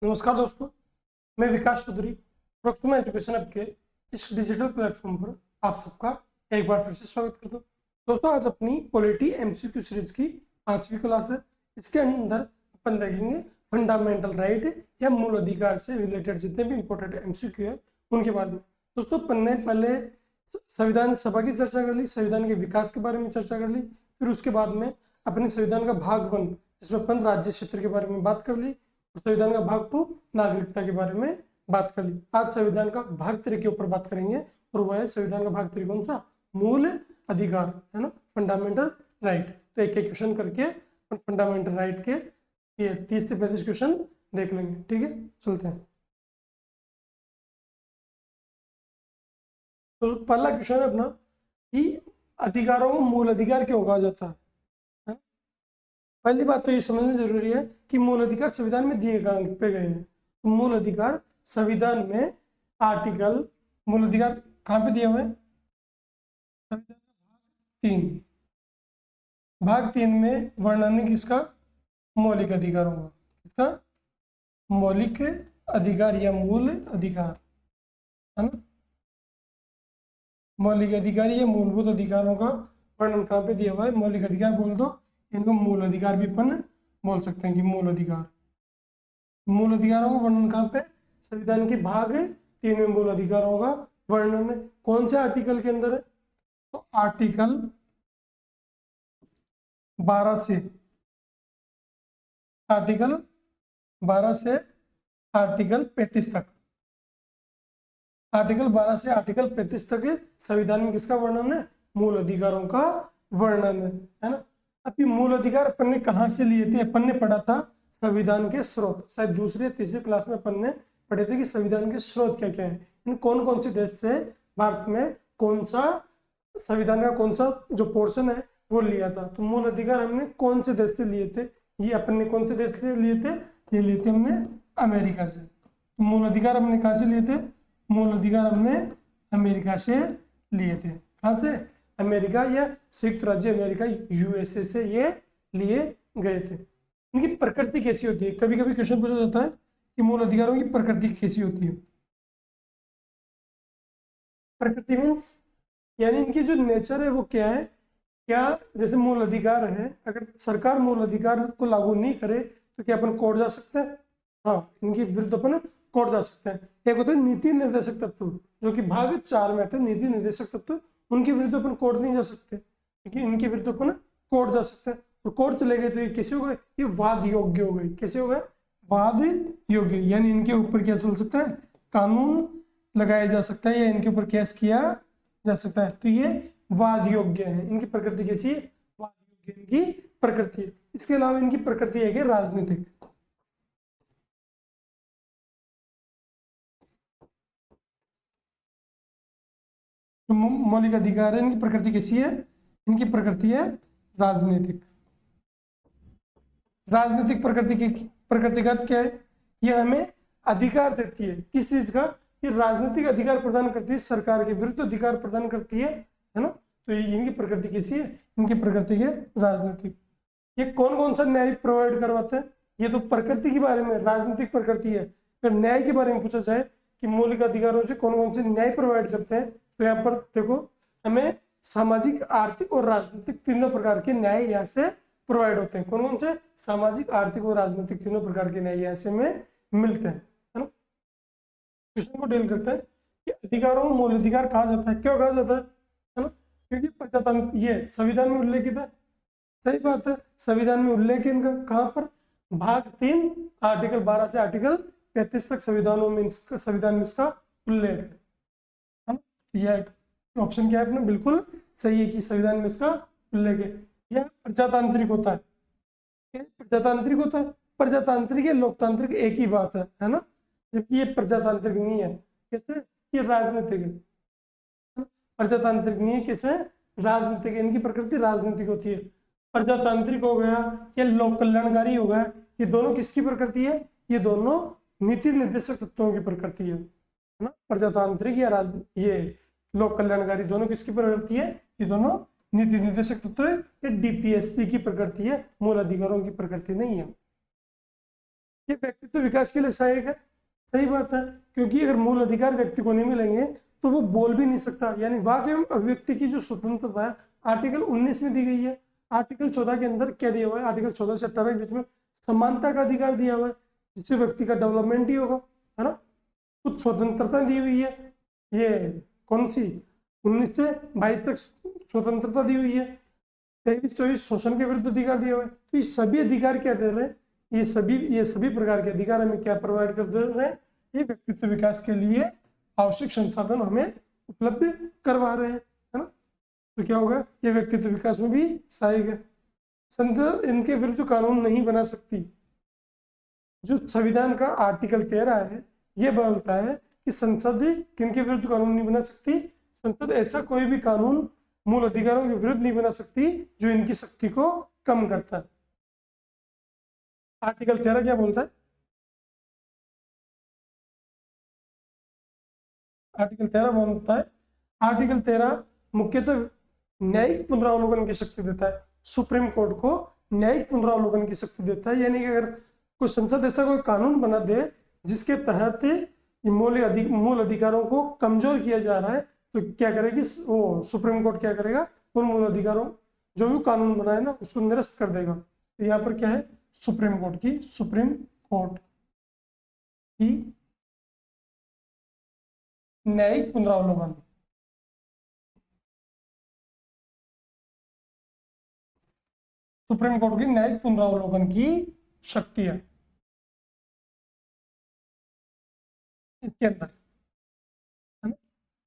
नमस्कार दोस्तों, मैं विकास चौधरी प्रोक्सिमा एजुकेशन ऐप के इस डिजिटल प्लेटफॉर्म पर आप सबका एक बार फिर से स्वागत करता हूँ। दोस्तों, आज अपनी पॉलिटी एमसीक्यू सीरीज की 5वीं क्लास है। इसके अंदर अपन देखेंगे फंडामेंटल राइट या मूल अधिकार से रिलेटेड जितने भी इंपॉर्टेंट एमसीक्यू है उनके बारे में। दोस्तों, अपन ने पहले संविधान सभा की चर्चा कर ली, संविधान के विकास के बारे में चर्चा कर ली, फिर उसके बाद में अपने संविधान का भाग 1 इसमें अपन राज्य क्षेत्र के बारे में बात कर ली, संविधान का भाग 2 नागरिकता के बारे में बात कर ली। आज संविधान का भाग 3 के ऊपर बात करेंगे और वह है संविधान का भाग 3 कौन सा? मूल अधिकार, है ना, फंडामेंटल राइट। तो एक एक क्वेश्चन करके फंडामेंटल राइट के ये 30 से 35 क्वेश्चन देख लेंगे। ठीक है, चलते हैं। तो पहला क्वेश्चन है अपना कि अधिकारों को मूल अधिकार क्यों कहा जाता है? पहली बात तो ये समझना जरूरी है कि मूल अधिकार संविधान में दिए पे गए हैं। तो मूल अधिकार संविधान में आर्टिकल, मूल अधिकार कहाँ पे दिए हुए हैं? संविधान का भाग 3 में वर्णन किसका? मौलिक अधिकार होगा। किसका? मौलिक अधिकार या मूल अधिकार, है ना। मौलिक अधिकार या मूलभूत अधिकारों का वर्णन कहाँ पे दिया हुआ है? मौलिक अधिकार बोल दो, इनको मूल अधिकार भी अपन बोल सकते हैं कि मूल अधिकार। मूल अधिकारों का वर्णन कहाँ पे? संविधान के भाग 3 में मूल अधिकारों का वर्णन कौन से आर्टिकल के अंदर है? तो आर्टिकल 12 से आर्टिकल 35 तक, आर्टिकल 12 से आर्टिकल 35 तक संविधान में किसका वर्णन है? मूल अधिकारों का वर्णन है ना। अभी मूल अधिकार अपन ने कहाँ से लिए थे? अपन ने पढ़ा था संविधान के स्रोत, शायद दूसरी या तीसरी क्लास में अपन ने पढ़े थे कि संविधान के स्रोत क्या क्या है, इन कौन कौन से देश से भारत में कौन सा संविधान का कौन सा जो पोर्शन है वो लिया था। तो मूल अधिकार हमने कौन से देश से लिए थे? ये अपन ने कौन से देश से लिए थे? ये लिए थे हमने अमेरिका से। तो मूल अधिकार हमने कहाँ से लिए थे? मूल अधिकार हमने अमेरिका से लिए थे। कहाँ से? अमेरिका या संयुक्त राज्य अमेरिका, यूएसए से ये लिए गए थे। इनकी प्रकृति कैसी होती है? कभी कभी क्वेश्चन पूछा जाता है कि मूल अधिकारों की प्रकृति कैसी होती है। प्रकृति मीन्स यानी इनकी जो नेचर है वो क्या है। क्या जैसे मूल अधिकार है, अगर सरकार मूल अधिकार को लागू नहीं करे तो क्या अपन कोर्ट जा सकते हैं? हाँ, इनके विरुद्ध अपन कोर्ट जा सकते हैं। एक होता है नीति निर्देशक तत्व, जो कि भाग 4 में आते हैं। नीति निर्देशक तत्व, उनके विरुद्ध अपन कोर्ट नहीं जा सकते, क्योंकि इनके विरुद्ध अपन कोर्ट जा सकते हैं। और कोर्ट चले गए तो ये कैसे हो गए? ये वाद योग्य हो गए। कैसे हो गए? वाद योग्य, यानी इनके ऊपर क्या चल सकता है? कानून लगाया जा सकता है या इनके ऊपर केस किया जा सकता है। तो ये वाद योग्य है। इनकी प्रकृति कैसी है? वाद योग्य इनकी प्रकृति है। इसके अलावा इनकी प्रकृति है कि राजनीतिक। तो मौलिक अधिकार है, इनकी प्रकृति कैसी है? इनकी प्रकृति है राजनीतिक। राजनीतिक प्रकृति की प्रकृति का अर्थ क्या है? यह हमें अधिकार देती है। किस चीज का? ये राजनीतिक अधिकार प्रदान करती है, सरकार के विरुद्ध अधिकार प्रदान करती है ना। तो ये इनकी प्रकृति कैसी है? इनकी प्रकृति है राजनीतिक। ये कौन कौन सा न्याय प्रोवाइड करवाते हैं? ये तो प्रकृति के बारे में, राजनीतिक प्रकृति है। अगर न्याय के बारे में पूछा जाए कि मौलिक अधिकारों से कौन कौन से न्याय प्रोवाइड करते हैं, तो यहाँ पर देखो, हमें सामाजिक, आर्थिक और राजनीतिक तीनों प्रकार के न्याय यहाँ से प्रोवाइड होते हैं। कौन कौन से? सामाजिक, आर्थिक और राजनीतिक तीनों प्रकार के न्याय यहाँ से हमें मिलते हैं, है ना। क्वेश्चन को डील करते हैं कि अधिकारों को मूल अधिकार कहा जाता है। क्यों कहा जाता है ना? क्योंकि प्रजातंत्र ये संविधान में उल्लेखित है। सही बात है, संविधान में उल्लेख इनका कहाँ पर? भाग 3 आर्टिकल 12 से आर्टिकल 35 तक संविधान में इसका उल्लेख है ना। यह ऑप्शन क्या है अपना? बिल्कुल सही है कि संविधान में इसका उल्लेख है। यह प्रजातांत्रिक होता है। प्रजातांत्रिक होता है। प्रजातांत्रिक या लोकतांत्रिक एक ही बात है ना। जबकि ये प्रजातांत्रिक नहीं है। कैसे? ये राजनीतिक है। प्रजातांत्रिक नहीं है, कैसे? राजनीतिक है। इनकी प्रकृति राजनीतिक होती है। प्रजातांत्रिक हो गया या लोक कल्याणकारी हो गया, ये दोनों किसकी प्रकृति है? ये दोनों नीति निर्देशक तत्वों की प्रकृति है ना। प्रजातांत्रिक या ये लोक कल्याणकारी दोनों किसकी प्रकृति है? ये दोनों नीति निर्देशक तत्व है। ये डीपीएसपी की प्रकृति है, मूल अधिकारों की प्रकृति नहीं है। ये व्यक्तित्व विकास के लिए सहायक है। सही बात है, क्योंकि अगर मूल अधिकार व्यक्ति को नहीं मिलेंगे तो वो बोल भी नहीं सकता। यानी वाक एवं अभिव्यक्ति की जो स्वतंत्रता है आर्टिकल 19 में दी गई है। आर्टिकल 14 के अंदर क्या दिया हुआ है, आर्टिकल 14 से 18 के बीच में समानता का अधिकार दिया हुआ है, जिससे व्यक्ति का डेवलपमेंट ही होगा, है ना। कुछ स्वतंत्रता दी हुई है, ये कौन सी 19 से 22 तक स्वतंत्रता दी हुई है। 23-24 शोषण के विरुद्ध अधिकार दिया हुआ है। तो ये सभी अधिकार क्या दे रहे हैं, ये सभी प्रकार के अधिकार हमें क्या प्रोवाइड कर दे रहे हैं, ये व्यक्तित्व विकास के लिए आवश्यक संसाधन हमें उपलब्ध करवा रहे हैं, है ना। तो क्या होगा, ये व्यक्तित्व विकास में भी सहायक है। संसद इनके विरुद्ध कानून नहीं बना सकती। जो संविधान का आर्टिकल 13 है ये बोलता है कि संसद किनके विरुद्ध कानून नहीं बना सकती, संसद ऐसा कोई भी कानून मूल अधिकारों के विरुद्ध नहीं बना सकती जो इनकी शक्ति को कम करता है। आर्टिकल 13 क्या बोलता है, आर्टिकल 13 बोलता है, आर्टिकल 13 मुख्यतः न्यायिक पुनरावलोकन की शक्ति देता है। सुप्रीम कोर्ट को न्यायिक पुनरावलोकन की शक्ति देता है। यानी कि अगर कोई संसद ऐसा कोई कानून बना दे जिसके तहत मूल अधिकारों को कमजोर किया जा रहा है, तो क्या करेगी वो सुप्रीम कोर्ट, क्या करेगा, उन मूल अधिकारों जो भी कानून बनाए ना उसको निरस्त कर देगा। तो यहाँ पर क्या है, सुप्रीम कोर्ट की न्यायिक पुनरावलोकन, सुप्रीम कोर्ट की न्यायिक पुनरावलोकन की शक्ति है इसके अंदर, है ना।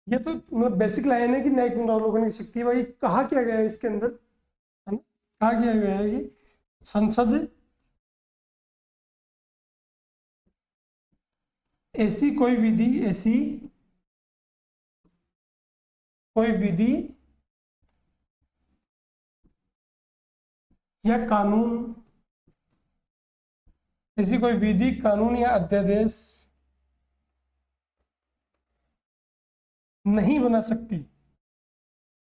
ये तो मतलब बेसिक लाइन है कि न्यायिक पुनरावलोकन की शक्ति है। भाई कहा क्या गया है इसके अंदर, है ना, कहा क्या गया है कि संसद ऐसी कोई विधि या कानून, ऐसी कोई विधि, कानून या अध्यादेश नहीं बना सकती।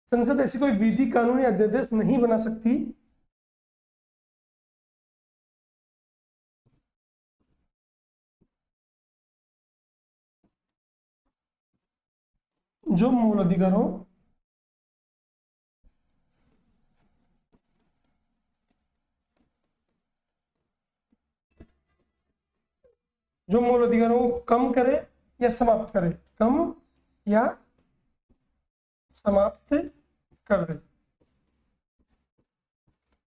संसद ऐसी कोई विधि, कानून या अध्यादेश नहीं बना सकती जो मूल अधिकारों को कम करे या समाप्त करे, कम या समाप्त कर दे, है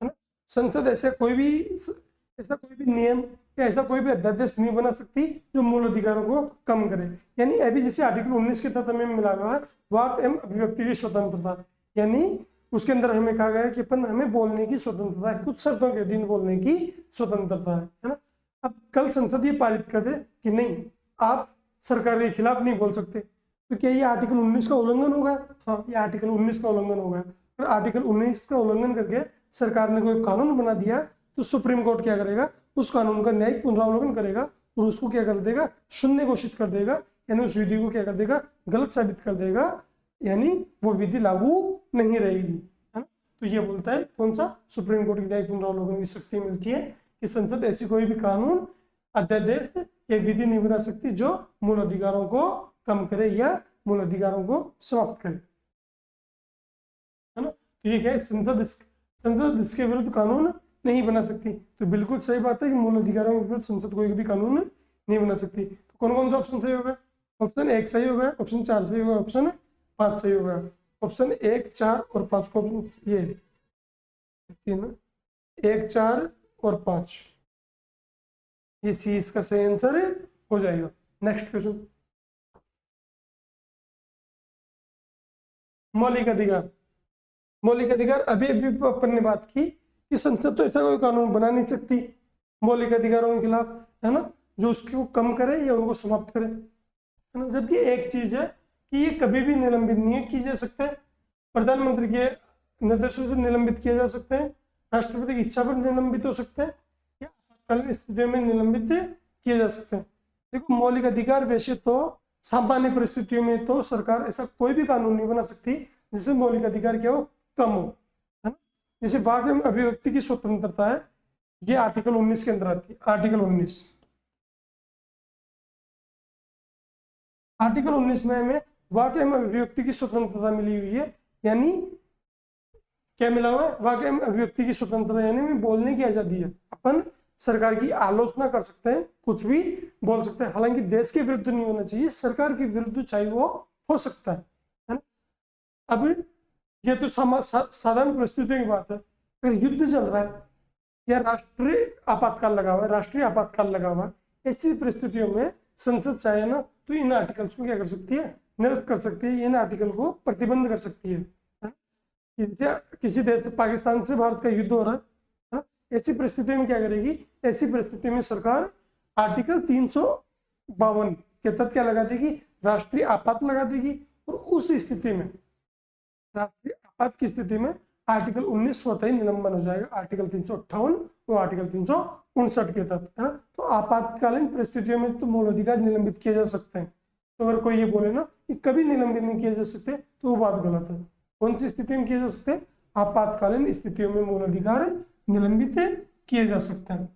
ना। संसद ऐसा कोई भी नियम या ऐसा कोई भी अध्यादेश नहीं बना सकती जो मूल अधिकारों को कम करे। यानी अभी जैसे आर्टिकल 19 के तहत हमें मिला हुआ है वाक एवं अभिव्यक्ति की स्वतंत्रता, यानी उसके अंदर हमें कहा गया है कि अपन हमें बोलने की स्वतंत्रता है, कुछ शर्तों के अधीन बोलने की स्वतंत्रता है ना। अब कल संसद ये पारित कर दे कि नहीं, आप सरकार के खिलाफ नहीं बोल सकते, तो क्या ये आर्टिकल 19 का उल्लंघन होगा? हाँ, ये आर्टिकल 19 का उल्लंघन होगा। और आर्टिकल 19 का उल्लंघन करके सरकार ने कोई कानून बना दिया तो सुप्रीम कोर्ट क्या करेगा, उस कानून का न्यायिक पुनरावलोकन करेगा और उसको क्या कर देगा, शून्य घोषित कर देगा। यानी उस विधि को क्या कर देगा, गलत साबित कर देगा, यानी वो विधि लागू नहीं रहेगी, है ना। तो ये बोलता है कौन सा, सुप्रीम कोर्ट की न्यायिक पुनरावलोकन की शक्ति मिलती है कि संसद ऐसी कोई भी कानून, अध्यादेश या विधि नहीं बना सकती जो मूल अधिकारों को कम करे या मूल अधिकारों को समाप्त करे, है ना। तो ये क्या है, संसद इसके विरुद्ध कानून नहीं बना सकती। तो बिल्कुल सही बात है कि मूल अधिकारों के विरुद्ध संसद कोई भी कानून नहीं बना सकती। तो कौन कौन सा ऑप्शन सही होगा? ऑप्शन 1 सही होगा, ऑप्शन 4 सही होगा, ऑप्शन 5 सही होगा। ऑप्शन 1, 4 और 5 को ये 3, 1, 4 और 5, ये सी इसका सही आंसर हो जाएगा। नेक्स्ट क्वेश्चन, मौलिक अधिकार। मौलिक अधिकार अभी अपन ने बात की कि संसद तो ऐसा कोई कानून बना नहीं सकती मौलिक अधिकारों के खिलाफ, है ना, जो उसको कम करे या उनको समाप्त करे, है ना। जबकि एक चीज है कि ये कभी भी निलंबित नहीं किए जा सकते, प्रधानमंत्री के निर्देशों से निलंबित किए जा सकते हैं, राष्ट्रपति की इच्छा पर निलंबित हो सकते हैं या आपातकालीन स्थितियों में निलंबित किए जा सकते हैं। देखो, मौलिक अधिकार वैसे तो सामान्य परिस्थितियों में तो सरकार ऐसा कोई भी कानून नहीं बना सकती जिससे मौलिक अधिकार क्या हो, कम हो, है ना। जैसे वाक एवं अभिव्यक्ति की स्वतंत्रता है, ये आर्टिकल 19 के अंदर आती है। आर्टिकल 19 आर्टिकल 19 में हमें वाक्य एवं अभिव्यक्ति की स्वतंत्रता मिली हुई है, यानी क्या मिला हुआ है, वाक्य एवं अभिव्यक्ति की स्वतंत्रता, यानी हमें बोलने की आजादी है। अपन सरकार की आलोचना कर सकते हैं, कुछ भी बोल सकते हैं, हालांकि देश के विरुद्ध नहीं होना चाहिए, सरकार के विरुद्ध चाहे वो हो सकता है ना। अब ये तो साधारण परिस्थितियों की बात है। अगर युद्ध चल रहा है या राष्ट्रीय आपातकाल लगा हुआ है, राष्ट्रीय आपातकाल लगा हुआ है, ऐसी परिस्थितियों में संसद चाहे ना तो इन आर्टिकल्स को क्या कर सकती है, निरस्त कर सकती है, इन आर्टिकल को प्रतिबंध कर सकती है। किसी देश पाकिस्तान से भारत का युद्ध हो रहा है, ऐसी परिस्थिति में क्या करेगी, ऐसी परिस्थिति में सरकार आर्टिकल 352 के तहत क्या लगा देगी, राष्ट्रीय आपात लगा देगी। और उस स्थिति में, राष्ट्रीय आपात की स्थिति में आर्टिकल 19 स्वतः ही निलंबन हो जाएगा, आर्टिकल 358 और आर्टिकल 359 के तहत, है ना। तो आपातकालीन परिस्थितियों में तो मूल अधिकार निलंबित किए जा सकते हैं। तो अगर कोई ये बोले ना कि कभी निलंबित नहीं किए जा सकते, तो वो बात गलत है। कौन सी स्थिति में किए जा सकते हैं, आपातकालीन स्थितियों में मूल अधिकार निलंबित किए जा सकते हैं।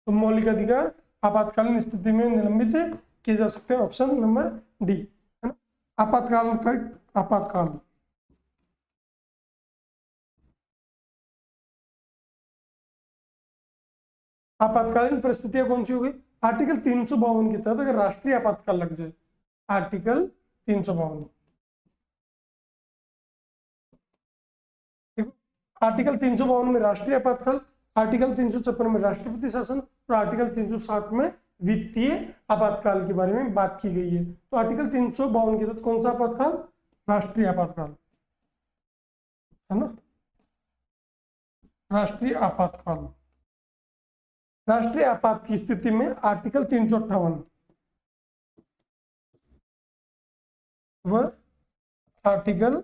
तो मौलिक अधिकार आपातकालीन स्थिति में निलंबित किए जा सकते हैं, ऑप्शन नंबर डी, है ना। आपातकाल का आपातकाल, आपातकालीन परिस्थितियां कौन सी हो गई, आर्टिकल 352 के तहत अगर राष्ट्रीय आपातकाल लग जाए, आर्टिकल 352, आर्टिकल 352 में राष्ट्रीय आपातकाल, आर्टिकल 356 में राष्ट्रपति शासन और आर्टिकल 360 में वित्तीय आपातकाल के बारे में बात की गई है। तो आर्टिकल 352 के तहत कौन सा आपातकाल, राष्ट्रीय आपातकाल, है ना, राष्ट्रीय आपातकाल। राष्ट्रीय आपात की स्थिति में आर्टिकल 358 व आर्टिकल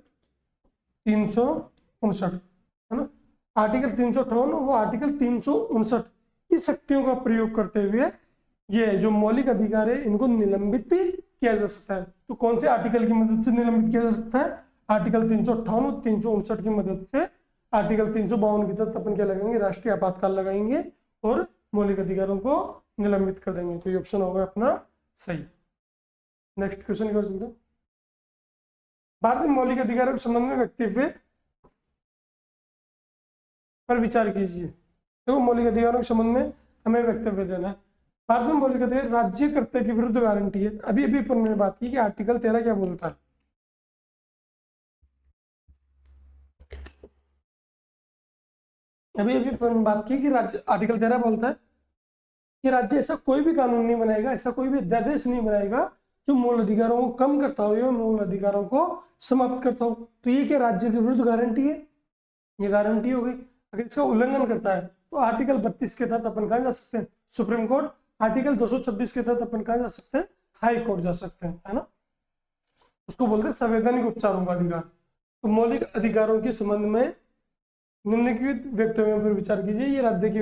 359, है ना, आर्टिकल 358 वो आर्टिकल 359 की शक्तियों का प्रयोग करते हुए ये जो मौलिक अधिकार है इनको निलंबित किया जा सकता है। तो कौन से आर्टिकल की मदद से निलंबित किया जा सकता है, आर्टिकल 358 और 359 की मदद से। आर्टिकल 352 की तहत अपन क्या लगाएंगे, राष्ट्रीय आपातकाल लगाएंगे और मौलिक अधिकारों को निलंबित कर देंगे। तो ये ऑप्शन होगा अपना सही। नेक्स्ट क्वेश्चन की ओर चलते हैं। भारत में मौलिक अधिकारों के संबंध में वक्तव्य पर विचार कीजिए। देखो मौलिक अधिकारों के संबंध में हमें वक्तव्य देना है। भारत में मौलिक अधिकार राज्यकर्ता के विरुद्ध गारंटी है। अभी अभी अपन ने बात की कि आर्टिकल 13 क्या बोलता है, अभी अभी अपन बात की कि राज्य आर्टिकल 13 बोलता है कि राज्य ऐसा कोई भी कानून नहीं बनाएगा, ऐसा कोई भी अध्यादेश नहीं बनाएगा जो मूल अधिकारों को कम करता हो या मूल अधिकारों को समाप्त करता हो। तो ये क्या राज्य के विरुद्ध गारंटी है, ये गारंटी हो गई। अगर इसका उल्लंघन करता है तो आर्टिकल 32 के तहत अपन कहाँ जा सकते हैं, सुप्रीम कोर्ट। आर्टिकल 226 के तहत अपन कहाँ जा सकते हैं, हाई कोर्ट जा सकते हैं, है ना। उसको बोलते हैं संवैधानिक उपचारों का अधिकार। तो मौलिक अधिकारों के संबंध में निम्नलिखित वक्तव्यों पर विचार कीजिए। ये राज्य के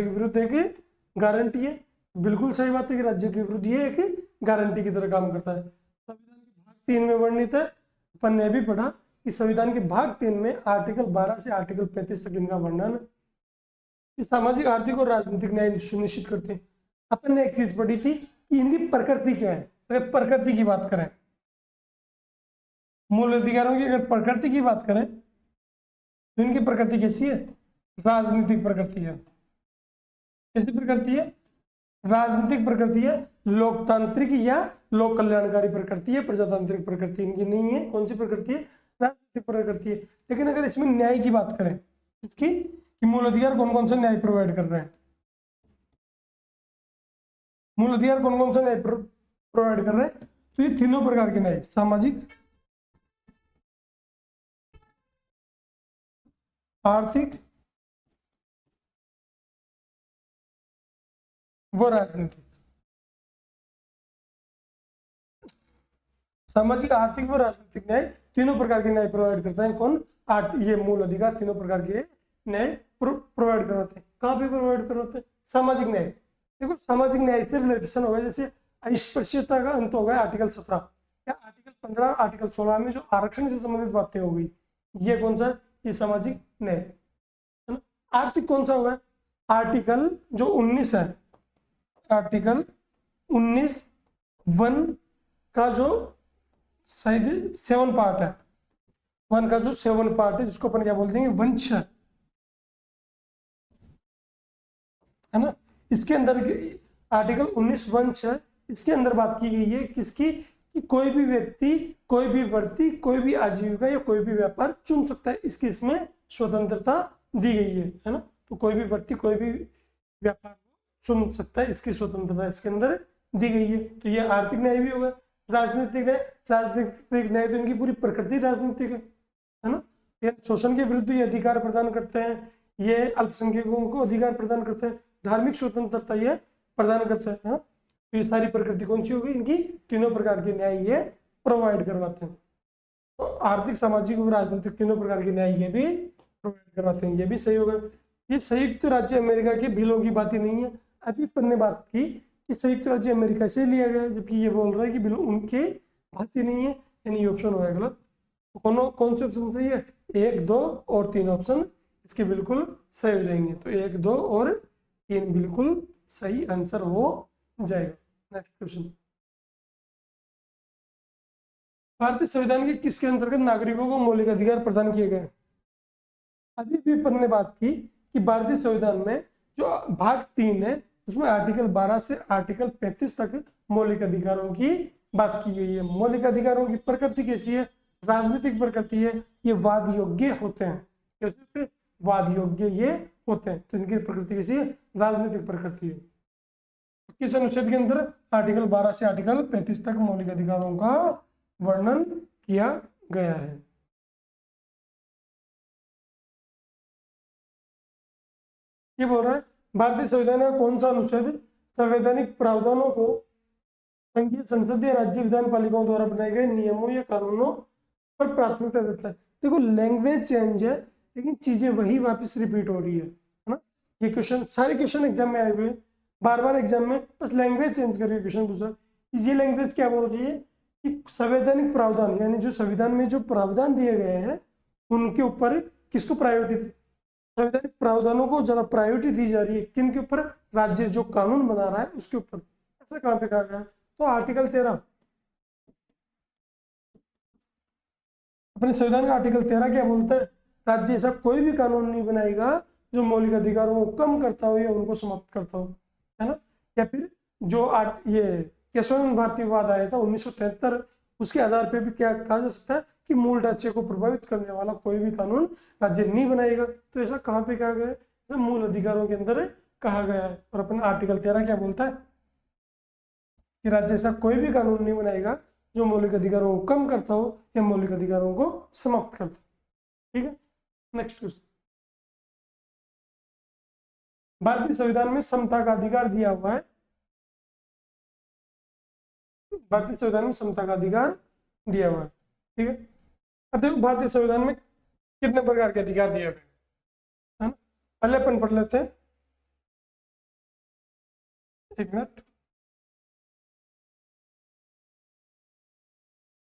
विरुद्ध एक गारंटी है। बिल्कुल सही बात है कि राज्य के विरुद्ध ये एक गारंटी की तरह काम करता है। संविधान के भाग 3 में वर्णित है, अपन ने भी पढ़ा कि संविधान के भाग 3 में आर्टिकल 12 से आर्टिकल 35 तक इनका वर्णन है। ये सामाजिक, आर्थिक और राजनीतिक न्याय सुनिश्चित करते हैं। अपन ने एक चीज पढ़ी थी कि इनकी प्रकृति क्या है। अगर प्रकृति की बात करें, मूल अधिकारों की अगर प्रकृति की बात करें तो इनकी प्रकृति कैसी है, राजनीतिक प्रकृति है। कैसी प्रकृति है, राजनीतिक प्रकृति है। लोकतांत्रिक या लोक कल्याणकारी प्रकृति है, प्रजातांत्रिक प्रकृति इनकी नहीं है। कौन सी प्रकृति है, राजनीतिक प्रकृति है। लेकिन अगर इसमें न्याय की बात करें, इसकी कि मूल अधिकार कौन कौन सा न्याय प्रोवाइड कर रहे हैं, मूल अधिकार कौन कौन सा न्याय प्रोवाइड कर रहे हैं, तो ये तीनों प्रकार के न्याय, सामाजिक, आर्थिक व राजनीतिक। सामाजिक, आर्थिक व राजनीतिक न्याय तीनों प्रकार के न्याय प्रोवाइड करता है। कौन, ये मूल अधिकार तीनों प्रकार के न्याय प्रोवाइड करवाते हैं। कहाँ पे प्रोवाइड करवाते हैं, सामाजिक न्याय। देखो सामाजिक न्याय से रिलेशन होगा, जैसे अस्पृश्यता का अंत हो गया आर्टिकल 17 या आर्टिकल 15, आर्टिकल 16 में जो आरक्षण से संबंधित बातें हो गई, ये कौन सा, ये सामाजिक न्याय, है ना। आर्थिक कौन सा होगा, आर्टिकल जो 19 है, आर्टिकल 19 वन का जो शायद 7 पार्ट है, 1 का जो 7 पार्ट है, जिसको अपन क्या बोल देंगे, वंश, है ना। इसके अंदर आर्टिकल 19 वंश है, इसके अंदर बात की गई है किसकी, कि कोई भी व्यक्ति, कोई भी व्यक्ति, कोई भी आजीविका या कोई भी व्यापार चुन सकता है, इसकी इसमें स्वतंत्रता दी गई है ना। तो कोई भी व्यक्ति कोई भी व्यापार चुन सकता है, इसकी स्वतंत्रता इसके अंदर दी गई है। तो ये आर्थिक न्याय भी होगा। राजनीतिक न्याय, राजनीतिक न्याय तो इनकी पूरी प्रकृति राजनीतिक है ना। ये शोषण के विरुद्ध ये अधिकार प्रदान करते हैं, ये अल्पसंख्यकों को अधिकार प्रदान करते हैं, धार्मिक स्वतंत्रता ये प्रदान करते हैं, हाँ? तो ये सारी प्रकृति कौन सी होगी, इनकी तीनों प्रकार के न्याय ये प्रोवाइड करवाते हैं। तो आर्थिक, सामाजिक और राजनीतिक तीनों प्रकार के न्याय ये भी प्रोवाइड करवाते हैं, ये भी सही होगा। ये संयुक्त राज्य अमेरिका के बिलों की बात ही नहीं है। अभी अपन ने बात की कि संयुक्त राज्य अमेरिका से लिया गया है, जबकि ये बोल रहा है कि बिल उनके बात ही नहीं है, यानी ये ऑप्शन होगा गलत। तो कौन से ऑप्शन सही है, 1, 2 और 3 ऑप्शन इसके बिल्कुल सही हो जाएंगे। तो 1, 2 और 3 बिल्कुल सही आंसर हो जाएगा। नेक्स्ट क्वेश्चन, भारतीय संविधान के किसके अंतर्गत नागरिकों को मौलिक अधिकार प्रदान किए गए। अभी भी अपन ने बात की कि भारतीय संविधान में जो भाग 3 है उसमें आर्टिकल 12 से आर्टिकल 35 तक मौलिक अधिकारों की बात की गई है। मौलिक अधिकारों की प्रकृति कैसी है, राजनीतिक प्रकृति है, ये वाद योग्य होते हैं। कैसे वाद योग्य ये होते हैं, तो इनकी प्रकृति कैसी है, राजनीतिक प्रकृति है। किस अनुच्छेद के अंदर, आर्टिकल 12 से आर्टिकल 35 तक मौलिक अधिकारों का वर्णन किया गया है। ये बोल रहा है भारतीय संविधान का कौन सा अनुच्छेद संवैधानिक प्रावधानों को संघीय संसद या राज्य विधान पालिकाओं द्वारा बनाए गए नियमों या कानूनों पर प्राथमिकता देता है। देखो लैंग्वेज चेंज है लेकिन चीजें वही वापस रिपीट हो रही है ना। ये क्वेश्चन सारे क्वेश्चन एग्जाम में आए हुए, बार बार एग्जाम में बस लैंग्वेज चेंज करके क्वेश्चन पूछ रहा है। ये लैंग्वेज क्या बोल रही है कि संवैधानिक प्रावधान, यानी जो संविधान में जो प्रावधान दिए गए हैं उनके ऊपर किसको प्रायोरिटी, संवैधानिक प्रावधानों को ज्यादा प्रायोरिटी दी जा रही है, किन के ऊपर, राज्य जो कानून बना रहा है उसके ऊपर। ऐसा कहाँ पे कहा गया है, तो आर्टिकल 13, अपने संविधान का आर्टिकल 13 क्या बोलता है, राज्य ऐसा कोई भी कानून नहीं बनाएगा जो मौलिक अधिकारों को कम करता हो या उनको समाप्त करता हो, है ना। या फिर जो ये केशव भारतीयवाद आया था 1973, उसके आधार पर भी क्या कहा जा सकता है कि मूल ढांचे को प्रभावित करने वाला कोई भी कानून राज्य नहीं बनाएगा। तो ऐसा कहाँ पे कहा गया है, मूल अधिकारों के अंदर कहा गया है। और अपन आर्टिकल 13 क्या बोलता है कि राज्य ऐसा कोई भी कानून नहीं बनाएगा जो मौलिक अधिकारों को कम करता हो या मौलिक अधिकारों को समाप्त करता हो। ठीक है, नेक्स्ट क्वेश्चन, भारतीय संविधान में समता का अधिकार दिया हुआ है, भारतीय संविधान में समता का अधिकार दिया हुआ है। ठीक है, अब देखो भारतीय संविधान में कितने प्रकार के अधिकार दिए गए है ना। पहले अपन पढ़ लेते हैं, एक मिनट,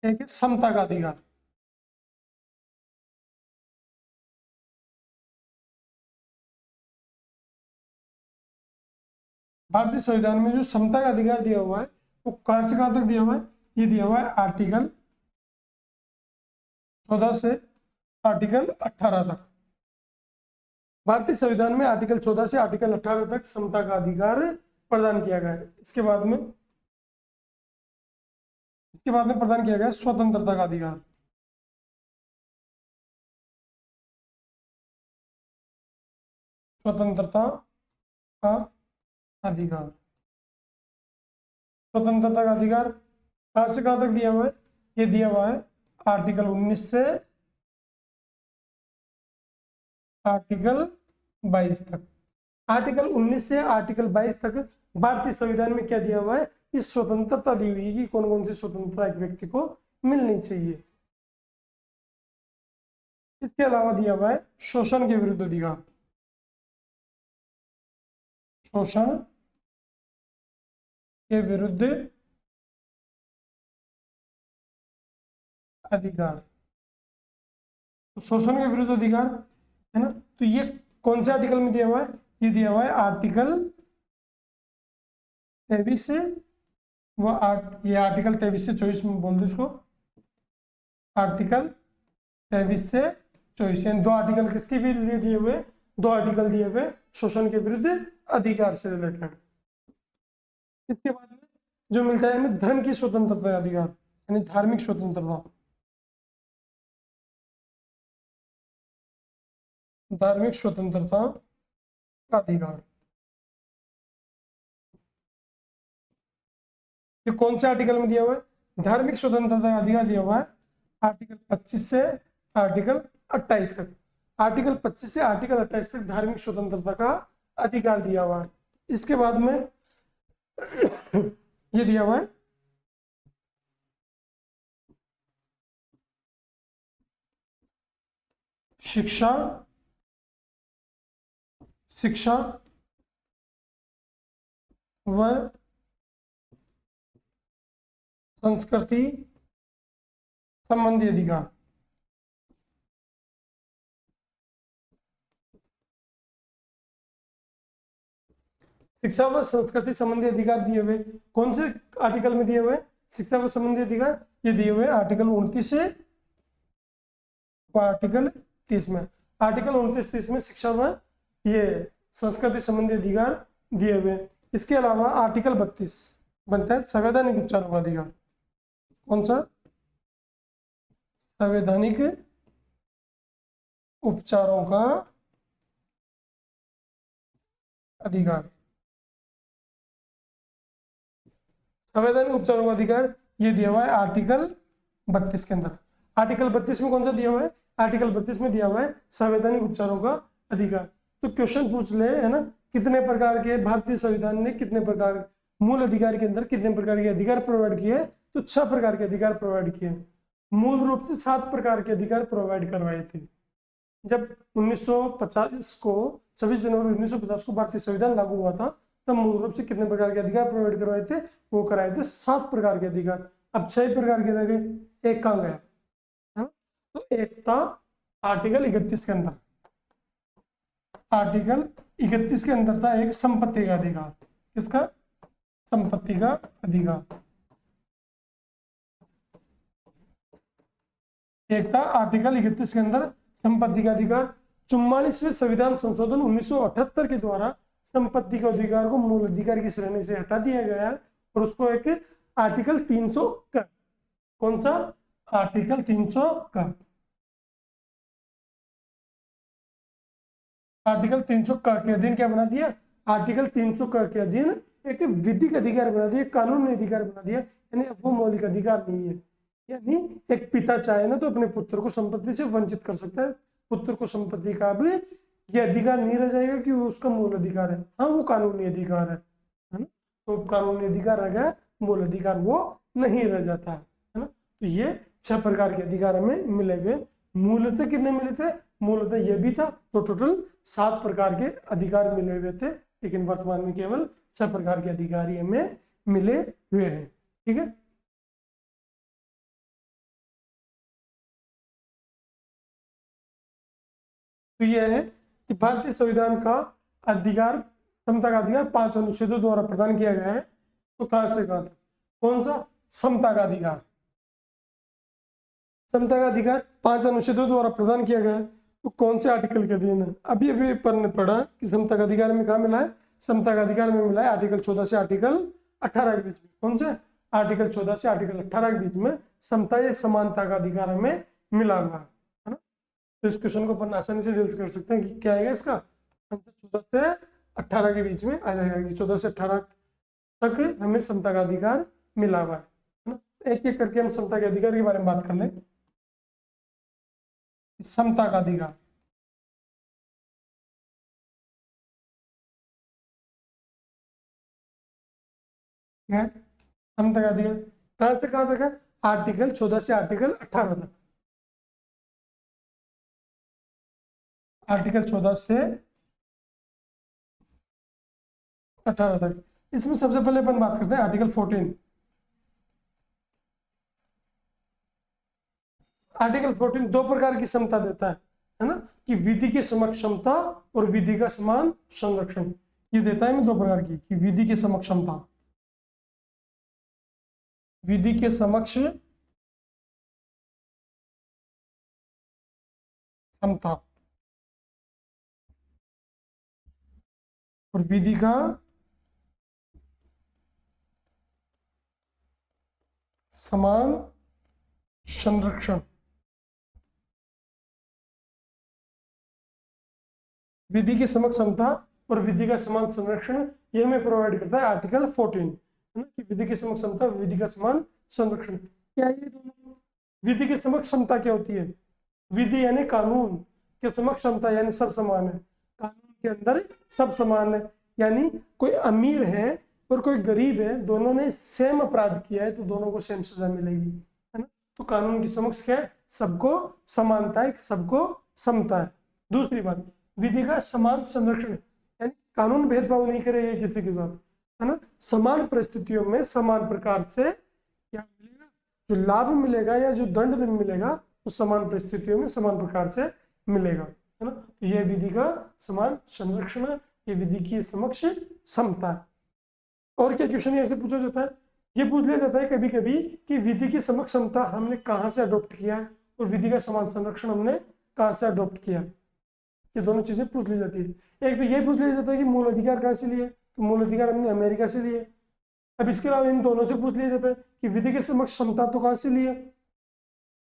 एक है समता का अधिकार। भारतीय संविधान में जो समता का अधिकार दिया हुआ है वो कहां से कहां तक दिया हुआ है, ये दिया हुआ है आर्टिकल 14 से आर्टिकल 18 तक। भारतीय संविधान में आर्टिकल 14 से आर्टिकल 18 तक समता का अधिकार प्रदान किया गया है। इसके बाद में प्रदान किया गया स्वतंत्रता का अधिकार। स्वतंत्रता का अधिकार, स्वतंत्रता का अधिकार कहां से कहां तक दिया हुआ है, ये दिया हुआ है आर्टिकल 19 से आर्टिकल 22 तक। आर्टिकल 19 से आर्टिकल 22 तक भारतीय संविधान में क्या दिया हुआ है, इस स्वतंत्रता दी हुई है कि कौन कौन सी स्वतंत्रता एक व्यक्ति को मिलनी चाहिए। इसके अलावा दिया हुआ है शोषण के विरुद्ध अधिकार, शोषण के विरुद्ध अधिकार। तो शोषण के विरुद्ध अधिकार है ना, तो ये कौन से आर्टिकल में दिया हुआ है, ये दिया हुआ है आर्टिकल 23 से वो ये आर्टिकल 23 से 24 में बोल दो इसको, आर्टिकल 23 से 24, यानी 2 आर्टिकल किसके भी लिए दिए हुए, 2 आर्टिकल दिए हुए शोषण के विरुद्ध अधिकार से रिलेटेड। इसके बाद में जो मिलता है हमें धर्म की स्वतंत्रता का अधिकार, यानी धार्मिक स्वतंत्रता, धार्मिक स्वतंत्रता का अधिकार। ये कौन से आर्टिकल में दिया हुआ है, धार्मिक स्वतंत्रता का अधिकार दिया हुआ है आर्टिकल 25 से आर्टिकल 28 तक। आर्टिकल 25 से आर्टिकल 28 तक धार्मिक स्वतंत्रता का अधिकार दिया हुआ है। इसके बाद में ये दिया हुआ है शिक्षा, शिक्षा व संस्कृति संबंधी अधिकार। शिक्षा व संस्कृति संबंधी अधिकार दिए हुए कौन से आर्टिकल में दिए हुए, शिक्षा व संबंधी अधिकार ये दिए हुए आर्टिकल 29 से आर्टिकल 30 में। आर्टिकल 29-30 में शिक्षा व ये संस्कृति संबंधी अधिकार दिए हुए। इसके अलावा आर्टिकल 32 बनता है संवैधानिक उपचारों का अधिकार। कौन सा, संवैधानिक उपचारों का अधिकार। संवैधानिक उपचारों का अधिकार ये दिया हुआ है आर्टिकल 32 के अंदर। आर्टिकल 32 में कौन सा दिया हुआ है, आर्टिकल 32 में दिया हुआ है संवैधानिक उपचारों का अधिकार। तो क्वेश्चन पूछ ले है ना, कितने प्रकार के भारतीय संविधान ने कितने प्रकार मूल अधिकार के अंदर कितने प्रकार के अधिकार प्रोवाइड किए, तो 6 प्रकार के अधिकार प्रोवाइड किए। मूल रूप से 7 प्रकार के अधिकार प्रोवाइड करवाए थे। जब 1950 को 26 जनवरी 1950 को भारतीय संविधान लागू हुआ था, तब मूल रूप से कितने प्रकार के अधिकार प्रोवाइड करवाए थे, वो कराए थे 7 प्रकार के अधिकार। अब 6 प्रकार के रह गए, एक कहाँ गया, तो एक था आर्टिकल 31 के अंदर। आर्टिकल 31 के अंदर था एक संपत्ति का अधिकार। किसका, संपत्ति का अधिकार। एक था आर्टिकल 31 के अंदर संपत्ति का अधिकार। 44वें संविधान संशोधन 1978 के द्वारा संपत्ति के अधिकार को मूल अधिकार की श्रेणी से हटा दिया गया है और उसको एक आर्टिकल 300 का, कौन सा, आर्टिकल 300 का, आर्टिकल 300 का के अधीन क्या बना दिया, आर्टिकल 300 का के अधीन एक विधिक अधिकार बना दिया, कानूनी अधिकार बना दिया। यानी अब वो मौलिक अधिकार नहीं है। यानी एक पिता चाहे ना तो अपने पुत्र को संपत्ति से वंचित कर सकता है, पुत्र को संपत्ति का भी ये अधिकार नहीं रह जाएगा कि वो उसका मूल अधिकार है। हाँ, वो कानूनी अधिकार है ना, तो कानूनी अधिकार रह गया, मूल अधिकार वो नहीं रह जाता है ना। तो ये 6 प्रकार के अधिकार हमें मिले हुए। मूलतः कितने मिले थे, मूलतः ये भी था, तो टोटल 7 प्रकार के अधिकार मिले हुए थे, लेकिन वर्तमान में केवल 6 प्रकार के अधिकार ही हमें मिले हुए हैं। ठीक है, तो यह है कि भारतीय संविधान का अधिकार, समता का अधिकार 5 अनुच्छेदों द्वारा प्रदान किया गया है। तो कहां से कहां तक, कौन सा, समता का अधिकार। समता का अधिकार 5 अनुच्छेदों द्वारा प्रदान किया गया है। तो कौन से आर्टिकल के अधीन है, अभी अभी पर ने पढ़ा कि समता का अधिकार में कहा मिला है, समता का अधिकार में मिला है आर्टिकल 14 से आर्टिकल 18 के बीच में। कौन से, आर्टिकल 14 से आर्टिकल 18 के बीच में समता या समानता का अधिकार हमें मिला हुआ है ना। तो इस क्वेश्चन को अपन आसानी से डील कर सकते हैं कि क्या आएगा इसका आंसर, 14 से 18 के बीच में आ जाएगा कि 14 से 18 तक हमें समता का अधिकार मिला हुआ है ना। एक एक करके हम समता के अधिकार के बारे में बात कर लें। समता का अधिकार, है समता का अधिकार कहां से कहां तक है, आर्टिकल 14 से आर्टिकल 18 तक। आर्टिकल 14 से 18 तक। इसमें सबसे पहले अपन बात करते हैं आर्टिकल 14। आर्टिकल 14 2 प्रकार की समता देता है ना, कि विधि के समक्ष समता और विधि का समान संरक्षण। ये देता है हमें 2 प्रकार की, कि विधि के समक्ष समता विधि के समक्ष समता और विधि का समान संरक्षण। विधि की समक्ष समता और विधि का समान संरक्षण ये हमें प्रोवाइड करता है आर्टिकल 14, है ना, कि विधि की समक्ष समता, विधि का समान संरक्षण। क्या ये दोनों, विधि की समक्ष समता क्या होती है? विधि यानी कानून के समक्ष समता यानी सब समान है, कानून के अंदर सब समान है। यानी कोई अमीर है और कोई गरीब है, दोनों ने सेम अपराध किया है तो दोनों को सेम सजा मिलेगी, है ना। तो कानून की समक्ष क्या है? सबको समानता है, सबको समता है। दूसरी बात, विधि का समान संरक्षण, यानी कानून भेदभाव नहीं करेगा किसी के साथ, है ना। समान परिस्थितियों में समान प्रकार से क्या मिलेगा, जो लाभ मिलेगा या जो दंड मिलेगा वो समान परिस्थितियों में समान प्रकार से मिलेगा, है ना। तो यह विधि का समान संरक्षण है, ये विधि की समक्ष समता है। और क्या क्वेश्चन ऐसे पूछा जाता है, ये पूछ लिया जाता है कभी कभी कि विधि की समक्ष समता हमने कहाँ से अडॉप्ट किया है और विधि का समान संरक्षण हमने कहाँ से अडॉप्ट किया, ये दोनों चीजें पूछ ली जाती है। एक तो ये पूछ लिया जाता है कि मूल अधिकार कहाँ से लिए, तो मूल अधिकार हमने अमेरिका से लिए। अब इसके अलावा इन दोनों से पूछ लिया जाता है कि विधि की समक्ष समता तो कहाँ से लिए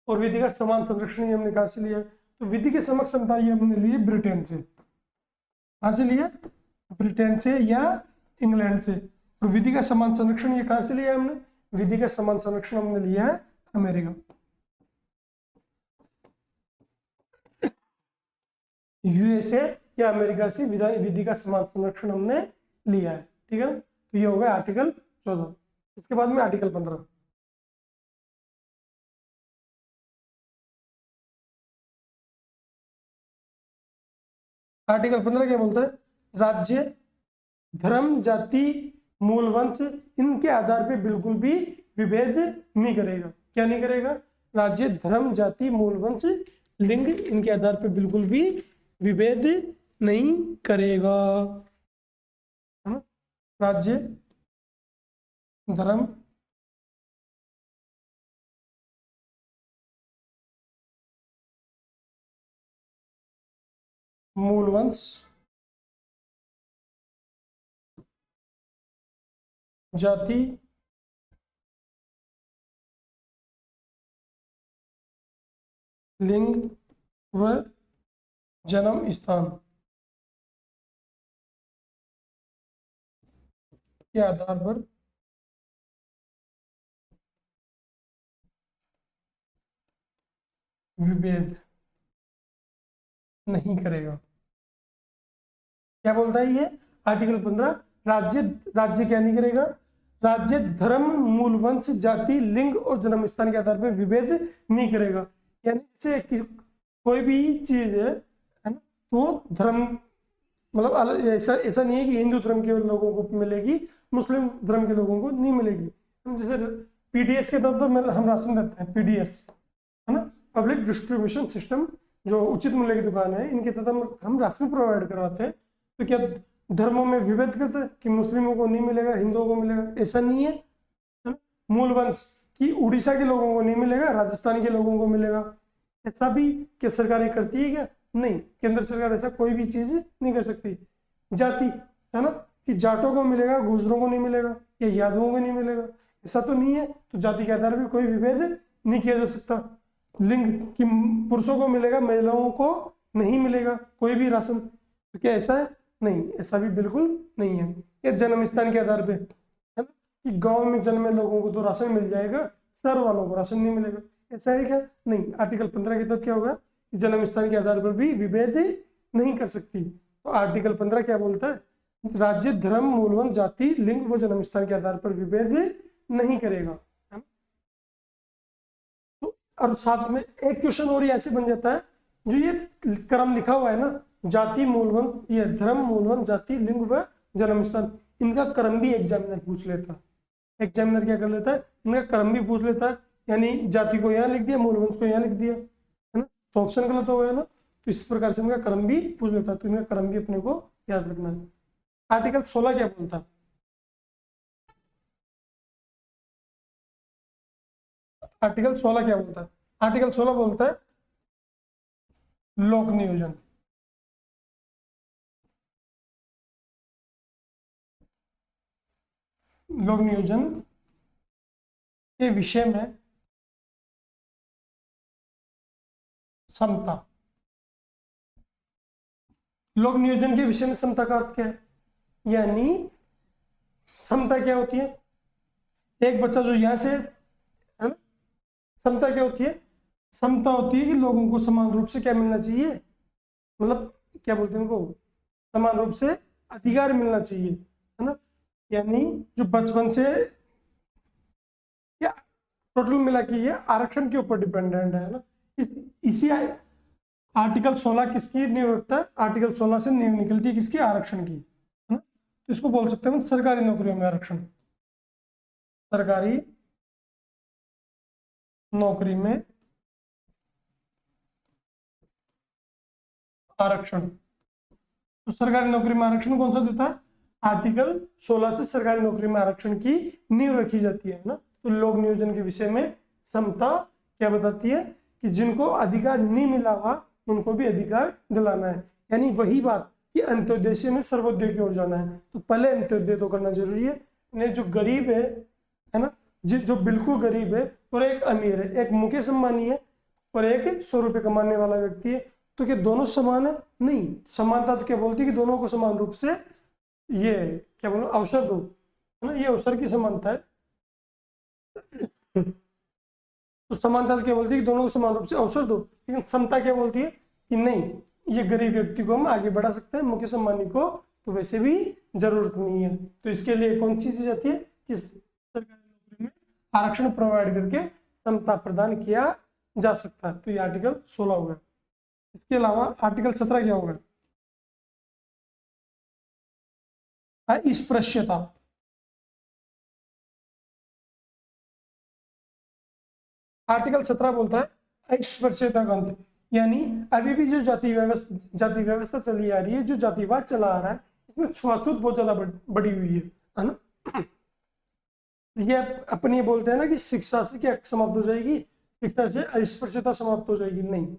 और विधि का समान संरक्षण हमने कहाँ से लिया, तो विधि की समक्ष समता ये हमने लिए ब्रिटेन से। कहाँ से लिया? ब्रिटेन से या इंग्लैंड से। और विधि का समान संरक्षण ये कहाँ से लिया हमने? विधि का समान संरक्षण हमने लिया है अमेरिका, यूएसए या अमेरिका से विधि का समान संरक्षण हमने लिया है, ठीक है ना। तो ये हो गया आर्टिकल 14। इसके बाद में आर्टिकल 15। आर्टिकल 15 क्या बोलता है? राज्य धर्म, जाति, मूल वंश इनके आधार पे बिल्कुल भी विभेद नहीं करेगा। क्या नहीं करेगा? राज्य धर्म, जाति, मूल वंश, लिंग इनके आधार पे बिल्कुल भी विभेद नहीं करेगा, है ना। राज्य धर्म, मूल वंश, जाति, लिंग व जन्म स्थान के आधार पर विभेद नहीं करेगा। क्या बोलता है ये आर्टिकल 15? राज्य क्या नहीं करेगा? राज्य धर्म, मूल वंश, जाति, लिंग और जन्म स्थान के आधार पर विभेद नहीं करेगा। यानी जैसे कोई भी चीज है ना, तो धर्म मतलब ऐसा नहीं है कि हिंदू धर्म के लोगों को मिलेगी, मुस्लिम धर्म के लोगों को नहीं मिलेगी। जैसे पीडीएस के तौर पर हम राशन देते हैं, पीडीएस है ना, पब्लिक डिस्ट्रीब्यूशन सिस्टम, जो उचित मूल्य की दुकान है, इनके तहत हम राशन प्रोवाइड करवाते हैं। तो क्या धर्मों में विभेद करते हैं कि मुस्लिमों को नहीं मिलेगा, हिंदुओं को मिलेगा? ऐसा नहीं है, ना? मूल वंश की उड़ीसा के लोगों को नहीं मिलेगा, राजस्थान के लोगों को मिलेगा। ऐसा भी क्या सरकारें करती है क्या? नहीं, केंद्र सरकार ऐसा कोई भी चीज नहीं कर सकती। जाति है ना, कि जाटों को मिलेगा, गुजरों को नहीं मिलेगा, या यादवों को नहीं मिलेगा, ऐसा तो नहीं है। तो जाति के आधार पर कोई विभेद नहीं किया जा सकता। लिंग कि पुरुषों को मिलेगा, महिलाओं को नहीं मिलेगा कोई भी राशन, तो क्या ऐसा है? नहीं, ऐसा भी बिल्कुल नहीं है। ये जन्म स्थान के आधार पे है ना, कि गांव में जन्मे लोगों को तो राशन मिल जाएगा, शहर वालों को राशन नहीं मिलेगा, ऐसा है क्या? नहीं। आर्टिकल 15 के तहत क्या होगा? जन्म स्थान के आधार पर भी विभेद नहीं कर सकती। तो आर्टिकल 15 क्या बोलता है? राज्य धर्म, मूलवंश, जाति, लिंग व जन्म स्थान के आधार पर विभेद नहीं करेगा। और साथ में एक क्वेश्चन और ऐसे बन जाता है, जो ये क्रम लिखा हुआ है ना, जाति, मूलवंश, ये धर्म, मूलवंश, जाति, लिंग व जन्म स्थान, इनका क्रम भी एग्जामिनर पूछ लेता है। एग्जामिनर क्या कर लेता है? इनका क्रम भी पूछ लेता है। यानी जाति को यहाँ लिख दिया, मूलवंश को यहाँ लिख दिया, है ना, तो ऑप्शन गलत हो गया ना। तो इस प्रकार से इनका क्रम भी पूछ लेता है, तो इनका क्रम भी अपने को याद रखना है। आर्टिकल 16 क्या बोलता है? आर्टिकल 16 क्या बोलता है? आर्टिकल 16 बोलता है लोक नियोजन। लोक नियोजन के विषय में समता। लोक नियोजन के विषय में समता का अर्थ क्या है? यानी समता क्या होती है? एक बच्चा जो यहां से, है ना, समता क्या होती है? समता होती है कि लोगों को समान रूप से क्या मिलना चाहिए, मतलब क्या बोलते हैं उनको, समान रूप से अधिकार मिलना चाहिए, है ना। यानी जो बचपन से या टोटल मिला के ये आरक्षण के ऊपर डिपेंडेंट है ना। इसी आर्टिकल 16 किसकी नींव रखता है? आर्टिकल 16 से नींव निकलती है किसकी? आरक्षण की, है ना। तो इसको बोल सकते हैं सरकारी नौकरियों में आरक्षण। सरकारी नौकरी में आरक्षण। तो सरकारी नौकरी में आरक्षण कौन सा देता है? आर्टिकल 16 से सरकारी नौकरी में आरक्षण की नींव रखी जाती है ना। तो लोक नियोजन के विषय में समता क्या बताती है कि जिनको अधिकार नहीं मिला हुआ उनको भी अधिकार दिलाना है। यानी वही बात कि अंत्योदय में सर्वोदय की ओर जाना है। तो पहले अंत्योदय तो करना जरूरी है। जो गरीब है ना, जो बिल्कुल गरीब है और एक अमीर है, एक मुकेश अंबानी है और एक 100 रुपये कमाने वाला व्यक्ति है, तो क्या दोनों समान है? नहीं। समानता तो क्या बोलती है कि दोनों को समान रूप से ये क्या बोलो अवसर दो, है ना। ये अवसर की समानता है। तो समानता क्या बोलती है कि दोनों को समान रूप से अवसर दो। लेकिन समता क्या बोलती है कि नहीं, ये गरीब व्यक्ति को हम आगे बढ़ा सकते हैं, मुकेश अंबानी को तो वैसे भी जरूरत नहीं है। तो इसके लिए कौन सी चीज आती है कि सरकारी नौकरी में आरक्षण प्रोवाइड करके समता प्रदान किया जा सकता है। तो ये आर्टिकल 16 होगा। इसके अलावा आर्टिकल 17 क्या होगा? अस्पृश्यता। आर्टिकल 17 बोलता है अस्पृश्यता का अंत। यानी अभी भी जो जाति व्यवस्था चली आ रही है, जो जातिवाद चला आ रहा है, इसमें छुआछूत बहुत ज्यादा बढ़ी हुई है ना। ये अपनी बोलते हैं ना कि शिक्षा से क्या समाप्त हो जाएगी, शिक्षा से अस्पृश्यता समाप्त हो जाएगी। नहीं,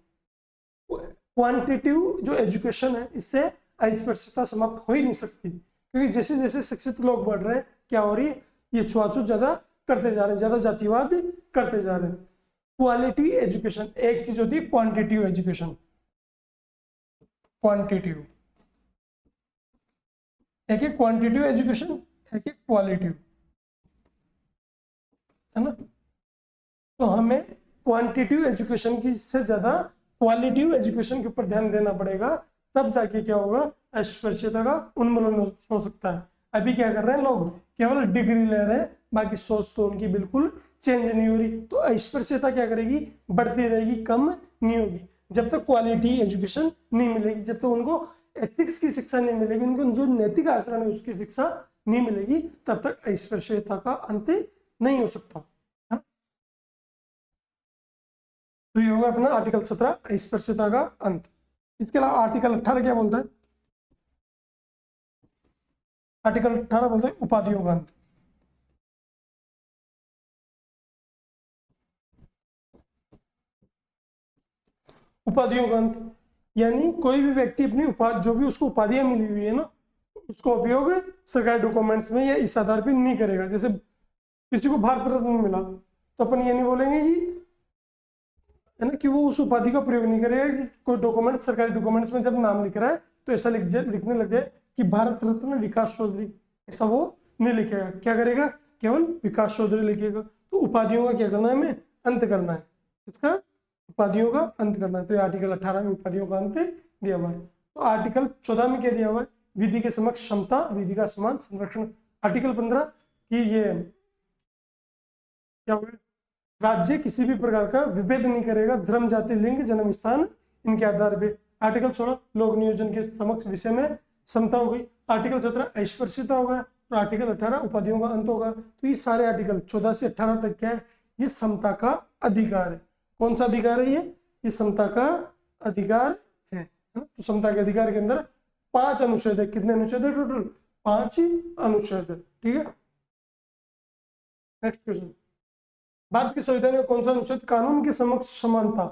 क्वांटिटिव जो एजुकेशन है इससे अस्पृश्यता समाप्त हो ही नहीं सकती, क्योंकि जैसे जैसे शिक्षित लोग बढ़ रहे हैं क्या हो रही है, ये छुआछूत ज्यादा करते जा रहे हैं, ज्यादा जातिवाद करते जा रहे हैं। क्वालिटी एजुकेशन एक चीज होती है, क्वांटिटिव एजुकेशन, क्वांटिटिव एक है क्वांटिटिव एजुकेशन, एक है क्वालिटिव, है ना। तो हमें क्वांटिटिव एजुकेशन की से ज्यादा क्वालिटिव एजुकेशन के ऊपर ध्यान देना पड़ेगा, तब जाके क्या होगा, अस्पृश्यता का उन्मूलन हो सकता है। अभी क्या कर रहे हैं लोग, केवल डिग्री ले रहे हैं, बाकी सोच तो उनकी बिल्कुल चेंज नहीं हो रही। तो अस्पृश्यता क्या करेगी, बढ़ती रहेगी, कम नहीं होगी। जब तक क्वालिटी एजुकेशन नहीं मिलेगी, जब तक उनको एथिक्स की शिक्षा नहीं मिलेगी, उनको जो नैतिक आचरण है उसकी शिक्षा नहीं मिलेगी, तब तक अस्पृश्यता का अंत नहीं हो सकता। तो ये होगा अपना आर्टिकल 17 अस्पृश्यता का अंत। इसके अलावा आर्टिकल 18 क्या बोलता है? आर्टिकल 18 बोलता है उपाधियों का अंत। उपाधियों का अंत यानी कोई भी व्यक्ति अपनी उपाधि, जो भी उसको उपाधियां मिली हुई है ना, उसका उपयोग सरकारी डॉक्यूमेंट्स में या इस आधार पर नहीं करेगा। जैसे किसी को भारत रत्न मिला तो अपन ये नहीं बोलेंगे कि, है ना, कि वो उस उपाधि का प्रयोग नहीं करेगा कि कोई डॉक्यूमेंट, सरकारी डॉक्यूमेंट्स में जब नाम लिख रहा है तो ऐसा लिखने लग जाए कि भारत रत्न विकास चौधरी, ऐसा वो नहीं लिखेगा। क्या करेगा, केवल विकास चौधरी लिखेगा। तो उपाधियों का क्या करना है, हमें अंत करना है, इसका उपाधियों का अंत करना है। तो आर्टिकल 18 में उपाधियों का अंत दिया हुआ है। तो आर्टिकल 14 में क्या दिया हुआ है, विधि के समक्ष क्षमता, विधि का समान संरक्षण। आर्टिकल 15 की ये क्या हुआ, राज्य किसी भी प्रकार का विभेद नहीं करेगा धर्म, जाति, लिंग, जन्म स्थान इनके आधार पे। आर्टिकल 16 लोक नियोजन के समक्ष विषय में समता हो गई। आर्टिकल 17 अस्पृश्यता होगा और आर्टिकल 18 उपाधियों का अंत होगा। तो ये सारे आर्टिकल 14 से 18 तक क्या है, ये समता का अधिकार है। कौन सा अधिकार है ये समता का अधिकार है। तो समता के अधिकार के अंदर 5 अनुच्छेद है। कितने अनुच्छेद है टोटल? 5 अनुच्छेद है। ठीक है, नेक्स्ट क्वेश्चन। भारत के संविधान का कौन सा अनुच्छेद कानून के समक्ष समानता,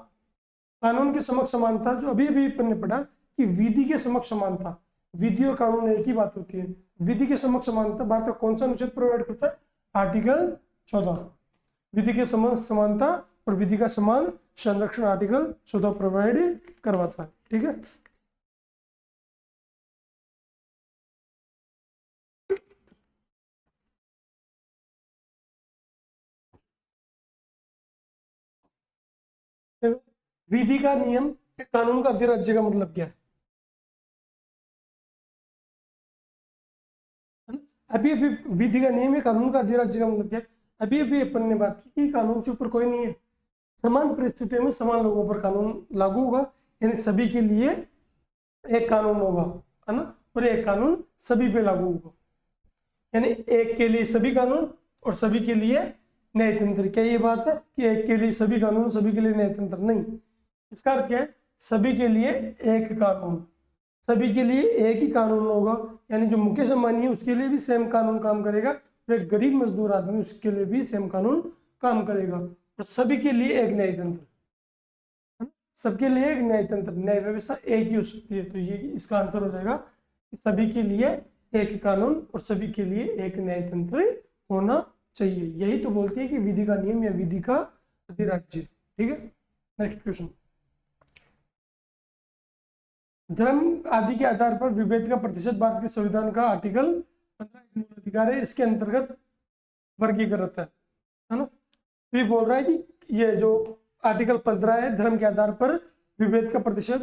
कानून के समक्ष समानता, जो अभी अभी अपन ने पढ़ा कि विधि के समक्ष समानता, विधि और कानून एक ही बात होती है। विधि के समक्ष समानता भारत का कौन सा अनुच्छेद प्रोवाइड करता है? आर्टिकल 14। विधि के समक्ष समानता और विधि का समान संरक्षण आर्टिकल 14 प्रोवाइड करवाता है। ठीक है, विधि का नियम कानून का अधिराज्य का मतलब क्या है? अभी अभी विधि का नियम है, कानून का अधिराज्य का मतलब क्या है? अभी अभी अपन ने बात की कि कानून से ऊपर कोई नहीं है, समान परिस्थितियों में समान लोगों पर कानून लागू होगा, यानी सभी के लिए एक कानून होगा, है ना, और एक कानून सभी पे लागू होगा, यानी एक के लिए सभी कानून और सभी के लिए न्यायतंत्र। क्या ये बात है कि एक के लिए सभी कानून, सभी के लिए न्यायतंत्र? नहीं, इसका अर्थ क्या है? सभी के लिए एक कानून, सभी के लिए एक ही कानून होगा, यानी जो मुकेश अंबानी है उसके लिए भी सेम कानून काम करेगा, और एक गरीब मजदूर आदमी उसके लिए भी सेम कानून काम करेगा, और सभी के लिए एक न्यायतंत्र, सबके लिए एक न्यायतंत्र, न्याय व्यवस्था एक ही हो सकती है। तो ये इसका आंसर हो जाएगा कि सभी के लिए एक कानून और सभी के लिए एक न्यायतंत्र होना चाहिए। यही तो बोलते हैं कि विधि का नियम या विधि का अधिराज्य। ठीक है, नेक्स्ट क्वेश्चन। धर्म आदि के आधार पर विभेद का प्रतिशत भारत के संविधान का आर्टिकल 15 एक मूल अधिकार है, इसके अंतर्गत वर्गीकृत है ना। तो ये बोल रहा है कि ये जो आर्टिकल 15 है धर्म के आधार पर विभेद का प्रतिशत,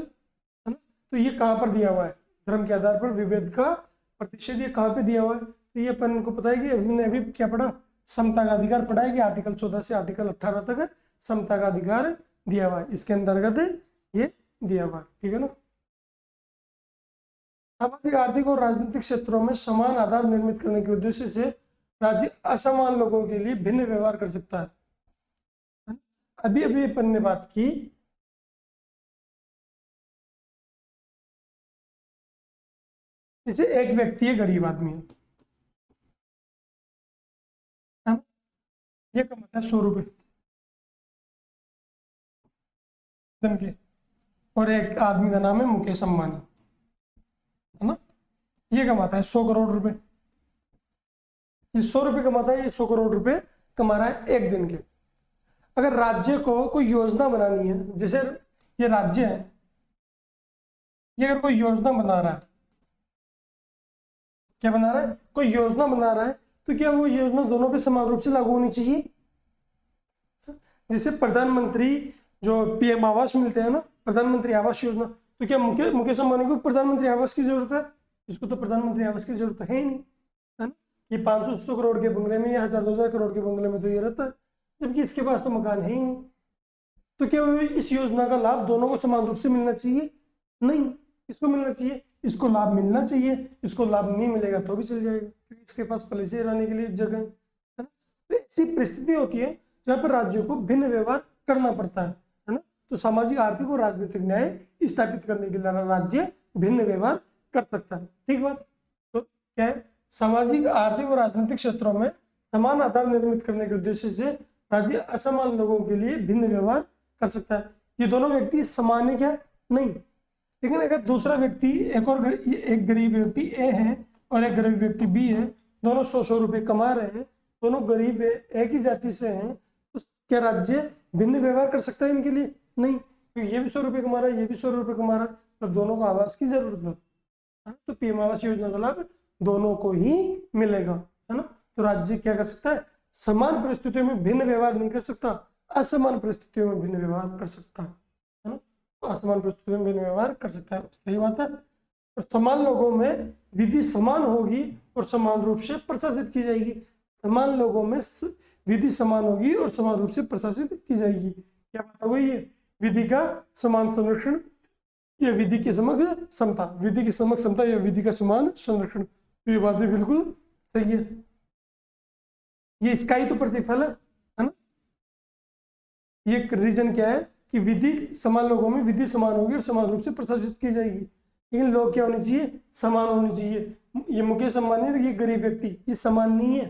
है ना, तो ये कहाँ पर दिया हुआ है? धर्म के आधार पर विभेद का प्रतिशत ये कहाँ पे दिया हुआ है? तो ये अपन को पता है कि हमने अभी क्या पढ़ा, समता का अधिकार पढ़ा है कि आर्टिकल 14 से आर्टिकल 18 तक समता का अधिकार दिया हुआ है, इसके अंतर्गत ये दिया हुआ है। ठीक है ना। सामाजिक, आर्थिक और राजनीतिक क्षेत्रों में समान आधार निर्मित करने के उद्देश्य से राज्य असमान लोगों के लिए भिन्न व्यवहार कर सकता है। अभी अभी अपन ने बात की जैसे एक व्यक्ति है, गरीब आदमी है, ये कमाता है 100 रुपए दिन के, और एक आदमी का नाम है मुकेश अंबानी, है ना, ये कमाता है 100 करोड़ रुपए। ये 100 रुपए कमाता है, ये 100 करोड़ रुपए कमा रहा है एक दिन के। अगर राज्य को कोई योजना बनानी है, जैसे ये राज्य है, ये अगर कोई योजना बना रहा है, क्या बना रहा है? कोई योजना बना रहा है, तो क्या वो योजना दोनों पे समान रूप से लागू होनी चाहिए? जैसे प्रधानमंत्री जो पीएम आवास मिलते हैं ना, प्रधानमंत्री आवास योजना, तो क्या मुकेश अंबानी को प्रधानमंत्री आवास की जरूरत है? इसको तो प्रधानमंत्री आवास की जरूरत है ही नहीं, है ना। ये 500 करोड़ के बंगले में या 1000-2000 करोड़ के बंगले में तो ये रहता है, जबकि इसके पास तो मकान है ही नहीं। तो क्या इस योजना का लाभ दोनों को समान रूप से मिलना चाहिए? नहीं, इसको मिलना चाहिए, इसको लाभ मिलना चाहिए, इसको लाभ नहीं मिलेगा तो भी चल जाएगा, क्योंकि इसके पास पहले से रहने के लिए जगह है ना। तो ऐसी परिस्थिति होती है जहाँ पर राज्यों को भिन्न व्यवहार करना पड़ता है ना। तो सामाजिक, आर्थिक और राजनीतिक न्याय स्थापित करने के लिए राज्य भिन्न व्यवहार कर सकता है। ठीक बात। तो क्या है, सामाजिक, आर्थिक और राजनीतिक क्षेत्रों में समान आधार निर्मित करने के उद्देश्य से राज्य असमान लोगों के लिए भिन्न व्यवहार कर सकता है। ये दोनों व्यक्ति समान है क्या? नहीं, लेकिन अगर दूसरा व्यक्ति एक गरीब व्यक्ति ए है और एक गरीब व्यक्ति बी है, दोनों 100 रुपए कमा रहे हैं, दोनों गरीब है, एक ही जाति से हैं, तो क्या राज्य भिन्न व्यवहार कर सकता है इनके लिए? नहीं, क्योंकि ये भी 100 रुपए कमा रहा है, ये भी 100 रुपए कमा रहा है, तो दोनों को आवास की जरूरत है, तो पीएम आवास योजना का लाभ दोनों को ही मिलेगा, है ना। तो राज्य क्या कर सकता है? समान परिस्थितियों में भिन्न व्यवहार नहीं कर सकता, असमान परिस्थितियों में भिन्न व्यवहार कर सकता है ना। तो असमान परिस्थितियों में भिन्न व्यवहार कर सकता है, सही बात है। और समान लोगों में विधि समान होगी और समान रूप से प्रशासित की जाएगी। समान लोगों में विधि समान होगी और समान रूप से प्रशासित की जाएगी। क्या बात हो गई है? विधि का समान संरक्षण या विधि के समक्ष समता, विधि के समक्ष समता या विधि का समान संरक्षण, तो ये बात भी बिल्कुल सही है। ये इसका ही तो प्रतिफल है ना। ये रीजन क्या है कि विधि समान लोगों में विधि समान होगी और समान रूप से प्रशासित की जाएगी, लेकिन लोग क्या होने चाहिए? समान होने चाहिए। ये मुकेश अंबानी और ये गरीब व्यक्ति ये समान नहीं है,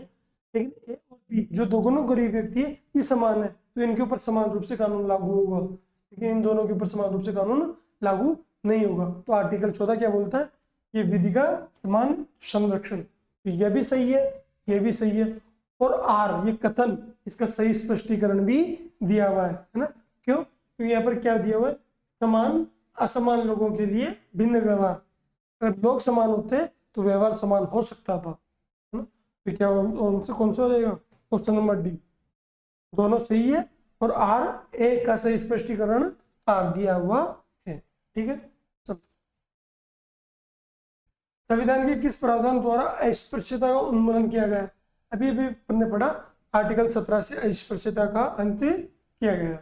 लेकिन भी जो दोनों गरीब व्यक्ति है ये समान है तो इनके ऊपर समान रूप से कानून लागू होगा, लेकिन इन दोनों के ऊपर समान रूप से कानून लागू नहीं होगा। तो आर्टिकल 14 क्या बोलता है? ये विधि का समान संरक्षण। तो यह भी सही है, यह भी सही है। और आर ये कथन, इसका सही स्पष्टीकरण भी दिया हुआ है ना। क्यों? क्योंकि यहाँ पर क्या दिया हुआ है? समान असमान लोगों के लिए भिन्न व्यवहार। अगर लोग समान होते तो व्यवहार समान हो सकता था, है ना। तो क्या उनसे कौन सा हो जाएगा? Question number D. दोनों सही है और आर ए का सही स्पष्टीकरण आर दिया हुआ है। ठीक है, संविधान के किस प्रावधान द्वारा अस्पृश्यता का उन्मूलन किया गया? अभी अभी हमने पढ़ा आर्टिकल 17 से अस्पृश्यता का अंत किया गया।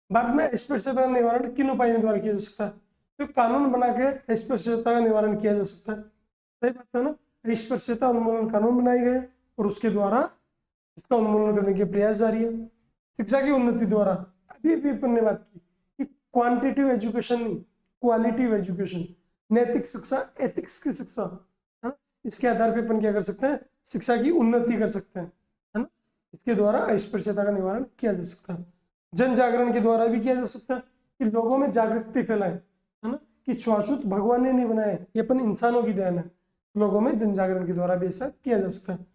भारत में अस्पृश्यता का निवारण किन उपायों द्वारा किया जा सकता है? तो कानून बना के अस्पृश्यता का निवारण किया जा सकता है। सही बात है ना। अस्पृश्यता उन्मूलन कानून बनाए गए और उसके द्वारा इसका उन्मूलन करने के प्रयास जारी है। शिक्षा की उन्नति द्वारा अभी अभी अपन ने बात की कि क्वांटिटिव एजुकेशन नहीं, क्वालिटिव एजुकेशन, नैतिक शिक्षा, एथिक्स की शिक्षा, है ना। इसके आधार पर अपन क्या कर सकते हैं? शिक्षा की उन्नति कर सकते हैं, है ना। इसके द्वारा अस्पृश्यता का निवारण किया जा सकता है। जन जागरण के द्वारा भी किया जा सकता है कि लोगों में जागृति फैलाएं, है ना, कि छुआछूत भगवान ने नहीं बनाया, ये अपन इंसानों की देन है। लोगों में जन जागरण के द्वारा भी ऐसा किया जा सकता है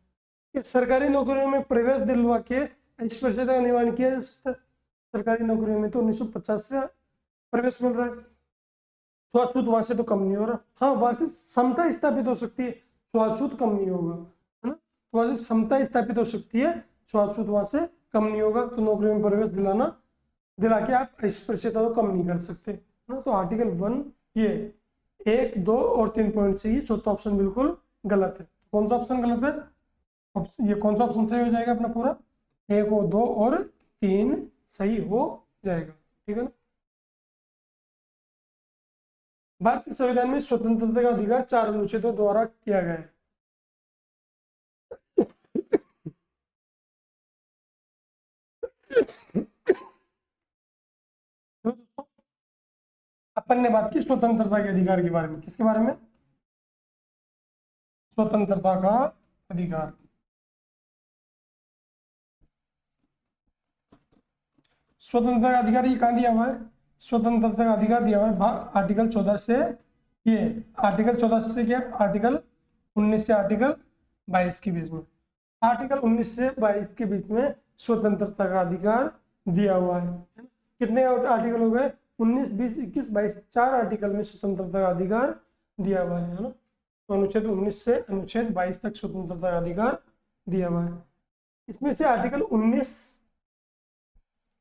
कि सरकारी नौकरियों में प्रवेश दिलवा के अस्पृश्यता का निवारण किया जा सकता है। सरकारी नौकरियों में तो 1950 से प्रवेश मिल रहा है, छुआछूत वहां से तो कम नहीं हो रहा। हाँ, वहां से समता स्थापित हो सकती है, छुआछूत कम नहीं होगा, है ना। तो वहां से समता स्थापित हो सकती है, छुआछूत वहां से कम नहीं होगा। तो नौकरियों में प्रवेश दिला के आप अस्पृश्यता को कम नहीं कर सकते, है ना। तो आर्टिकल 1 ये 1, 2 और 3 पॉइंट से ही चौथा ऑप्शन बिल्कुल गलत है। कौन सा ऑप्शन गलत है? ये कौन सा ऑप्शन सही हो जाएगा अपना? पूरा 1 और 2 और 3 सही हो जाएगा। ठीक है ना। भारतीय संविधान में स्वतंत्रता का अधिकार 4 अनुच्छेदों द्वारा किया गया है। तो दोस्तों अपन ने बात की स्वतंत्रता के अधिकार के बारे में। किसके बारे में? स्वतंत्रता का अधिकार। स्वतंत्रता का अधिकार ये कहाँ दिया हुआ है? स्वतंत्रता का अधिकार दिया हुआ है आर्टिकल 14 से, ये आर्टिकल 14 से क्या? आर्टिकल 19 से आर्टिकल 22 के बीच में। आर्टिकल 19 से 22 के बीच में स्वतंत्रता का अधिकार दिया हुआ है। कितने आर्टिकल हो गए? 19, 20, 21, 22, 4 आर्टिकल में स्वतंत्रता का अधिकार दिया हुआ है ना। तो अनुच्छेद 19 से अनुच्छेद 22 तक स्वतंत्रता का अधिकार दिया हुआ है। इसमें से आर्टिकल 19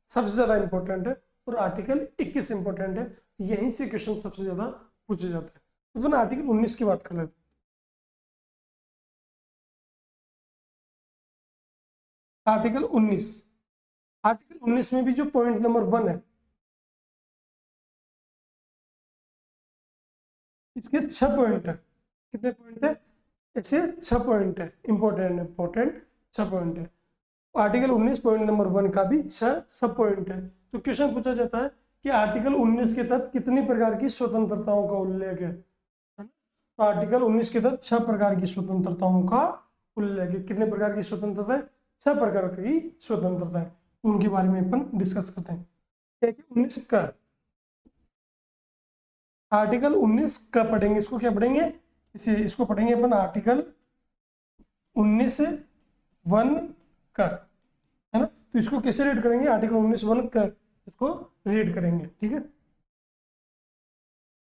सबसे ज्यादा इंपॉर्टेंट है और आर्टिकल 21 इंपॉर्टेंट है। यहीं से क्वेश्चन सबसे ज्यादा पूछा जाता है। तो आर्टिकल 19 की बात कर लेते हैं। आर्टिकल 19, आर्टिकल 19 में भी जो पॉइंट नंबर 1 है, इसके 6 पॉइंट है। कितने पॉइंट है? ऐसे 6 पॉइंट है, इंपॉर्टेंट 6 पॉइंट है। आर्टिकल 19 पॉइंट नंबर 1 का भी 6 सब पॉइंट है। तो क्वेश्चन पूछा जाता है कि आर्टिकल 19 के तहत कितनी प्रकार की स्वतंत्रताओं का उल्लेख है? तो आर्टिकल 19 के तहत 6 प्रकार की स्वतंत्रताओं का उल्लेख है। कितने प्रकार की स्वतंत्रता है? 6 प्रकार की स्वतंत्रता है। उनके बारे में अपन डिस्कस करते हैं। 19 का आर्टिकल 19 का पढ़ेंगे, इसको क्या पढ़ेंगे? इसको पढ़ेंगे अपन आर्टिकल 19 1 का, है ना। तो इसको कैसे रीड करेंगे? आर्टिकल 19 1 का इसको रीड करेंगे। ठीक है।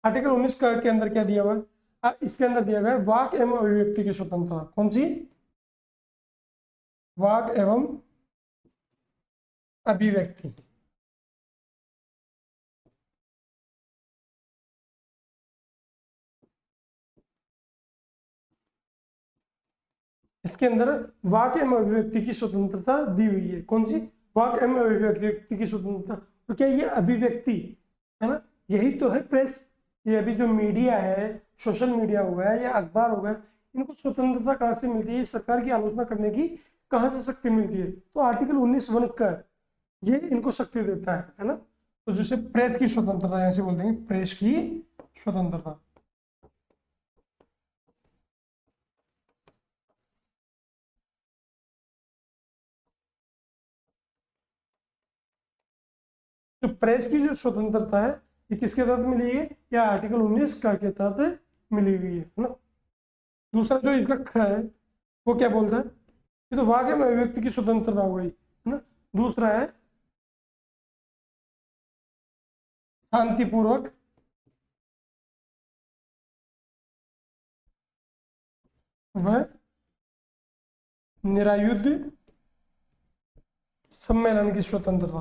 आर्टिकल 19 का के अंदर क्या दिया हुआ है? इसके अंदर दिया गया है वाक एवं अभिव्यक्ति की स्वतंत्रता। कौन सी? वाक एवं अभिव्यक्ति। इसके अंदर वाक एवं अभिव्यक्ति की स्वतंत्रता दी हुई है। कौन सी? वाक एवं अभिव्यक्ति की स्वतंत्रता। तो क्या ये अभिव्यक्ति है ना, यही तो है प्रेस। ये अभी जो मीडिया है, सोशल मीडिया हो गया या अखबार हो गया, इनको स्वतंत्रता कहाँ से मिलती है? सरकार की आलोचना करने की कहाँ से शक्ति मिलती है? तो आर्टिकल 19 1 का ये इनको शक्ति देता है ना। तो जैसे प्रेस की स्वतंत्रता, ऐसे बोल देंगे प्रेस की स्वतंत्रता। तो प्रेस की जो स्वतंत्रता है ये किसके तहत मिली है? या आर्टिकल 19 का के तहत मिली हुई है ना। दूसरा जो इसका ख है वो क्या बोलता है? ये तो वाक्य में अभिव्यक्ति की स्वतंत्रता हो गई है ना। दूसरा है शांतिपूर्वक व निरायुध सम्मेलन की स्वतंत्रता।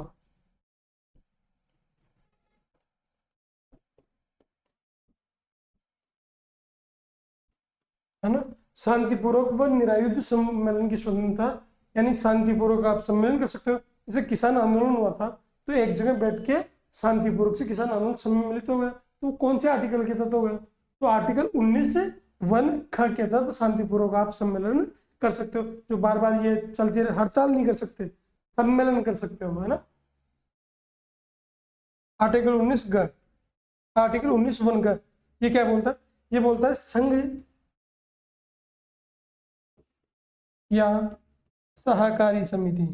है ना। शांतिपूर्वक व निरायुध सम्मेलन की स्वतंत्रता, यानी शांतिपूर्वक आप सम्मेलन कर सकते हो। जैसे किसान आंदोलन हुआ था तो एक जगह बैठ के शांतिपूर्वक से किसान आंदोलन सम्मिलित हो गया, तो कौन से आर्टिकल के तहत हो गया? तो आर्टिकल 19 से 1 ख के तहत शांतिपूर्वक आप सम्मेलन कर सकते हो। जो बार बार ये चलती रहे, हड़ताल नहीं कर सकते, सम्मेलन कर सकते हो, है ना। आर्टिकल 19 ग, आर्टिकल 19 1 ग, ये क्या बोलता है? ये बोलता है संघ या सहकारी समिति,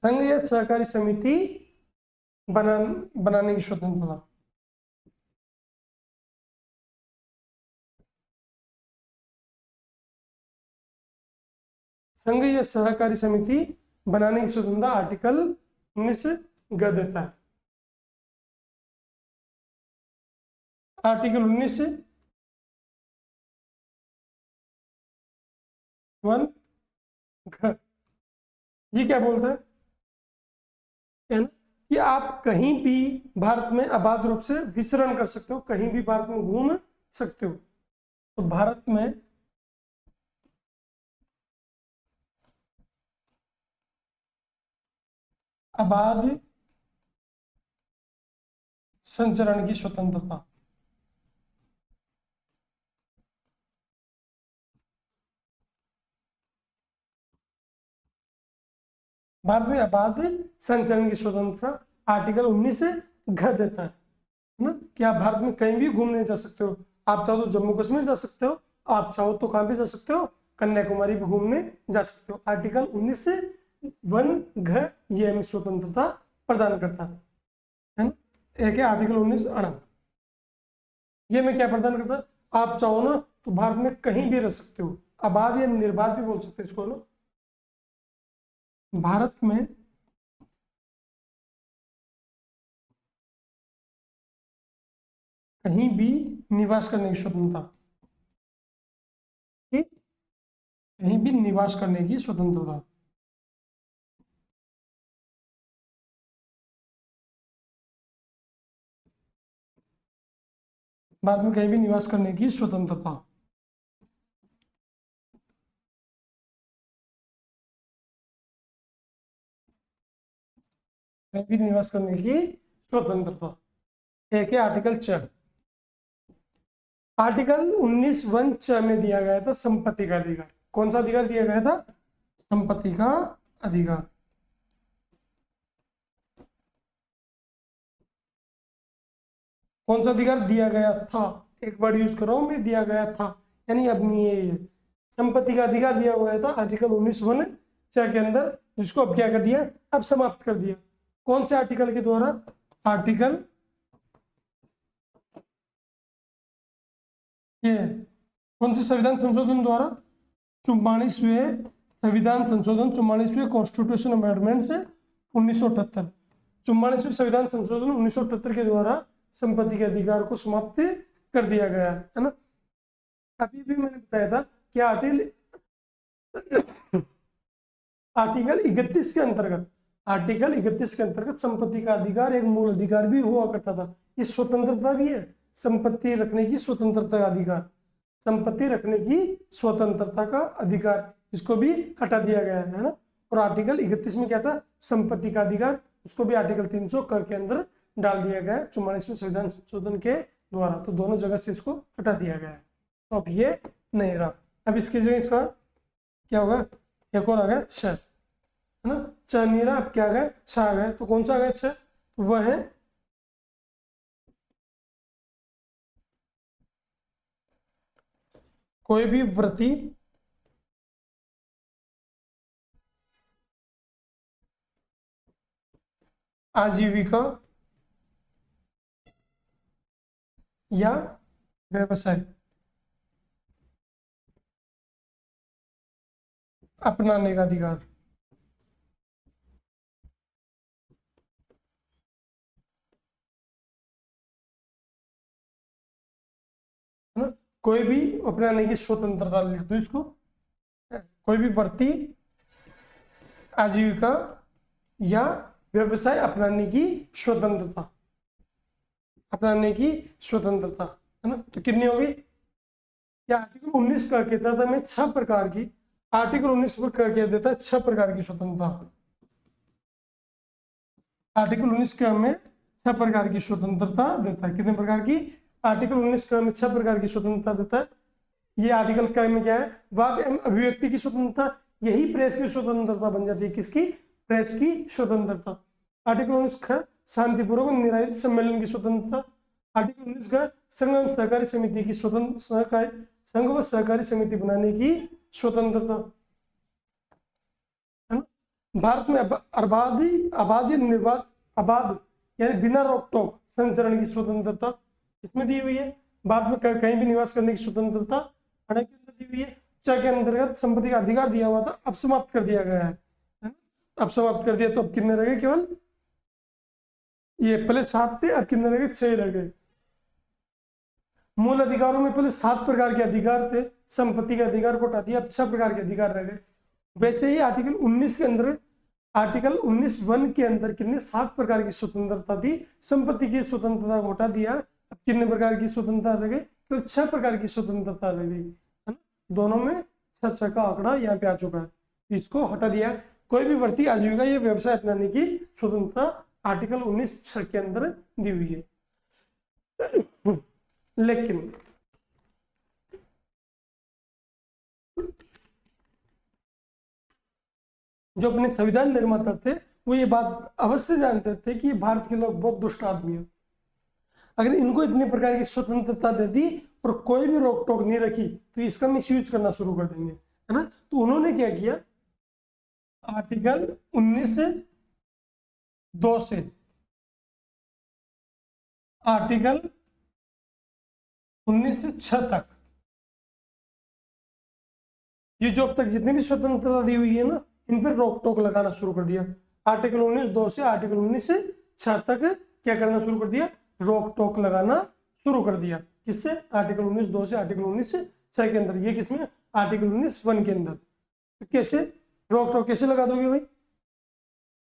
संघ या सहकारी समिति बनाने की स्वतंत्रता। संघ या सहकारी समिति बनाने की स्वतंत्रता आर्टिकल 19 ग देता है। आर्टिकल 19 1 घ, ये क्या बोलता है ना, कि आप कहीं भी भारत में अबाध रूप से विचरण कर सकते हो, कहीं भी भारत में घूम सकते हो। तो भारत में अबाध संचरण की स्वतंत्रता। भारत में अबाध संचरण की स्वतंत्रता आर्टिकल 19 से घ देता है ना, कि आप भारत में कहीं भी घूमने जा सकते हो। आप चाहो तो जम्मू कश्मीर जा सकते हो, आप चाहो तो कहाँ भी जा सकते हो, कन्याकुमारी भी घूमने जा सकते हो। आर्टिकल 19 से 1 घ ये हमें स्वतंत्रता प्रदान करता है ना। एक है आर्टिकल 19 अण, ये में क्या प्रदान करता है? आप चाहो ना तो भारत में कहीं भी रह सकते हो, आबाद या निर्बाध भी बोल सकते हो इसको ना। भारत में कहीं भी निवास करने की स्वतंत्रता, ठीक, कहीं भी निवास करने की स्वतंत्रता। भारत में कहीं भी निवास करने की स्वतंत्रता। कहीं भी निवास करने की स्वतंत्रता। एक है आर्टिकल च, आर्टिकल 19 वन च में दिया गया था संपत्ति का अधिकार। कौन सा अधिकार दिया गया था? संपत्ति का अधिकार। कौन सा अधिकार दिया गया था? एक वर्ड यूज कर रहा हूं मैं, दिया गया था, यानी अब नहीं है ये। संपत्ति का अधिकार दिया हुआ था आर्टिकल 19 वन च के अंदर, जिसको अब क्या कर दिया? अब समाप्त कर दिया। कौन से आर्टिकल के द्वारा? आर्टिकल ये कौन से संविधान संशोधन द्वारा? 44वें संविधान संशोधन, 44वें कॉन्स्टिट्यूशन अमेंडमेंट से 1978। 44वें संविधान संशोधन 1978 के द्वारा संपत्ति के अधिकार को समाप्त कर दिया गया है ना। अभी भी मैंने बताया था कि आर्टिकल 31 के अंतर्गत, आर्टिकल 31 के अंतर्गत संपत्ति का अधिकार एक मूल अधिकार भी हुआ करता था। ये स्वतंत्रता भी है, संपत्ति रखने की स्वतंत्रता का अधिकार, संपत्ति रखने की स्वतंत्रता का अधिकार, इसको भी हटा दिया गया है ना। और आर्टिकल 31 में क्या था? संपत्ति का अधिकार, उसको भी आर्टिकल 300 कर के अंदर डाल दिया गया 44वें संविधान संशोधन के द्वारा। तो दोनों जगह से इसको हटा दिया गया है, तो अब ये नहीं रहा। अब इसकी जगह इसका क्या होगा? एक और आ गया छ, है ना। च नहीं रहा, अब क्या आ गया? छ आ गया। तो कौन सा आ गया छ? वह है कोई भी व्रती आजीविका या व्यवसाय अपनाने का अधिकार। है ना, कोई भी अपनाने की स्वतंत्रता, लिख दो इसको, कोई भी व्यक्ति आजीविका या व्यवसाय अपनाने की स्वतंत्रता, अपनाने की स्वतंत्रता, है ना। तो कितनी होगी? या आर्टिकल 19 का कहता था मैं 6 प्रकार की, आर्टिकल 19 पर कह देता है 6 प्रकार की स्वतंत्रता। आर्टिकल 19 का हमें 6 प्रकार की स्वतंत्रता देता है। कितने प्रकार की? आर्टिकल 19 का हमें 6 प्रकार की स्वतंत्रता देता है। ये आर्टिकल का में क्या है? वाक एवं अभिव्यक्ति की स्वतंत्रता, यही प्रेस की स्वतंत्रता बन जाती है। किसकी? प्रेस की स्वतंत्रता। आर्टिकल 19 का शांतिपूर्वक निरायुध सम्मेलन की स्वतंत्रता। आर्टिकल 19 का संघ एवं सहकारी समिति की स्वतंत्र, संघ व सहकारी समिति बनाने की स्वतंत्रता, है ना। भारत में आबादी निर्बाध आबाद यानी बिना रोक टोक संचरण की स्वतंत्रता इसमें दी हुई है। भारत में कहीं भी निवास करने की स्वतंत्रता के अंदर दी हुई है। 6 के अंतर्गत संपत्ति का अधिकार दिया हुआ था, अब समाप्त कर दिया गया है ना? अब समाप्त कर दिया, तो अब कितने रह गए? केवल ये पहले 7 थे, अब कितने रह गए? 6 रह गए। मूल अधिकारों में पहले 7 प्रकार के अधिकार थे, संपत्ति के अधिकार को हटा दिया, अब 6 प्रकार के अधिकार रह गए। वैसे ही आर्टिकल 19 के अंदर, आर्टिकल 19(1) के अंदर कितने 7 प्रकार की स्वतंत्रता थी, संपत्ति की स्वतंत्रता को हटा दिया, अब कितने प्रकार की स्वतंत्रता रह गई? तो 6 प्रकार की स्वतंत्रता रह गई, है ना। दोनों में 6 का आंकड़ा यहाँ पे आ चुका है, इसको हटा दिया। कोई भी व्यक्ति आजीविका या व्यवसाय अपनाने की स्वतंत्रता आर्टिकल 19(6) के अंदर दी हुई है। लेकिन जो अपने संविधान निर्माता थे वो ये बात अवश्य जानते थे कि भारत के लोग बहुत दुष्ट आदमी हैं। अगर इनको इतनी प्रकार की स्वतंत्रता दे दी और कोई भी रोक टोक नहीं रखी तो इसका मिसयूज करना शुरू कर देंगे, है ना। तो उन्होंने क्या किया? आर्टिकल 19(2) से आर्टिकल 19(6) तक, ये जो अब तक जितनी भी स्वतंत्रता दी हुई है ना, इन पर रोक टोक लगाना शुरू कर दिया। आर्टिकल 19(2) से आर्टिकल 19(6) तक क्या करना शुरू कर दिया? रोक टोक लगाना शुरू कर दिया। किससे? आर्टिकल 19(2) से आर्टिकल 19(6) के अंदर। ये किसमें? आर्टिकल 19(1) के अंदर। तो कैसे रोक टोक कैसे लगा दोगे भाई?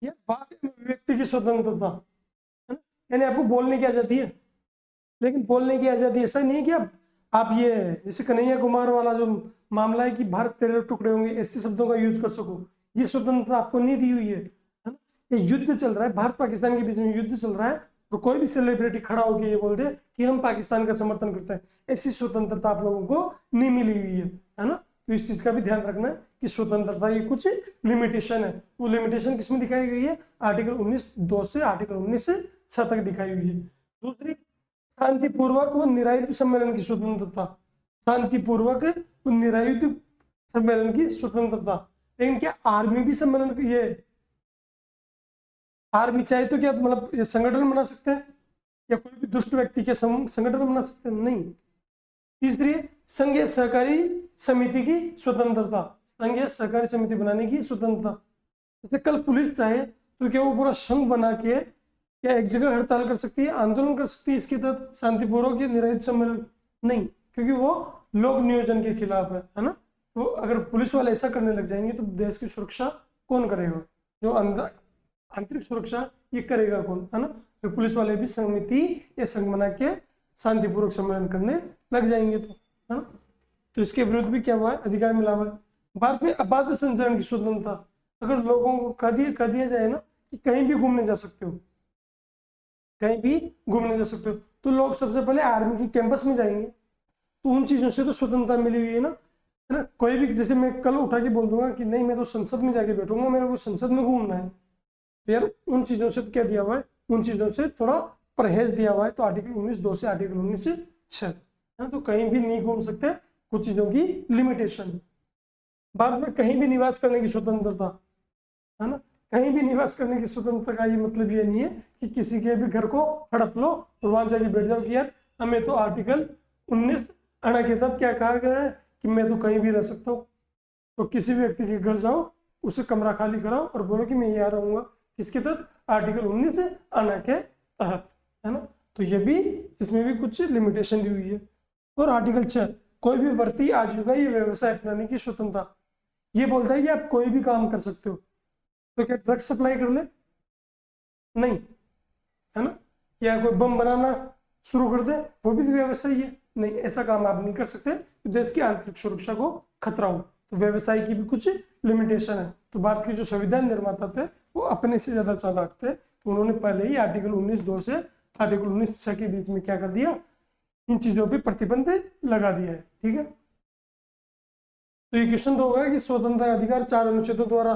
ये वाक एवं अभिव्यक्ति की स्वतंत्रता, है ना, यानी आपको बोलने की आजादी है, लेकिन बोलने की आजादी ऐसा नहीं है कि आप ये जैसे कन्हैया कुमार वाला जो मामला है कि भारत 13 टुकड़े होंगे, ऐसे शब्दों का यूज कर सको, ये स्वतंत्रता आपको नहीं दी हुई है ना। ये युद्ध चल रहा है, भारत पाकिस्तान के बीच में युद्ध चल रहा है, तो कोई भी सेलिब्रिटी खड़ा होकर ये बोल दे कि हम पाकिस्तान का समर्थन करते हैं, ऐसी स्वतंत्रता आप लोगों को नहीं मिली हुई है ना। तो इस चीज का भी ध्यान रखना है कि स्वतंत्रता की कुछ लिमिटेशन है। वो लिमिटेशन किसमें दिखाई गई है? आर्टिकल 19(2) से आर्टिकल 19(6) तक दिखाई हुई है। दूसरी, शांतिपूर्वक व निरायुध सम्मेलन की स्वतंत्रता, शांतिपूर्वक व निरायुध सम्मेलन की स्वतंत्रता। लेकिन क्या आर्मी भी सम्मेलन, ये आर्मी चाहे तो क्या मतलब ये संगठन बना सकते हैं, या कोई भी दुष्ट व्यक्ति के संगठन बना सकते हैं? नहीं। तीसरी, संघीय सहकारी समिति की स्वतंत्रता, संघीय सहकारी समिति बनाने की स्वतंत्रता। जैसे कल पुलिस चाहे तो क्या वो पूरा संघ बना के क्या एक जगह हड़ताल कर सकती है, आंदोलन कर सकती है इसके तहत शांतिपूर्वक निरायुध सम्मेलन? नहीं, क्योंकि वो लोक नियोजन के खिलाफ है ना। तो अगर पुलिस वाले ऐसा करने लग जाएंगे तो देश की सुरक्षा कौन करेगा? जो अंदर आंतरिक सुरक्षा ये करेगा कौन, है ना। तो पुलिस वाले भी समिति या संघ बना के शांतिपूर्वक सम्मेलन करने लग जाएंगे, तो है ना। तो इसके विरुद्ध भी क्या हुआ है? अधिकार मिला हुआ है। भारत में अबाध संचरण की स्वतंत्रता, अगर लोगों को कह दिया जाए ना कि कहीं भी घूमने जा सकते हो, कहीं भी घूमने जा सकते हो, तो लोग सबसे पहले आर्मी की कैंपस में जाएंगे। तो उन चीजों से तो स्वतंत्रता मिली हुई है ना, है ना। कोई भी, जैसे मैं कल उठा के बोल दूंगा कि नहीं मैं तो संसद में जाके बैठूंगा, मेरे को संसद में घूमना है, तो यार उन चीजों से तो क्या दिया हुआ है? उन चीजों से थोड़ा परहेज दिया हुआ है। तो आर्टिकल 19(2) से आर्टिकल 19(6), है, तो कहीं भी नहीं घूम सकते, कुछ चीजों की लिमिटेशन। भारत में कहीं भी निवास करने की स्वतंत्रता, है ना, कहीं भी निवास करने की स्वतंत्रता का ये मतलब ये नहीं है कि किसी के भी घर को हड़प लो और वहां जाके बैठ जाओ कि यार हमें तो आर्टिकल 19 अणा के तहत क्या कहा गया है कि मैं तो कहीं भी रह सकता हूँ। तो किसी भी व्यक्ति के घर जाओ, उसे कमरा खाली कराओ और बोलो कि मैं यहाँ रहूंगा, किसके तहत? आर्टिकल 19 अणा के तहत, है ना। तो ये भी, इसमें भी कुछ लिमिटेशन दी हुई है। और आर्टिकल 6, कोई भी वर्ती आजीविका या व्यवसाय अपनाने की स्वतंत्रता। ये बोलता है कि आप कोई भी काम कर सकते हो। तो क्या ड्रग्स सप्लाई कर ले? नहीं, है ना। या कोई बम बनाना शुरू कर दे, वो भी व्यवसाय है? नहीं, ऐसा काम आप नहीं कर सकते तो देश की आंतरिक सुरक्षा को खतरा हो। तो व्यवसाय की भी कुछ लिमिटेशन है। तो भारत के जो संविधान निर्माता थे वो अपने से ज्यादा चालाक थे, तो उन्होंने पहले ही आर्टिकल 19(2) से आर्टिकल 19(6) के बीच में क्या कर दिया, इन चीजों पे प्रतिबंध लगा दिया है। ठीक है, तो ये क्वेश्चन तो होगा कि स्वतंत्र अधिकार 4 अनुच्छेदों द्वारा,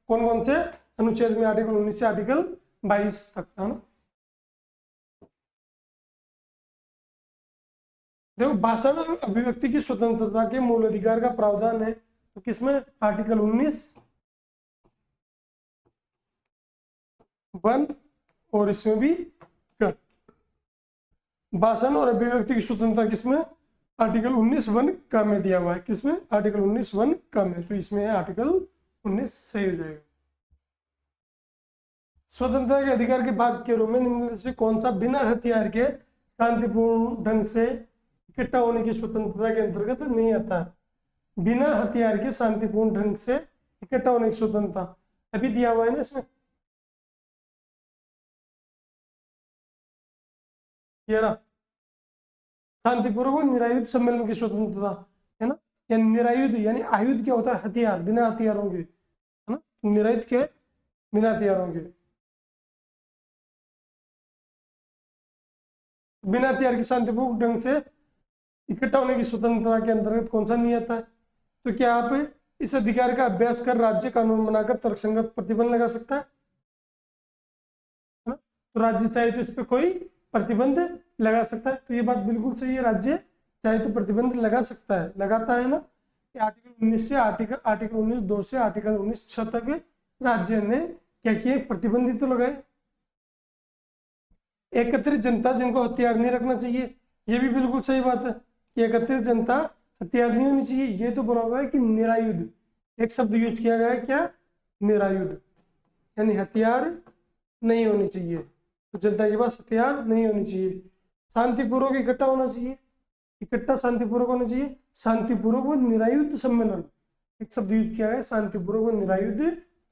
कौन कौन से अनुच्छेद में? आर्टिकल 19 से आर्टिकल 22 तक, है ना। देखो, भाषण और अभिव्यक्ति की स्वतंत्रता के मूल अधिकार का प्रावधान है, तो किसमें? आर्टिकल 19(1) और इसमें भी भाषण और अभिव्यक्ति की स्वतंत्रता किसमें? आर्टिकल 19(1) का में दिया हुआ है। किसमें? आर्टिकल 19(1) का में। तो इसमें है आर्टिकल 19 सही हो जाएगा। स्वतंत्रता के अधिकार के भाग के रूप में निम्नलिखित से कौन सा बिना हथियार के शांतिपूर्ण ढंग से इकट्ठा होने की स्वतंत्रता के अंतर्गत नहीं आता? बिना हथियार के शांतिपूर्ण ढंग से इकट्ठा होने की स्वतंत्रता अभी दिया हुआ है ना इसमें, ये रहा। शांतिपूर्वक निरायुध सम्मेलन की स्वतंत्रता, है ना। या निरायुध यानी आयुध क्या होता है? हथियार, बिना हथियारों के, है ना। निरायुध के बिना हथियारों के, बिना हथियार की शांतिपूर्वक ढंग से इकट्ठा होने की स्वतंत्रता के अंतर्गत कौन सा नहीं आता है? तो क्या आप इस अधिकार का अभ्यास कर राज्य कानून बनाकर तर्कसंगत प्रतिबंध लगा सकता है ना। तो राज्य चाहे तो इस पर कोई प्रतिबंध लगा सकता है। तो ये बात बिल्कुल सही है, राज्य चाहे तो प्रतिबंध लगा सकता है, लगाता है ना। आर्टिकल 19 से आर्टिकल 19(2) से आर्टिकल 19(6) तक राज्य ने क्या किए? प्रतिबंधित तो लगाए। एकत्रित जनता जिनको हथियार नहीं रखना चाहिए, ये भी बिल्कुल सही बात है कि एकत्रित जनता हथियार नहीं होनी चाहिए। ये तो बोला हुआ है कि निरायुध, एक शब्द यूज किया गया है, क्या? निरायुध, यानी हथियार नहीं होनी चाहिए। तो जनता के पास हथियार नहीं होनी चाहिए। शांतिपूर्वक इकट्ठा होना चाहिए, इकट्ठा शांतिपूर्वक होना चाहिए। शांतिपूर्वक व निरायुध सम्मेलन, एक शब्द यूज किया है, शांतिपूर्वक व निरायुध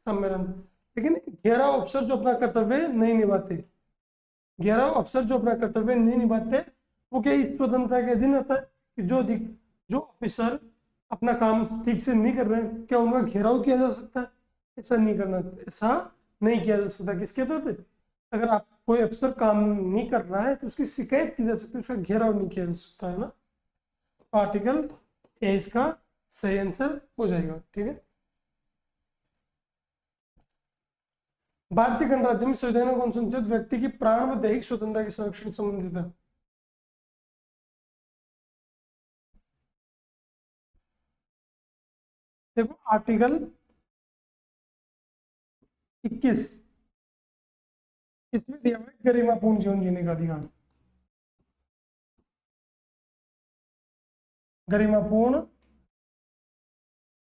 सम्मेलन। लेकिन 11 अफसर जो अपना कर्तव्य नहीं निभाते, 11 अफसर जो अपना कर्तव्य नहीं निभाते, वो क्या इस स्वतंत्रता के अधीन आता है कि जो ऑफिसर अपना काम ठीक से नहीं कर रहे हैं, क्या उनका घेराव किया जा सकता है? ऐसा नहीं करना, ऐसा नहीं किया जा सकता। किसके तहत? अगर आप कोई अफसर काम नहीं कर रहा है तो उसकी शिकायत की जा सकती है, उसका घेराव नहीं किया जा सकता, है ना। आर्टिकल ए इसका सही आंसर हो जाएगा। ठीक है, भारतीय गणराज्य में संविधान कौन सा अनुच्छेद व्यक्ति की प्राण व दैहिक स्वतंत्रता के संरक्षण से संबंधित है? देखो, आर्टिकल 21 इसमें दिया हुआ है गरिमापूर्ण जीवन जीने का अधिकार। गरिमापूर्ण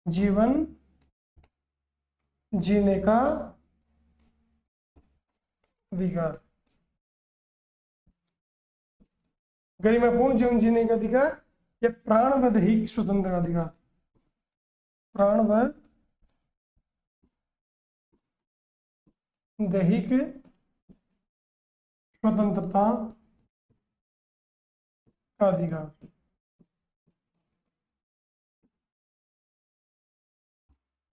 जीवन जीने का अधिकार, गरिमापूर्ण जीवन जीने का अधिकार या प्राण व दैहिक स्वतंत्रता का अधिकार, प्राण व दैहिक स्वतंत्रता का अधिकार।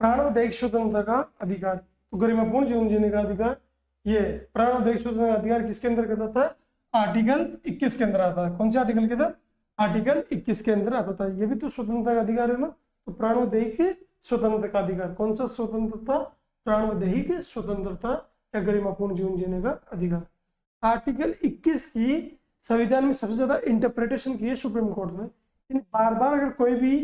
प्राण व दैहिक स्वतंत्रता का अधिकार, तो गरिमापूर्ण जीवन जीने का अधिकार, ये प्राण और दैहिक स्वतंत्रता का अधिकार किसके अंतर्गत आता है? आर्टिकल 21 के अंदर आता है। कौन से आर्टिकल के अंदर? आर्टिकल 21 के अंदर आता था। ये भी तो स्वतंत्रता का अधिकार है ना। तो प्राण व दैहिक स्वतंत्रता का अधिकार, कौन सा स्वतंत्रता? प्राण व दैहिक स्वतंत्रता या गरिमापूर्ण जीवन जीने का अधिकार। आर्टिकल 21 की संविधान में सबसे ज्यादा इंटरप्रिटेशन की है सुप्रीम कोर्ट ने। बार बार अगर कोई भी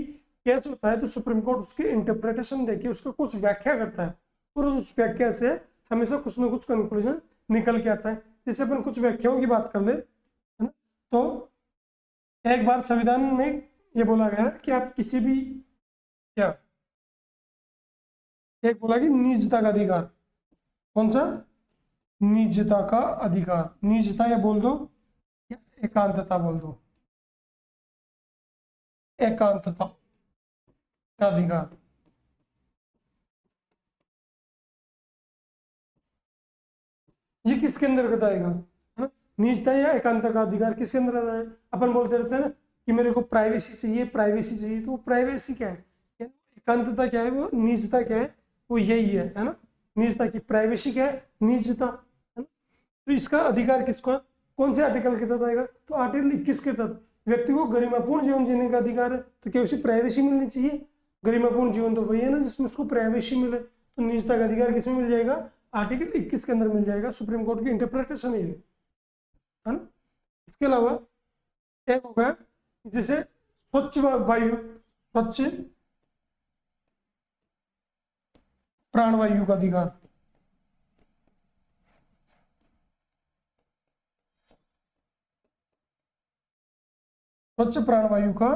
केस होता है तो सुप्रीम कोर्ट उसकी इंटरप्रिटेशन देके उसका कुछ व्याख्या करता है और उस व्याख्या से हमेशा कुछ ना कुछ कंक्लूजन निकल के आता है। जैसे अपन कुछ व्याख्याओं की बात कर ले, है ना, तो एक बार संविधान में ये बोला गया कि आप किसी भी, क्या, एक बोला कि निजता का अधिकार, कौन सा, निजता का अधिकार, निजता या बोल दो या एकांतता बोल दो, एकांतता का अधिकार। ये किसके अंतर्गत आएगा, है ना, निजता या एकांत का अधिकार किसके अंदर आता है। अपन बोलते रहते हैं ना कि मेरे को प्राइवेसी चाहिए, प्राइवेसी चाहिए, तो प्राइवेसी क्या है, एकांतता क्या है, वो निजता क्या है, वो यही है ना, निजता की, प्राइवेसी क्या है, निजता, है ना। तो इसका अधिकार किसको है, कौन से आर्टिकल के तहत आएगा, तो आर्टिकल 21 के तहत व्यक्ति को गरिमापूर्ण जीवन जीने का अधिकार है। तो क्या उसे प्राइवेसी मिलनी चाहिए, गरिमापूर्ण जीवन तो वही है ना जिसमें उसको प्राइवेसी मिले, तो निजता का अधिकार किसमें मिल जाएगा, आर्टिकल 21 के अंदर मिल जाएगा। सुप्रीम कोर्ट की इंटरप्रिटेशन है ना। इसके अलावा एक हो गया जैसे स्वच्छ वायु, स्वच्छ प्राणवायु का अधिकार, स्वच्छ प्राणवायु का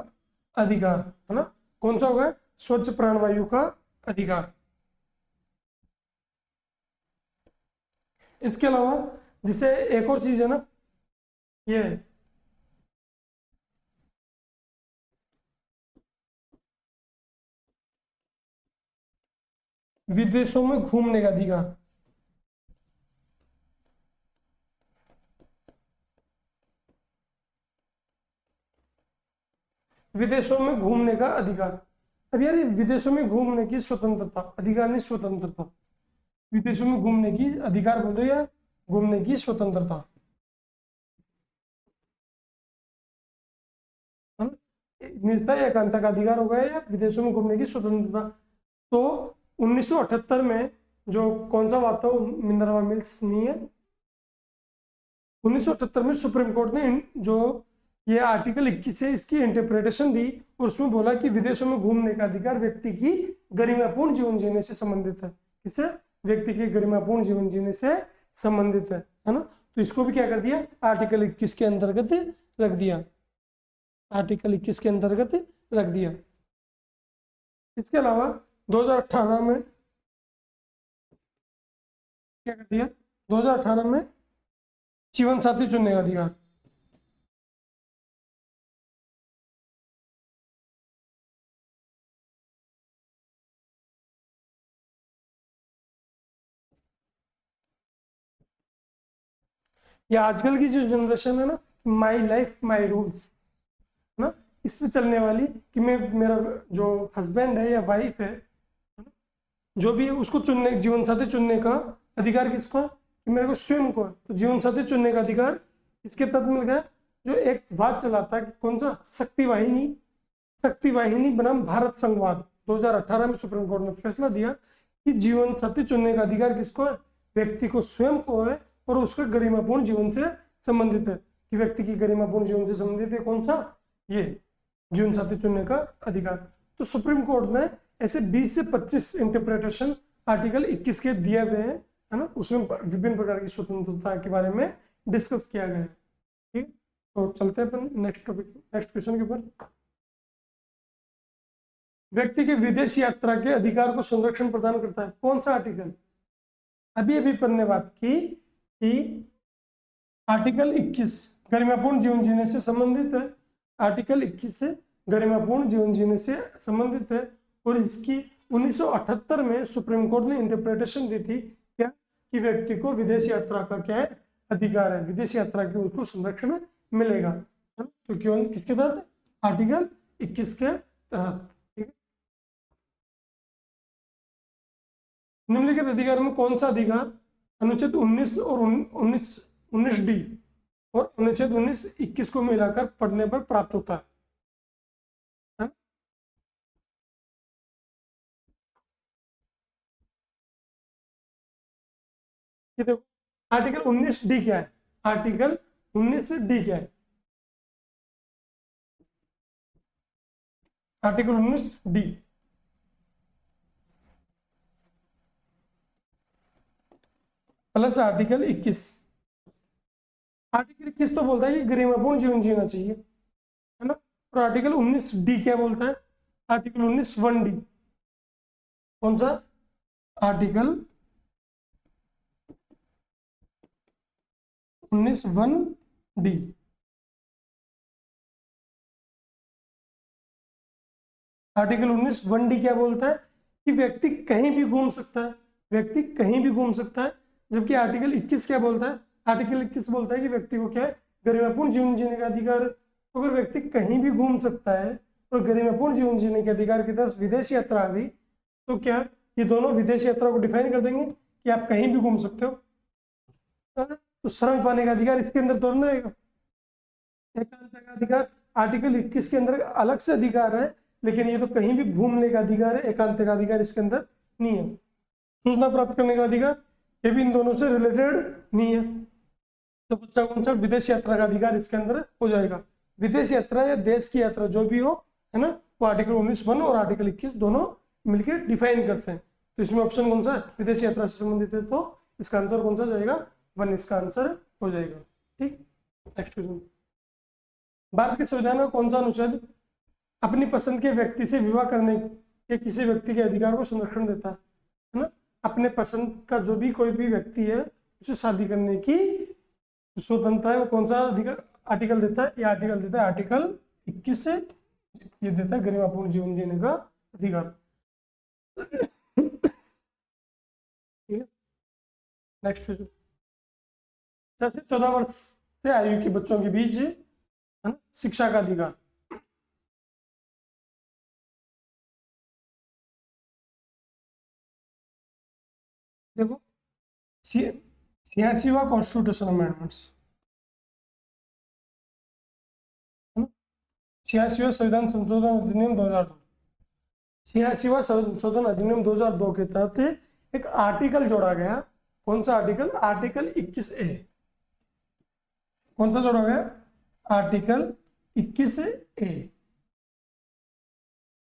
अधिकार, है ना, कौन सा होगा, स्वच्छ प्राणवायु का अधिकार। इसके अलावा जिसे एक और चीज है ना, ये विदेशों में घूमने का अधिकार, विदेशों में घूमने का अधिकार। अब यार ये विदेशों में घूमने की स्वतंत्रता, अधिकार नहीं स्वतंत्रता, विदेशों में घूमने की अधिकार बोल दो या घूमने की स्वतंत्रता, है ना, निजता या एकांतता का अधिकार हो गया या विदेशों में घूमने की स्वतंत्रता। तो 1978 में जो कौन सा बात था, मिनर्वा मिल्स नहीं है, 1978 में सुप्रीम कोर्ट ने जो ये आर्टिकल 21 है इसकी इंटरप्रिटेशन दी और उसमें बोला कि विदेशों में घूमने का अधिकार व्यक्ति की गरिमापूर्ण जीवन जीने से संबंधित है। किसे, व्यक्ति के गरिमापूर्ण जीवन जीने से संबंधित है ना। तो इसको भी क्या कर दिया, आर्टिकल 21 के अंतर्गत रख दिया, आर्टिकल 21 के अंतर्गत रख दिया। इसके अलावा 2018 में क्या कर दिया, 2018 में जीवन साथी चुनने का अधिकार, ये आजकल की जो जनरेशन है ना, माई लाइफ माई रूल्स ना, इस पे चलने वाली कि मैं, मेरा जो हस्बैंड है या वाइफ है, जो भी है उसको चुनने, जीवन साथी चुनने का अधिकार किसको है, कि मेरे को स्वयं को है। तो जीवन साथी चुनने का अधिकार इसके तहत मिल गया। जो एक वाद चला था कि कौन सा, शक्ति वाहिनी, शक्ति वाहिनी बनाम भारत संघवाद, 2018 में सुप्रीम कोर्ट ने फैसला दिया कि जीवन साथी चुनने का अधिकार किसको है, व्यक्ति को स्वयं को है और उसके गरिमापूर्ण जीवन से संबंधित है, कि व्यक्ति की गरिमापूर्ण जीवन से संबंधित है कौन सा, ये जीवन साथी चुनने का अधिकार। तो सुप्रीम कोर्ट ने ऐसे 20 से 25 इंटरप्रिटेशन आर्टिकल 21 के दिए हुए हैं, है ना, उसमें विभिन्न प्रकार की स्वतंत्रता के बारे में डिस्कस किया गया है। ठीक, तो चलते हैं अपन नेक्स्ट टॉपिक, नेक्स्ट क्वेश्चन के ऊपर। व्यक्ति के विदेश यात्रा के अधिकार को संरक्षण प्रदान करता है, कौन सा आर्टिकल, अभी अभी अपन ने बात की कि आर्टिकल 21 गरिमापूर्ण जीवन जीने से संबंधित है, आर्टिकल 21 से गरिमापूर्ण जीवन जीने से संबंधित है। और इसकी 1978 में सुप्रीम कोर्ट ने इंटरप्रिटेशन दी थी क्या, कि व्यक्ति को विदेश यात्रा का क्या है, अधिकार है, विदेश यात्रा की उसको संरक्षण मिलेगा। तो क्यों, किसके तहत, आर्टिकल 21 के तहत। ठीक है, निम्नलिखित अधिकार में कौन सा अधिकार अनुच्छेद 19 और 19 डी और अनुच्छेद 19-21 को मिलाकर पढ़ने पर प्राप्त होता है। ये देखो, आर्टिकल 19 डी क्या है, आर्टिकल 19 डी क्या है, article 19 D, plus article 21। Article 21 तो बोलता है कि गरिमापूर्ण जीवन जीना चाहिए, है ना। और आर्टिकल 19D क्या बोलता है? आर्टिकल 19 1D, कौन सा? Article 19 1D। आर्टिकल 19 1D क्या बोलता है कि व्यक्ति कहीं भी घूम सकता है, व्यक्ति कहीं भी घूम सकता है। जबकि आर्टिकल 21 क्या बोलता है? आर्टिकल 21 बोलता है कि व्यक्ति को क्या है? गरिमापूर्ण जीवन जीने का अधिकार। तो अगर व्यक्ति कहीं भी घूम सकता है और गरिमापूर्ण जीवन जीने के अधिकार की तरफ विदेश यात्रा आ गई, तो क्या ये दोनों विदेश यात्रा को डिफाइन कर देंगे कि आप कहीं भी घूम सकते हो? तो श्रम पाने का अधिकार इसके अंदर तो नहीं रहेगा। एकांत का अधिकार आर्टिकल 21 के अंदर अलग से अधिकार है, लेकिन ये तो कहीं भी घूमने का अधिकार है, एकांत का अधिकार इसके अंदर नहीं है। सूचना प्राप्त करने का अधिकार ये भी इन दोनों से रिलेटेड नहीं है। तो बच्चा कौन सा? विदेश यात्रा का अधिकार इसके अंदर हो जाएगा। विदेश यात्रा या देश की यात्रा जो भी हो, है ना, वो आर्टिकल 19 1 और आर्टिकल 21 दोनों मिलकर डिफाइन करते हैं। तो इसमें ऑप्शन कौन सा है? विदेश यात्रा से संबंधित है, तो इसका आंसर कौन सा जाएगा? 1 इसका आंसर हो जाएगा। ठीक, नेक्स्ट क्वेश्चन। भारत के संविधान का कौन सा अनुच्छेद अपनी पसंद के व्यक्ति से विवाह करने के किसी व्यक्ति के अधिकार को संरक्षण देता है ना? अपने पसंद का जो भी कोई भी व्यक्ति है उसे शादी करने की स्वतंत्रता है, वो कौन सा अधिकार आर्टिकल देता है? ये आर्टिकल देता है आर्टिकल 21 से, ये देता है गरिमापूर्ण जीवन जीने का अधिकार। ठीक है, नेक्स्ट क्वेश्चन। 6 से 14 वर्ष से आयु के बच्चों के बीच, है ना, शिक्षा का अधिकार। देखो 86वां कॉन्स्टिट्यूशन अमेंडमेंट्स, है ना, 86वां संविधान संशोधन अधिनियम 2002, 86वां संशोधन अधिनियम 2002 के तहत एक आर्टिकल जोड़ा गया। कौन सा आर्टिकल? Article 21A। कौन सा जोड़ा गया? Article 21A।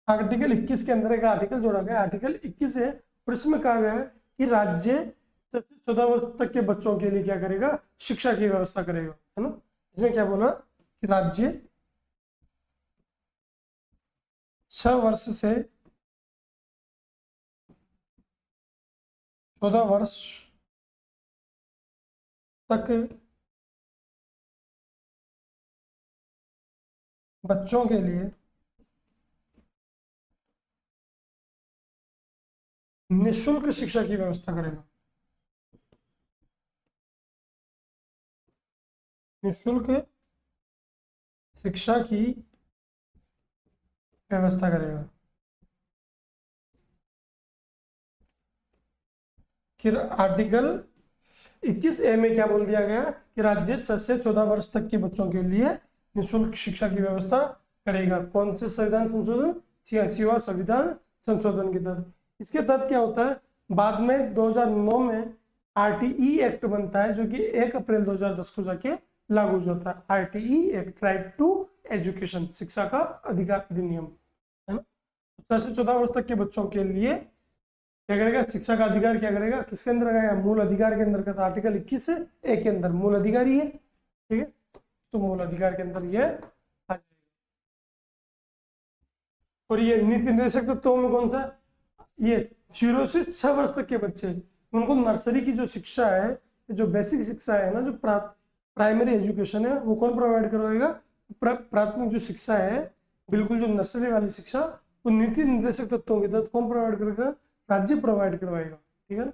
आर्टिकल 21 के अंदर एक आर्टिकल जोड़ा गया, आर्टिकल 21A, और इसमें कहा गया है कि राज्य 14 वर्ष तक के बच्चों के लिए क्या करेगा? शिक्षा की व्यवस्था करेगा, है ना। इसमें क्या बोला कि राज्य 6 वर्ष से 14 वर्ष तक बच्चों के लिए निःशुल्क शिक्षा की व्यवस्था करेगा। निःशुल्क शिक्षा की व्यवस्था करेगा। फिर आर्टिकल 21A में क्या बोल दिया गया कि राज्य 6 से 14 वर्ष तक के बच्चों के लिए निःशुल्क शिक्षा की व्यवस्था करेगा। कौन से संविधान संशोधन? 86वां संविधान संशोधन के तहत। इसके तहत क्या होता है? बाद में 2009 में RTE एक्ट बनता है, जो कि 1 अप्रैल 2010 को जाके लागू हो जाता है। RTE act, right to education, शिक्षा का अधिकार अधिनियम, है ना। 6 से 14 वर्ष तक के बच्चों के लिए क्या करेगा? शिक्षा का अधिकार क्या करेगा? किसके अंदर आएगा? मूल अधिकार के अंदर का आर्टिकल 21A के अंदर मूल अधिकार ही है। ठीक है, तो मूल अधिकार के अंदर ये आ जाएगा। और ये नीति निर्देशक तत्वों में कौन सा? ये 0 से 6 वर्ष तक के बच्चे, उनको नर्सरी की जो शिक्षा है, जो बेसिक शिक्षा है ना, जो प्राइमरी एजुकेशन है, वो कौन प्रोवाइड करवाएगा? प्राथमिक जो शिक्षा है, बिल्कुल जो नर्सरी वाली शिक्षा, वो नीति निर्देशक तत्वों के तहत कौन प्रोवाइड करेगा? राज्य प्रोवाइड करवाएगा। ठीक है ना।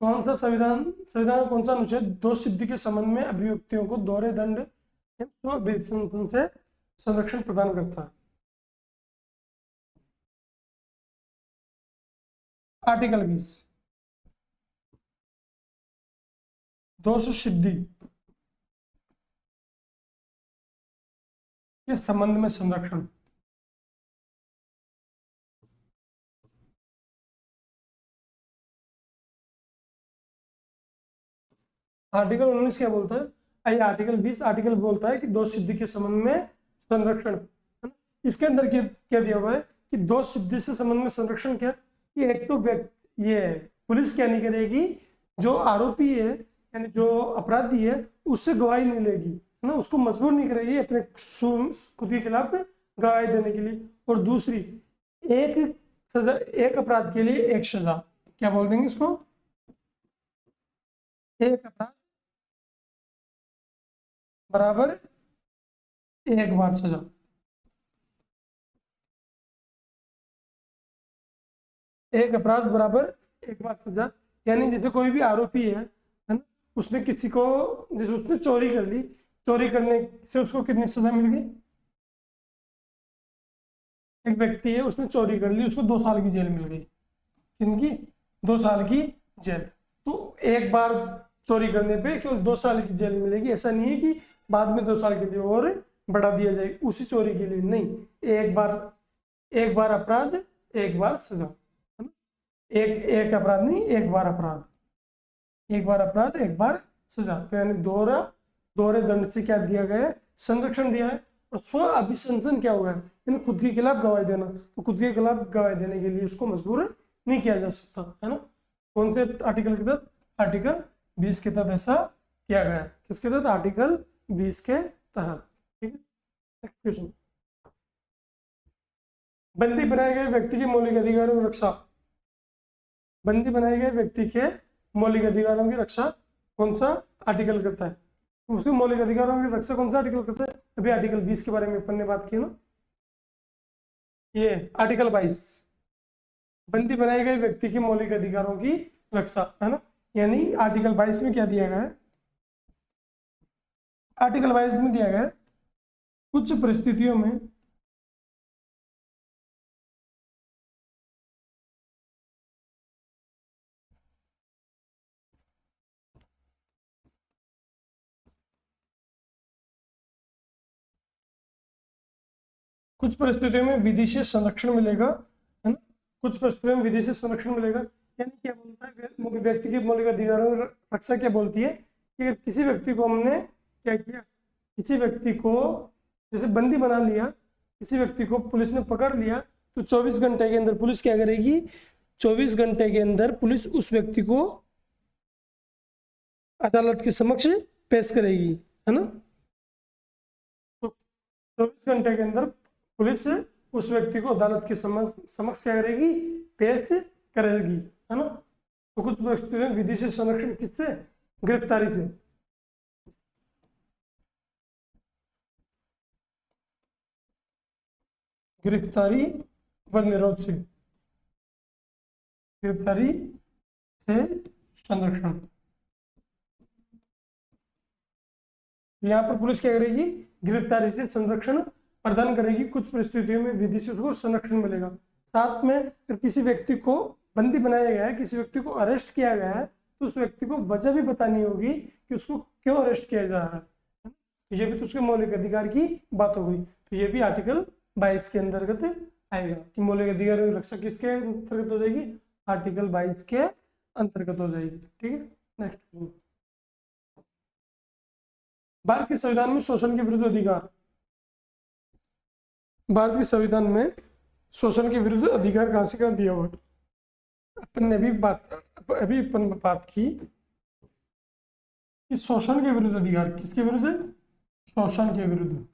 कौन सा संविधान कौन सा अनुच्छेद दोष सिद्धि के संबंध में अभियुक्तियों को दोहरे दंड से संरक्षण प्रदान करता है? आर्टिकल 20, दोष सिद्धि के संबंध में संरक्षण। आर्टिकल 19 क्या बोलता है? आइए, आर्टिकल 20 आर्टिकल बोलता है कि दोष सिद्धि के संबंध में संरक्षण, है ना। इसके अंदर क्या दिया हुआ है कि दोष सिद्धि से संबंध में संरक्षण क्या? कि एक तो ये पुलिस क्या नहीं करेगी, जो आरोपी है यानी जो अपराधी है उससे गवाही नहीं लेगी, है ना, उसको मजबूर नहीं करेगी अपने खुद के खिलाफ गवाही देने के लिए। और दूसरी, एक सजा, एक अपराध के लिए एक सजा, क्या बोल देंगे इसको, एक अपराध बराबर एक बार सजा। एक अपराध बराबर एक बार सजा, यानी जैसे कोई भी आरोपी है ना, उसने किसी को, जैसे उसने चोरी कर ली, चोरी करने से उसको कितनी सजा मिल गई, एक व्यक्ति है उसने चोरी कर ली, उसको 2 साल की जेल मिल गई, किनकी, 2 साल की जेल। तो एक बार चोरी करने पे केवल 2 साल की जेल मिलेगी, ऐसा नहीं है कि बाद में 2 साल के लिए और बढ़ा दिया जाए उसी चोरी के लिए, नहीं, एक बार अपराध एक बार सजा, है ना? एक एक अपराध नहीं, एक बार अपराध, एक बार अपराध एक बार सजा। तो यानी दोहरे दंड से क्या दिया गया है, संरक्षण दिया है। और स्व अभिशंसन क्या हुआ है, यानी खुद के खिलाफ गवाही देना, तो खुद के खिलाफ गवाही देने के लिए उसको मजबूर नहीं किया जा सकता, है ना। कौन से आर्टिकल के तहत, आर्टिकल 20 के तहत ऐसा किया गया है, किसके तहत, आर्टिकल 20 के तहत। ठीक है, नेक्स्ट क्वेश्चन, बंदी बनाए गए व्यक्ति के मौलिक अधिकारों की रक्षा, बंदी बनाए गए व्यक्ति के मौलिक अधिकारों की रक्षा कौन सा आर्टिकल करता है, उसके मौलिक अधिकारों की रक्षा कौन सा आर्टिकल करता है, अभी आर्टिकल 20 के बारे में अपन ने बात की ना, ये आर्टिकल 22, बंदी बनाए गए व्यक्ति के मौलिक अधिकारों की रक्षा, है ना। यानी आर्टिकल 22 में क्या दिया गया है, आर्टिकल 22 में दिया गया है कुछ परिस्थितियों में कुछ परिस्थितियों में विधि से संरक्षण मिलेगा, है ना, कुछ परिस्थितियों में विधि से संरक्षण मिलेगा। यानी क्या बोलता है, व्यक्ति के मौलिक अधिकारों की रक्षा क्या बोलती है कि अगर किसी व्यक्ति को हमने क्या किया, किसी व्यक्ति को जैसे बंदी बना लिया, किसी व्यक्ति को पुलिस ने पकड़ लिया, तो 24 घंटे के अंदर पुलिस क्या करेगी, 24 घंटे के अंदर पुलिस उस व्यक्ति को अदालत के समक्ष पेश करेगी, है ना। तो 24 घंटे के अंदर पुलिस उस व्यक्ति को अदालत के समक्ष क्या करेगी, पेश करेगी, है ना। तो कुछ परिस्थितियों में विधि से संरक्षण किससे, गिरफ्तारी से, गिरफ्तारी व निरोध से, गिरफ्तारी से संरक्षण। यहाँ पर पुलिस क्या करेगी, गिरफ्तारी से संरक्षण प्रदान करेगी, कुछ परिस्थितियों में विधि से उसको संरक्षण मिलेगा। साथ में अगर किसी व्यक्ति को बंदी बनाया गया है, किसी व्यक्ति को अरेस्ट किया गया है, तो उस व्यक्ति को वजह भी बतानी होगी कि उसको क्यों अरेस्ट किया जा रहा है, तो ये भी तो उसके मौलिक अधिकार की बात हो गई। तो ये भी आर्टिकल 22 के अंतर्गत आएगा कि मौलिक अधिकारों की रक्षा किसके अंतर्गत हो जाएगी, आर्टिकल 22 के अंतर्गत हो जाएगी। ठीक है, नेक्स्ट, भारत के संविधान में शोषण के विरुद्ध अधिकार, भारत के संविधान में शोषण के विरुद्ध अधिकार कहां से कहां दिया हुआ है, अपन ने अभी बात की कि शोषण के विरुद्ध अधिकार, किसके विरुद्ध, शोषण के विरुद्ध,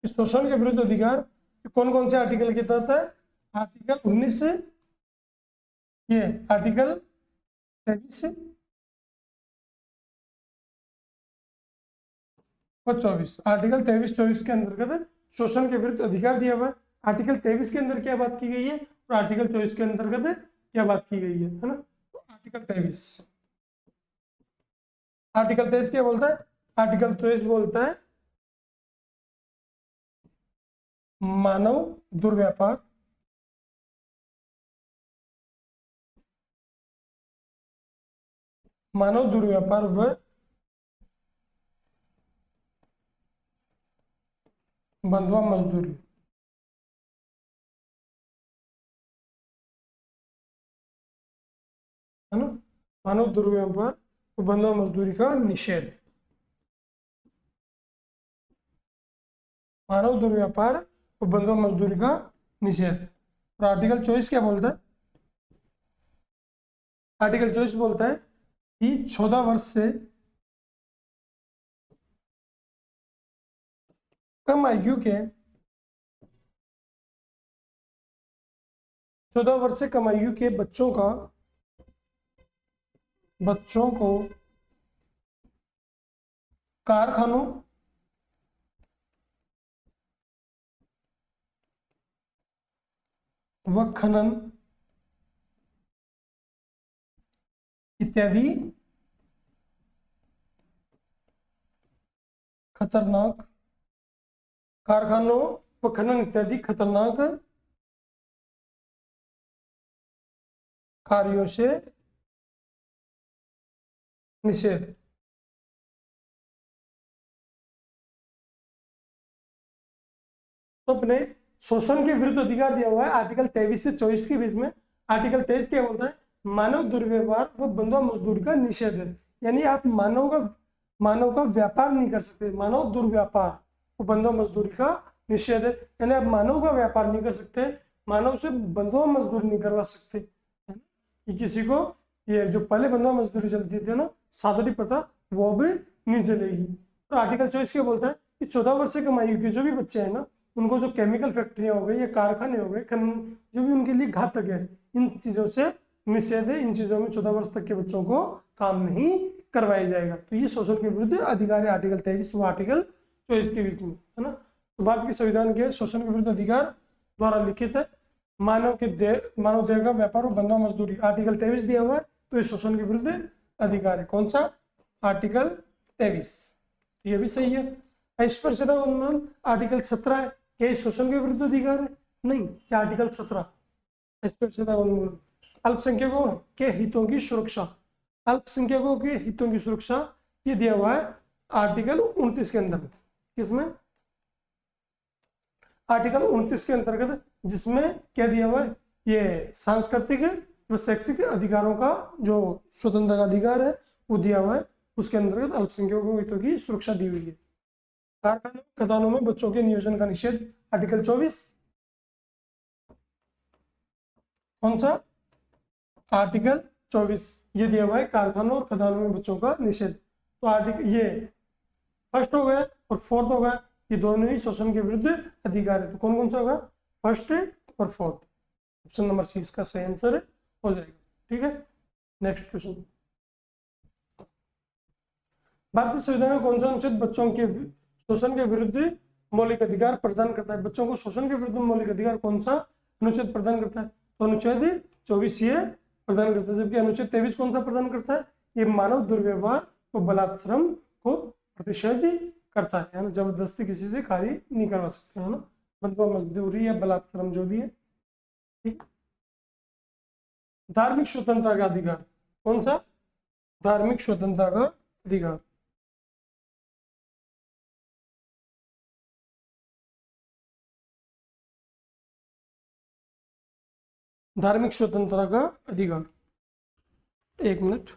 शोषण के विरुद्ध अधिकार कौन कौन से आर्टिकल के तहत है, आर्टिकल 19 से, ये आर्टिकल 23 से और 24, आर्टिकल 23-24 के अंतर्गत शोषण के विरुद्ध अधिकार दिया हुआ है। आर्टिकल 23 के अंदर क्या बात की गई है और आर्टिकल 24 के अंतर्गत क्या बात की गई है ना। तो आर्टिकल 23, आर्टिकल 23 क्या बोलता है, आर्टिकल 23 बोलता है मानव दुर्व्यापार, मानव दुर्व्यापार व बंधुआ मजदूरी, है ना, मानव दुर्व्यापार व बंधुआ मजदूरी का निषेध। मानव दुर्व्यापार और बंधुआ मजदूरी का निषेध। और आर्टिकल 24 क्या बोलता है? आर्टिकल 24 बोलता है कि 14 वर्ष से कम आयु के 14 वर्ष से कम आयु के बच्चों को कारखानों व खनन इत्यादि खतरनाक कारखानों व खनन इत्यादि खतरनाक कार्यों से निषेध। तो अपने शोषण के विरुद्ध अधिकार दिया हुआ है आर्टिकल 23 से 24 के बीच में। आर्टिकल 23 क्या बोलता है? मानव दुर्व्यवहार व बंधुआ मजदूरी का निषेध है। यानी आप मानव का व्यापार नहीं कर सकते, मानव दुर्व्यापार और बंधुआ मजदूरी का निषेध है। यानी आप मानव का व्यापार नहीं कर सकते, मानव से बंधुआ मजदूरी नहीं करवा सकते, है ना? कि किसी को ये जो पहले बंधुआ मजदूरी चलती थी ना, सादड़ी प्रथा, वो भी नहीं चलेगी। तो आर्टिकल 24 क्या बोलता है कि 14 वर्ष से कम आयु के जो भी बच्चे हैं ना, उनको जो केमिकल फैक्ट्रियां हो गई या कारखाने हो गए, जो भी उनके लिए घातक है, इन चीजों से निषेध है। इन चीजों में 14 वर्ष तक के बच्चों को काम नहीं करवाया जाएगा। तो ये शोषण के विरुद्ध अधिकार है आर्टिकल 23 व आर्टिकल 24 के बीच में, है ना। तो भारत के संविधान के शोषण के विरुद्ध अधिकार द्वारा लिखित है मानव देह का व्यापार और बंधुआ मजदूरी, आर्टिकल 23 दिया हुआ है। तो ये शोषण के विरुद्ध अधिकार है। कौन सा? आर्टिकल 23। ये भी सही है। स्पर्शता उन्मूलन आर्टिकल 17 है। क्या ये शोषण के विरुद्ध अधिकार है? नहीं, ये आर्टिकल 17 स्पर्शता उन्मूलन। अल्पसंख्यकों के हितों की सुरक्षा, अल्पसंख्यकों के हितों की सुरक्षा ये दिया हुआ है आर्टिकल 29 के अंदर। किसमें? आर्टिकल 29 के अंतर्गत, जिसमें क्या दिया हुआ है? ये सांस्कृतिक व शैक्षिक अधिकारों का जो स्वतंत्रता का अधिकार है वो दिया हुआ है। उसके अंतर्गत अल्पसंख्यकों के हितों की सुरक्षा दी हुई है। कारखानों खदानों में बच्चों के नियोजन का निषेध, आर्टिकल 24। कौन सा? आर्टिकल 24 ये दिया हुआ है कारखानों और खदानों में बच्चों का निषेध। तो आर्टिकल ये फर्स्ट हो गया और फोर्थ हो गया, ये दोनों ही शोषण के विरुद्ध अधिकार है। तो कौन कौन सा होगा? फर्स्ट और फोर्थ। ऑप्शन नंबर सी इसका सही आंसर हो जाएगा। ठीक है, नेक्स्ट क्वेश्चन। भारतीय संविधान में कौन सा अनुच्छेद बच्चों के शोषण के विरुद्ध मौलिक अधिकार प्रदान करता है? बच्चों को शोषण के विरुद्ध मौलिक अधिकार कौन सा अनुच्छेद प्रदान करता है? तो अनुच्छेद 24 ये प्रदान करता है। जबकि अनुच्छेद 23 कौन सा प्रदान करता है? ये मानव दुर्व्यवहार और बलात्श्रम को प्रतिषेध करता है ना। जबरदस्ती किसी से कार्य नहीं करवा सकते, है ना। बंधुआ मजदूरी या बलात्श्रम जो भी है। ठीक। धार्मिक स्वतंत्रता का अधिकार कौन सा? धार्मिक स्वतंत्रता का अधिकार। धार्मिक स्वतंत्रता का अधिकार, एक मिनट।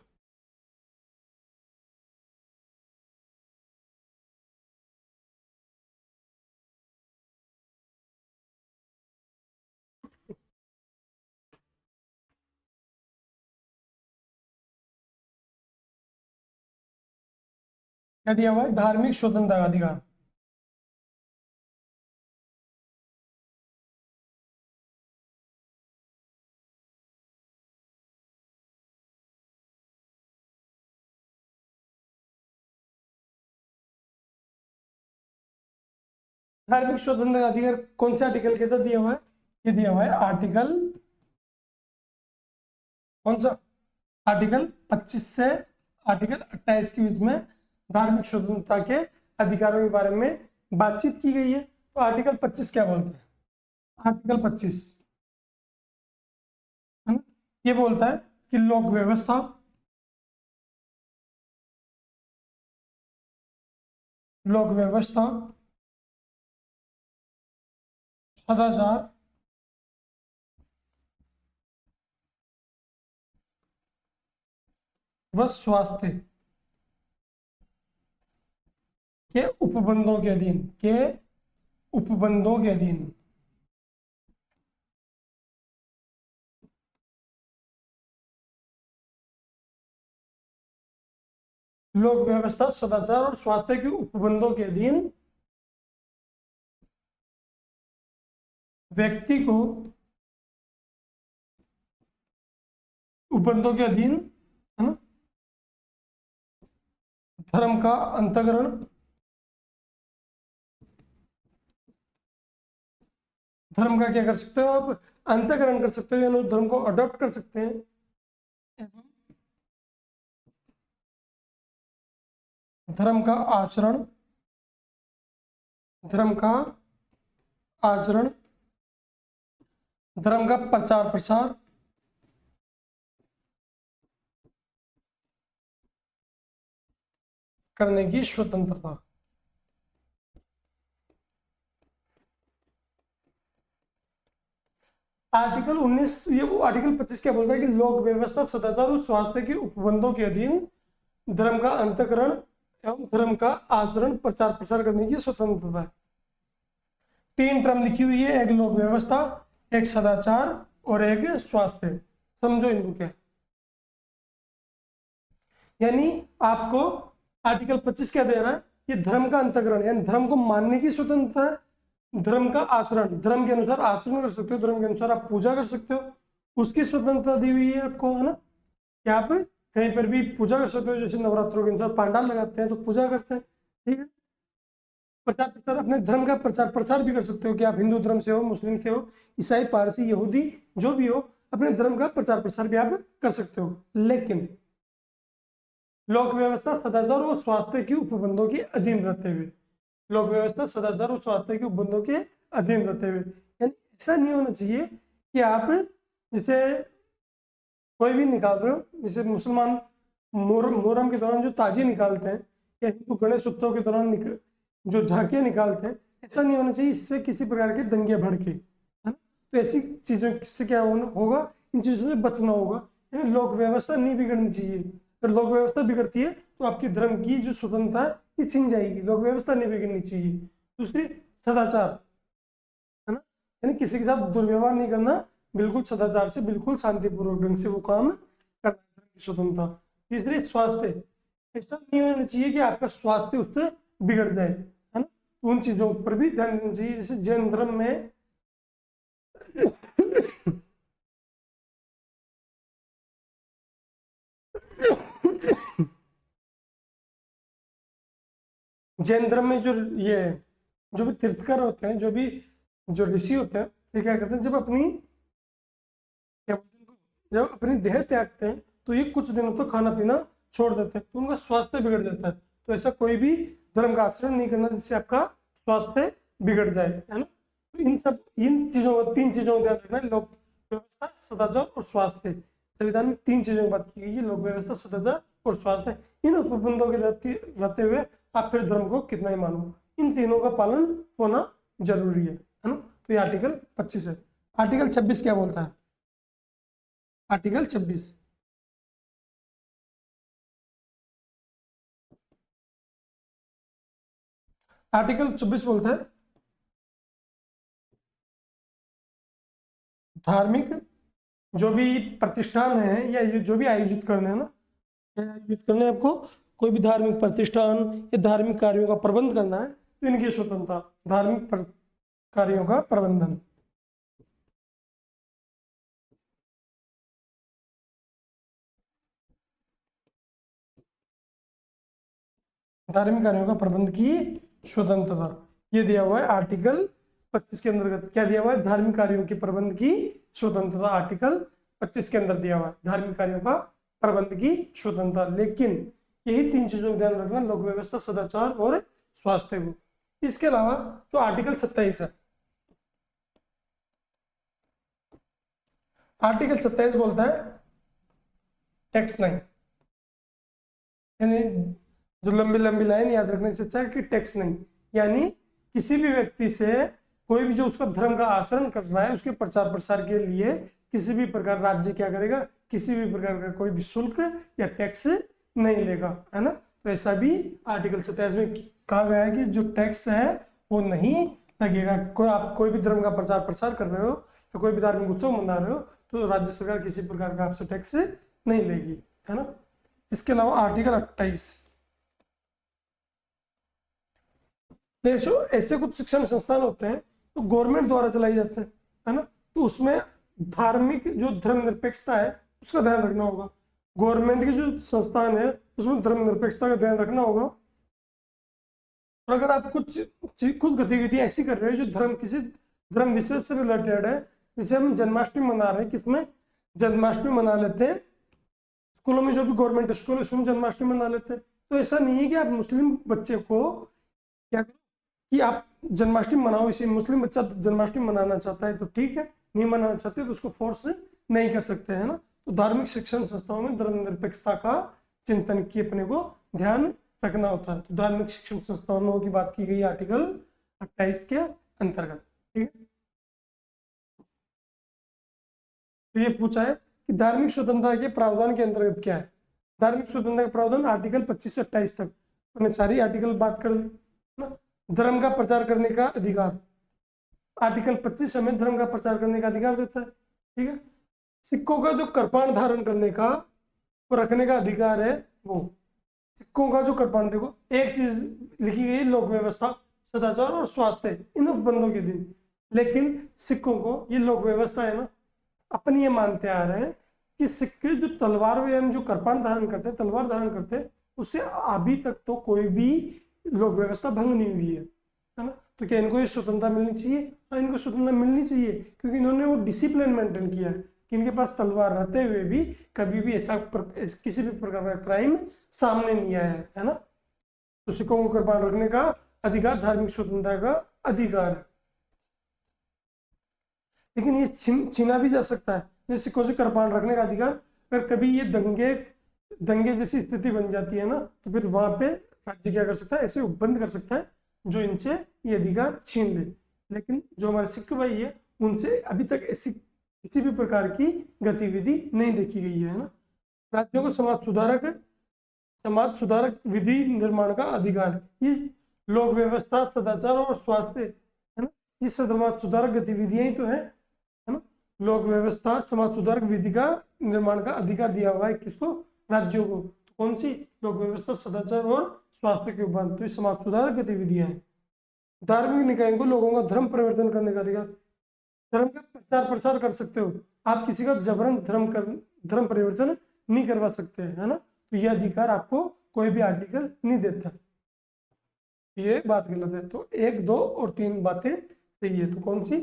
क्या दिया हुआ है? धार्मिक स्वतंत्रता का अधिकार। धार्मिक स्वतंत्रता का अधिकार कौन से आर्टिकल के तहत दिया हुआ है? ये दिया हुआ है आर्टिकल कौन सा? आर्टिकल 25 से आर्टिकल 28 के बीच में धार्मिक स्वतंत्रता के अधिकारों के बारे में बातचीत की गई है। तो आर्टिकल 25 क्या बोलते हैं? आर्टिकल 25 है ना, ये बोलता है कि लोक व्यवस्था, सदाचार, व स्वास्थ्य के उपबंधों के अधीन उपबंधों के अधीन। लोक व्यवस्था, सदाचार और स्वास्थ्य के उपबंधों के अधीन व्यक्ति को उपबंधों के अधीन, है ना, धर्म का अंतःकरण, धर्म का क्या कर सकते हो आप, अंतःकरण कर सकते हो, यानी धर्म को अडॉप्ट कर सकते हैं, एवं धर्म का आचरण, धर्म का आचरण, धर्म का प्रचार प्रसार करने की स्वतंत्रता। आर्टिकल 19, ये वो आर्टिकल 25 क्या बोलता है कि लोक व्यवस्था, सदाचार और स्वास्थ्य के उपबंधों के अधीन धर्म का अंतःकरण एवं धर्म का आचरण, प्रचार प्रसार करने की स्वतंत्रता है। 3 टर्म लिखी हुई है, एक लोक व्यवस्था, एक सदाचार और एक स्वास्थ्य। समझो इनको क्या, यानी आपको आर्टिकल 25 क्या दे रहा है, ये धर्म का अंतःकरण यानी धर्म को मानने की स्वतंत्रता है, धर्म का आचरण, धर्म के अनुसार आचरण कर सकते हो, धर्म के अनुसार आप पूजा कर सकते हो, उसकी स्वतंत्रता दी हुई है आपको, है ना, कि आप कहीं पर भी पूजा कर सकते हो, जैसे नवरात्रों के अनुसार पंडाल लगाते हैं तो पूजा करते हैं, ठीक है। प्रचार प्रसार, अपने धर्म का प्रचार प्रसार भी कर सकते हो कि आप हिंदू धर्म से हो, मुस्लिम से हो, ईसाई, पारसी, यहूदी, जो भी हो, अपने धर्म का प्रचार प्रसार भी आप कर सकते हो। लेकिन लोक व्यवस्था, सदाचार और स्वास्थ्य के उपबंधों के अधीन रहते हुए, लोक व्यवस्था, सदाचार और स्वास्थ्य के उपबंधों के अधीन रहते हुए, यानी ऐसा नहीं होना चाहिए कि आप जैसे कोई भी निकाल रहे हो, जैसे मुसलमान मोहर्रम के दौरान जो ताजिए निकालते हैं या हिंदू गणेश उत्सव के दौरान जो झांकियां निकालते हैं, ऐसा नहीं होना चाहिए, इससे किसी प्रकार के दंगे भड़के, है ना। तो ऐसी चीजों से क्या होगा, इन चीजों से बचना होगा, यानी लोक व्यवस्था नहीं बिगड़नी चाहिए। अगर लोक व्यवस्था बिगड़ती है तो आपकी धर्म की जो स्वतंत्रता है ये छिन जाएगी, लोक व्यवस्था नहीं बिगड़नी चाहिए। दूसरी, सदाचार, है ना, यानी किसी के साथ दुर्व्यवहार नहीं करना, बिल्कुल सदाचार से, बिल्कुल शांतिपूर्वक ढंग से वो काम करना, धर्म की स्वतंत्रता। तीसरी, स्वास्थ्य, ऐसा नहीं होना चाहिए कि आपका स्वास्थ्य उससे बिगड़ जाए, है ना, उन चीजों पर भी ध्यान देना चाहिए। जैसे जैन धर्म में जैन धर्म में जो ये जो भी तीर्थकर होते हैं, जो ऋषि होते हैं, ये क्या करते हैं, जब अपनी देह त्यागते हैं तो ये कुछ दिनों तो खाना पीना छोड़ देते हैं, तो उनका स्वास्थ्य बिगड़ जाता है। तो ऐसा कोई भी धर्म का आचरण नहीं करना जिससे आपका स्वास्थ्य बिगड़ जाए, है ना। तो इन चीजों, 3 चीजों का ध्यान रखना है, लोक व्यवस्था, सदाचार और स्वास्थ्य। संविधान में 3 चीजों की बात की गई है, लोक व्यवस्था, सदाचार और स्वास्थ्य। इन उपबंधों के रहते हुए आप फिर धर्म को कितना ही मानो, इन तीनों का पालन होना जरूरी है ना। तो ये आर्टिकल 25 है। आर्टिकल 26 क्या बोलता है, आर्टिकल 26, आर्टिकल 26 बोलता है धार्मिक जो भी प्रतिष्ठान है या ये जो भी आयोजित करने हैं ना, आयोजित करने आपको कोई भी धार्मिक प्रतिष्ठान या धार्मिक कार्यों का प्रबंध करना है तो इनकी स्वतंत्रता, धार्मिक कार्यों का प्रबंधन, धार्मिक कार्यों का प्रबंध की स्वतंत्रता, ये दिया हुआ है आर्टिकल 25 के अंतर्गत। क्या दिया हुआ है, धार्मिक कार्यों के प्रबंध की स्वतंत्रता, आर्टिकल 25 के अंदर दिया हुआ है धार्मिक कार्यों का प्रबंध की स्वतंत्रता। लेकिन यही 3 चीजों का ध्यान रखना, लोक व्यवस्था, सदाचार और स्वास्थ्य को। इसके अलावा जो आर्टिकल 27 है, आर्टिकल 27 बोलता है टैक्स नहीं, यानी जो लंबी लंबी लाइन याद रखने से अच्छा है कि टैक्स नहीं, यानी किसी भी व्यक्ति से कोई भी जो उसका धर्म का आचरण कर रहा है उसके प्रचार प्रसार के लिए किसी भी प्रकार राज्य क्या करेगा, किसी भी प्रकार का कोई भी शुल्क या टैक्स नहीं लेगा, है ना। तो ऐसा भी आर्टिकल 27 में कहा गया है कि जो टैक्स है वो नहीं लगेगा। आप कोई भी धर्म का प्रचार प्रसार कर रहे हो या कोई भी धार्मिक उत्सव मना रहे हो तो राज्य सरकार किसी प्रकार का आपसे टैक्स नहीं लेगी, है ना। इसके अलावा आर्टिकल 28, देखो ऐसे कुछ शिक्षण संस्थान होते हैं तो गवर्नमेंट द्वारा चलाई जाते हैं, है ना, तो उसमें धार्मिक जो धर्मनिरपेक्षता है उसका ध्यान रखना होगा। गवर्नमेंट के जो संस्थान है उसमें धर्मनिरपेक्षता का ध्यान रखना होगा। और अगर आप कुछ गतिविधि ऐसी कर रहे हो जो किसी धर्म विशेष से रिलेटेड है, जैसे हम जन्माष्टमी मना रहे हैं, किसमें जन्माष्टमी मना लेते हैं, स्कूलों में जो भी गवर्नमेंट स्कूल है उसमें जन्माष्टमी मना लेते हैं, तो ऐसा नहीं है कि आप मुस्लिम बच्चे को क्या करो कि आप जन्माष्टमी मनाओ, इसी मुस्लिम बच्चा जन्माष्टमी मनाना चाहता है तो ठीक है, नहीं मनाना चाहते तो उसको फोर्स नहीं कर सकते, है ना। तो धार्मिक शिक्षण संस्थाओं में धर्मनिरपेक्षता का चिंतन की अपने को ध्यान रखना होता है। तो धार्मिक शिक्षण संस्थानों की बात की गई आर्टिकल 28 के अंतर्गत, ठीक है। तो ये पूछा है कि धार्मिक स्वतंत्रता के प्रावधान के अंतर्गत क्या है। धार्मिक स्वतंत्रता का प्रावधान आर्टिकल 25 से 28 तक, मैंने सारी आर्टिकल बात कर ली ना। धर्म का प्रचार करने का अधिकार, आर्टिकल 25 हमें धर्म का प्रचार करने का अधिकार देता है, ठीक है। सिक्कों का जो कृपाण धारण करने का वो रखने का अधिकार है, वो सिक्कों का जो कृपाण, देखो एक चीज लिखी गई लोक व्यवस्था, सदाचार और स्वास्थ्य, इन उपबंधों के दिन, लेकिन सिक्कों को ये लोक व्यवस्था है ना, अपनी ये मानते आ रहे हैं कि सिक्के जो तलवार यानी जो कृपाण धारण करते हैं, तलवार धारण करते हैं, उससे अभी तक तो कोई भी लोक व्यवस्था भंग नहीं हुई है ना। तो क्या इनको ये स्वतंत्रता मिलनी चाहिए? हाँ, इनको स्वतंत्रता मिलनी चाहिए, क्योंकि इन्होंने वो डिसिप्लिन मेंटेन किया है कि इनके पास तलवार रहते हुए भी कभी भी ऐसा किसी भी प्रकार का क्राइम सामने नहीं आया है ना। तो सिक्कों को कृपाण रखने का अधिकार धार्मिक स्वतंत्रता का अधिकार है, लेकिन ये छीना भी जा सकता है। जैसे सिक्कों से कृपाण रखने का अधिकार, अगर कभी ये दंगे जैसी स्थिति बन जाती है ना, तो फिर वहां पे राज्य क्या कर सकता है, ऐसे उपबंध कर सकता है जो इनसे ये अधिकार छीन ले। लेकिन जो हमारे सिख भाई है उनसे अभी तक ऐसी किसी भी प्रकार की गतिविधि नहीं देखी गई है ना। राज्यों को समाज सुधारक विधि निर्माण का अधिकार, ये लोक व्यवस्था, सदाचार और स्वास्थ्य, है ना, ये समाज सुधारक गतिविधियां ही तो है ना। लोक व्यवस्था, समाज सुधारक विधि का निर्माण का अधिकार दिया हुआ है किसको? राज्यों को। तो कौन सी? लोक व्यवस्था, सदाचार और स्वास्थ्य के उपबंध, तो ये समाज सुधारक गतिविधियां हैं। धार्मिक निकायों को लोगों का धर्म परिवर्तन करने का अधिकार, धर्म का प्रचार प्रसार कर सकते हो, आप किसी का जबरन धर्म परिवर्तन नहीं करवा सकते, है ना। तो यह अधिकार आपको कोई भी आर्टिकल नहीं देता, ये बात गलत है। तो 1, 2 और 3 बातें सही है। तो कौन सी?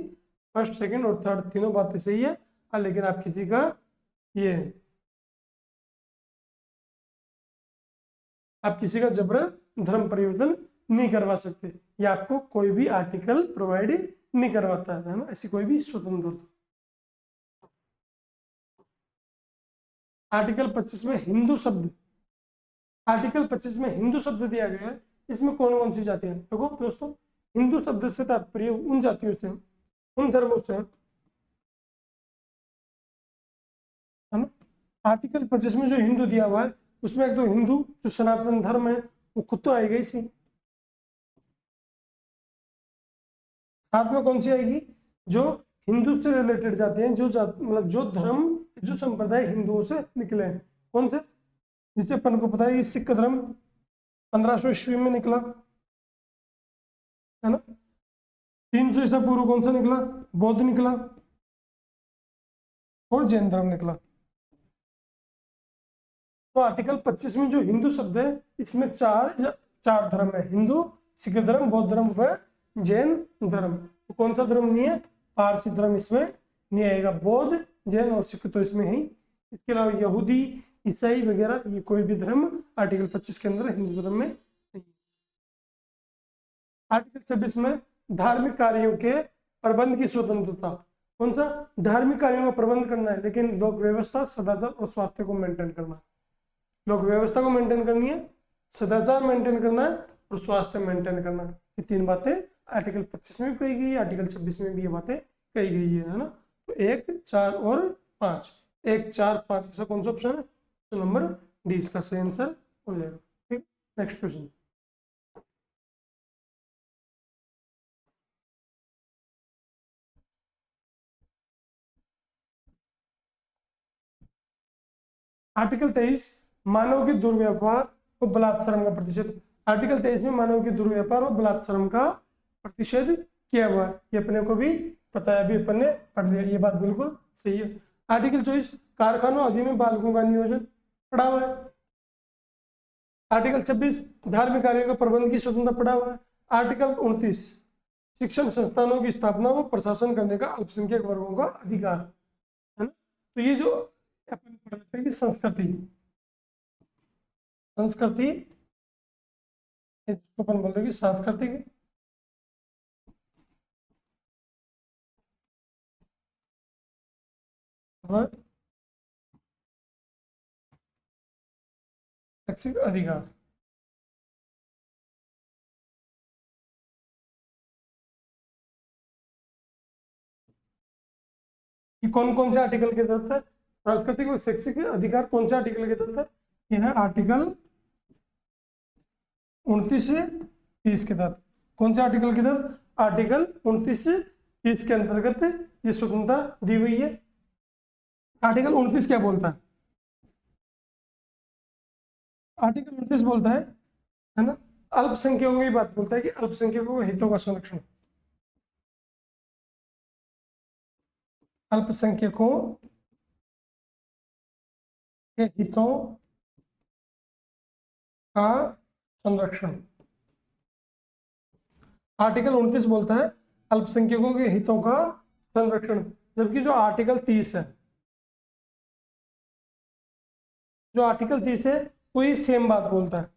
फर्स्ट, सेकंड और थर्ड तीनों बातें सही है। लेकिन आप किसी का जबरन धर्म परिवर्तन नहीं करवा सकते, या आपको कोई भी आर्टिकल प्रोवाइड नहीं करवाता है ना, ऐसी कोई भी स्वतंत्रता। आर्टिकल 25 में हिंदू शब्द, आर्टिकल 25 में हिंदू शब्द दिया गया है, इसमें कौन कौन सी जातियां? देखो दोस्तों, हिंदू शब्द से तात्पर्य उन जातियों से, उन धर्मों से, है ना। आर्टिकल 25 में जो हिंदू दिया हुआ है उसमें एक तो हिंदू जो सनातन धर्म है वो खुद तो आएगा ही, साथ में कौन सी आएगी? जो हिंदू से रिलेटेड जाते हैं, जो मतलब जो धर्म, जो संप्रदाय हिंदुओं से निकले हैं। कौन से? जिससे अपन को पता है कि सिख धर्म 1500 ईस्वी में निकला, है ना। 300 ईसा पूर्व कौन सा निकला? बौद्ध निकला और जैन धर्म निकला। तो आर्टिकल 25 में जो हिंदू शब्द है इसमें चार धर्म है, हिंदू, सिख धर्म, बौद्ध धर्म व जैन धर्म। तो कौन सा धर्म नहीं है? पारसी धर्म इसमें नहीं आएगा। बौद्ध, जैन और सिख तो इसमें है। इसके अलावा यहूदी, ईसाई वगैरह ये कोई भी धर्म आर्टिकल 25 के अंदर हिंदू धर्म में नहीं। आर्टिकल 26 में धार्मिक कार्यों के प्रबंध की स्वतंत्रता। कौन सा? धार्मिक कार्यों का प्रबंध करना है, लेकिन लोक व्यवस्था, सदाचार और स्वास्थ्य को मेंटेन करना है। लोक व्यवस्था को मेंटेन करनी है, सदाचार मेंटेन करना है और स्वास्थ्य मेंटेन करना है। ये 3 बातें आर्टिकल 25 में भी कही गई है, आर्टिकल 26 में भी ये बातें कही गई है ना। तो 1, 4 और 5, 1, 4, 5 ऐसा कौन सा ऑप्शन है? तो नंबर डी इसका सही आंसर हो जाएगा। ठीक, नेक्स्ट क्वेश्चन। आर्टिकल 23 मानव के दुर्व्यवहार और बलात्कार का प्रतिषेध। आर्टिकल 23 में मानव के दुर्व्यवहार और बलात्कार का प्रतिषेध किया हुआ है, ये अपने को भी पता है, अभी अपन ने पढ़ लिया, ये बात बिल्कुल सही है। आर्टिकल 24 कारखानों आदि में बालकों का नियोजन पढ़ा हुआ है। आर्टिकल 26 धार्मिक कार्यों का प्रबंध की स्वतंत्रता पढ़ा हुआ है। आर्टिकल 29 शिक्षण संस्थानों की स्थापना व प्रशासन करने का अल्पसंख्यक वर्गों का अधिकार, है ना। तो ये जो अपन पढ़ लेते हैं कि संस्कृति इसको अपन बोलते हैं कि सांस्कृतिक व शैक्षिक अधिकार। ये कौन कौन से आर्टिकल के तहत है? सांस्कृतिक और शैक्षिक अधिकार कौन से आर्टिकल के तहत है? यह है आर्टिकल 29 से 30 के तहत। कौन से आर्टिकल के तहत? आर्टिकल 29 से 30 के अंतर्गत ये स्वतंत्रता दी हुई है। आर्टिकल 29 क्या बोलता है? आर्टिकल 29 बोलता है ना, अल्पसंख्यकों की बात बोलता है कि अल्पसंख्यकों के हितों का संरक्षण। अल्पसंख्यकों के हितों का संरक्षण। आर्टिकल 29 बोलता है अल्पसंख्यकों के हितों का संरक्षण, जबकि जो आर्टिकल 30 है, जो आर्टिकल 30 है वो ये सेम बात बोलता है।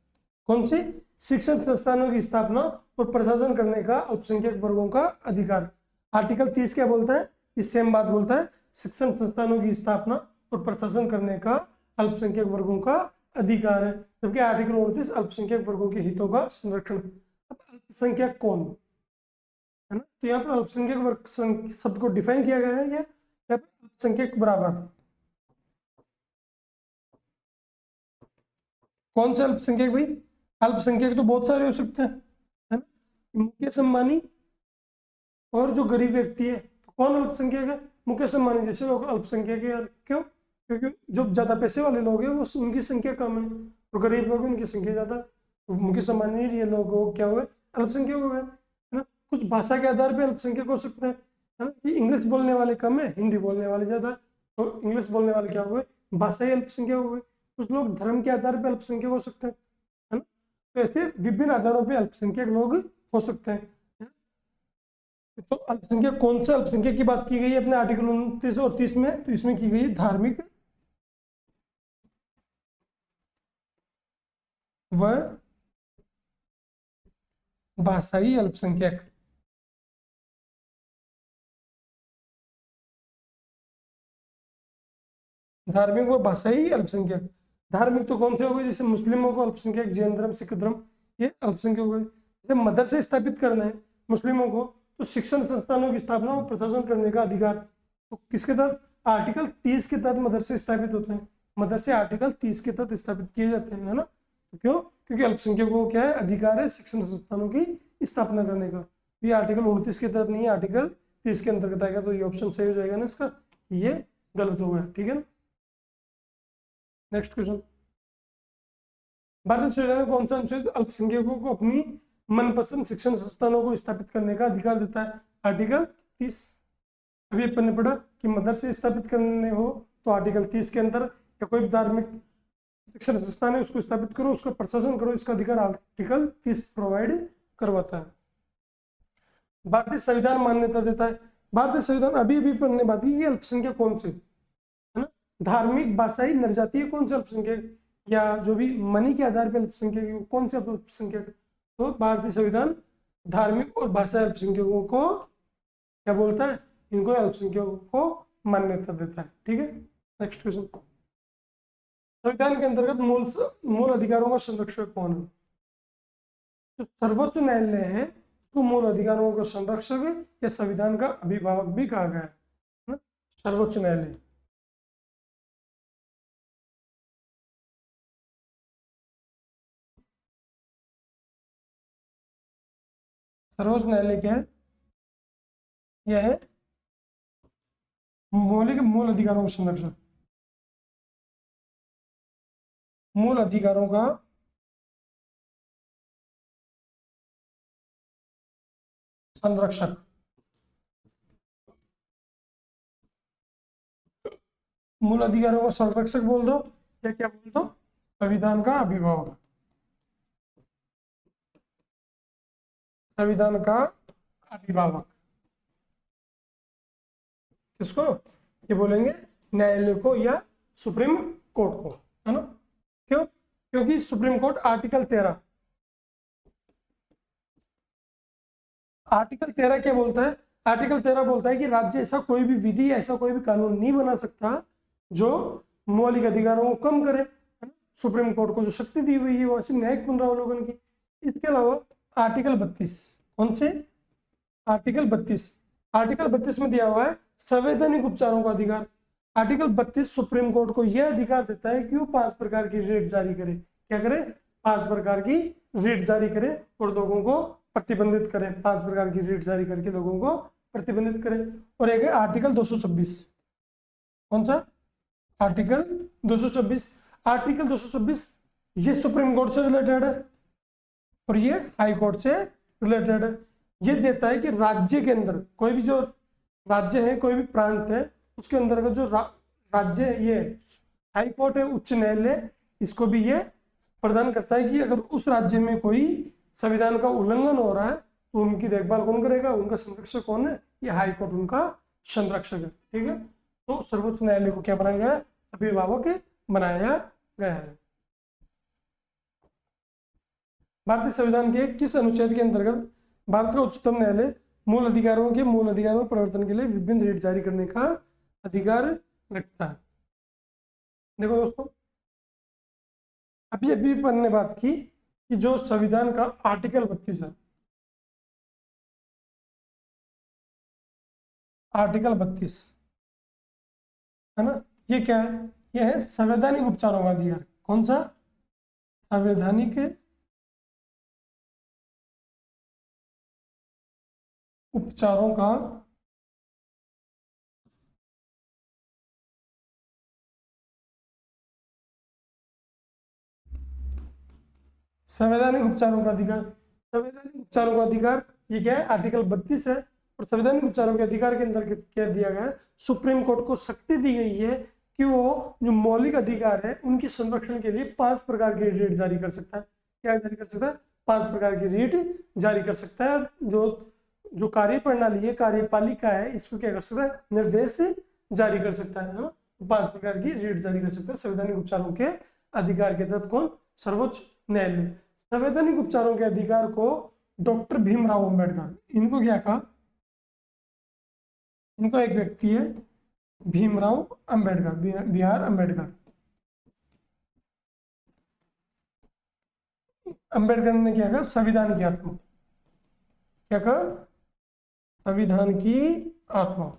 कौन सी? शिक्षण संस्थानों की स्थापना और प्रशासन करने का अल्पसंख्यक वर्गों का अधिकार। आर्टिकल 30 क्या बोलता है? ये सेम बात बोलता है, शिक्षण संस्थानों की स्थापना और प्रशासन करने का अल्पसंख्यक वर्गों का अधिकार है, जबकि आर्टिकल 29 अल्पसंख्यक वर्गों के हितों का संरक्षण। अब अल्पसंख्यक कौन है ना, तो यहाँ पर अल्पसंख्यक वर्ग शब्द को डिफाइन किया गया है, यहाँ पर अल्पसंख्यक बराबर कौन से अल्पसंख्यक भाई? अल्पसंख्यक तो बहुत सारे हो सकते हैं, है ना। मुकेश अंबानी और जो गरीब व्यक्ति है, तो कौन अल्पसंख्यक है? मुकेश अंबानी जैसे लोग अल्पसंख्यक है यार। क्यों? क्योंकि जो ज्यादा पैसे वाले लोग हैं वो उनकी संख्या कम है, और गरीब लोग उनकी संख्या ज्यादा। तो मुकेश अंबानी ये लोग क्या हुए? अल्पसंख्यक हो गए, है ना। कुछ भाषा के आधार पर अल्पसंख्यक हो सकते हैं, है ना, कि इंग्लिश बोलने वाले कम है, हिंदी बोलने वाले ज्यादा। तो इंग्लिश बोलने वाले क्या हुए? भाषाई अल्पसंख्यक हो गए। कुछ लोग धर्म के आधार पर अल्पसंख्यक हो सकते हैं, है ना। तो ऐसे विभिन्न आधारों पर अल्पसंख्यक लोग हो सकते हैं। तो अल्पसंख्यक कौन सा अल्पसंख्यक की बात की गई है अपने आर्टिकल 29 और 30 में? तो इसमें की गई है धार्मिक व भाषाई अल्पसंख्यक। धार्मिक व भाषाई अल्पसंख्यक। धार्मिक तो कौन से हो गए? जैसे मुस्लिमों को अल्पसंख्यक, जैन धर्म, सिख धर्म, ये अल्पसंख्यक हो गए। जैसे मदरसे स्थापित करना है मुस्लिमों को, तो शिक्षण संस्थानों की स्थापना और प्रशासन करने का अधिकार, तो किसके तहत? आर्टिकल 30 के तहत मदरसे स्थापित होते हैं। मदरसे आर्टिकल 30 के तहत स्थापित किए जाते हैं, है ना। तो क्यों? क्योंकि अल्पसंख्यकों को क्या है? अधिकार है शिक्षण संस्थानों की स्थापना करने का। ये आर्टिकल 29 के तहत नहीं है, आर्टिकल 30 के अंतर्गत आएगा। तो ये ऑप्शन सही हो जाएगा ना इसका, ये गलत हो गया, ठीक है ना। नेक्स्ट क्वेश्चन, भारतीय संविधान में कौन सा अनुच्छेद अल्पसंख्यकों को अपनी मनपसंद शिक्षण संस्थानों को स्थापित करने का अधिकार देता है? आर्टिकल 30। अभी अपन ने पढ़ा कि मदरसे स्थापित करने हो तो आर्टिकल 30 के अंदर, या कोई धार्मिक शिक्षण संस्थान है उसको स्थापित करो, उसका प्रशासन करो, इसका अधिकार आर्टिकल 30 प्रोवाइड करवाता है। भारतीय संविधान मान्यता देता है। भारतीय संविधान अभी अभी अपन ने बात की अल्पसंख्यक कौन से, है ना। धार्मिक, भाषाई, नरजातीय कौन से अल्पसंख्यक, या जो भी मनी के आधार पर अल्पसंख्यक कौन से अल्पसंख्यक? तो भारतीय संविधान धार्मिक और भाषाई अल्पसंख्यकों को क्या बोलता है? इनको अल्पसंख्यकों को मान्यता देता है, ठीक है। नेक्स्ट क्वेश्चन, संविधान के अंतर्गत मूल अधिकारों का संरक्षक कौन है? जो सर्वोच्च न्यायालय है उसको मूल अधिकारों का संरक्षक या संविधान का अभिभावक भी कहा गया है ना, सर्वोच्च न्यायालय। सर्वोच्च न्यायालय क्या है? यह है मौलिक मूल अधिकारों का संरक्षण। मूल अधिकारों का संरक्षक। मूल अधिकारों का संरक्षक बोल दो या क्या बोल दो, संविधान का अभिभावक। संविधान का अभिभावक किसको ये बोलेंगे, न्यायालय को या सुप्रीम कोर्ट को, है ना। क्यों, क्योंकि सुप्रीम कोर्ट आर्टिकल 13 क्या बोलता है, आर्टिकल 13 बोलता है कि राज्य ऐसा कोई भी विधि, ऐसा कोई भी कानून नहीं बना सकता जो मौलिक अधिकारों को कम करे, है ना। सुप्रीम कोर्ट को जो शक्ति दी हुई है वहां से न्यायिक पुनरावलोकन की। इसके अलावा आर्टिकल 32, कौन से, आर्टिकल 32 में दिया हुआ है संवैधानिक उपचारों का अधिकार। आर्टिकल 32 सुप्रीम कोर्ट को यह अधिकार देता है कि वो 5 प्रकार की रेट जारी करे। क्या करे, 5 प्रकार की रेट जारी करे और लोगों को प्रतिबंधित करे, 5 प्रकार की रेट जारी करके लोगों को प्रतिबंधित करे। और एक है आर्टिकल 226, कौन सा, आर्टिकल 226। आर्टिकल 226 ये सुप्रीम कोर्ट से रिलेटेड है और ये हाई कोर्ट से रिलेटेड है। ये देता है कि राज्य के अंदर कोई भी जो राज्य है, कोई भी प्रांत है, उसके अंदर का जो राज्य है, ये हाई कोर्ट है, उच्च न्यायालय, इसको भी ये प्रदान करता है कि अगर उस राज्य में कोई संविधान का उल्लंघन हो रहा है तो उनकी देखभाल कौन करेगा, उनका संरक्षक कौन है, ये हाई कोर्ट उनका संरक्षक है। ठीक है, तो सर्वोच्च न्यायालय को क्या बनाया गया है, अभिभावक बनाया गया है। भारतीय संविधान के किस अनुच्छेद के अंतर्गत भारत का उच्चतम न्यायालय मूल अधिकारों में परिवर्तन के लिए विभिन्न रेट जारी करने का अधिकार रखता है। देखो दोस्तों, अभी अपन ने बात की कि जो संविधान का आर्टिकल 32 है, आर्टिकल 32 है ना, ये क्या है, ये है संवैधानिक उपचारों का अधिकार। कौन सा, संवैधानिक उपचारों का संवैधानिक उपचारों का अधिकार। संवैधानिक उपचारों का अधिकार ये क्या है, आर्टिकल 32 है। और संवैधानिक उपचारों के अधिकार के अंदर क्या दिया गया है, सुप्रीम कोर्ट को शक्ति दी गई है कि वो जो मौलिक अधिकार है उनके संरक्षण के लिए 5 प्रकार की रेट जारी कर सकता है। क्या जारी कर सकता है, 5 प्रकार की रेट जारी कर सकता है। जो कार्य प्रणाली है, कार्यपालिका है, इसको क्या कर सकता है, निर्देश जारी कर सकता है ना, 5 प्रकार की रेट जारी कर सकता है। संवैधानिक उपचारों के अधिकार के तहत कौन, सर्वोच्च न्यायालय। संवैधानिक उपचारों के अधिकार को डॉक्टर भीमराव अंबेडकर, इनको क्या कहा, इनको एक व्यक्ति है भीमराव अंबेडकर, बी आर अम्बेडकर। अंबेडकर ने क्या कहा, संविधान की आत्मा, क्या कहा, संविधान की आत्मा।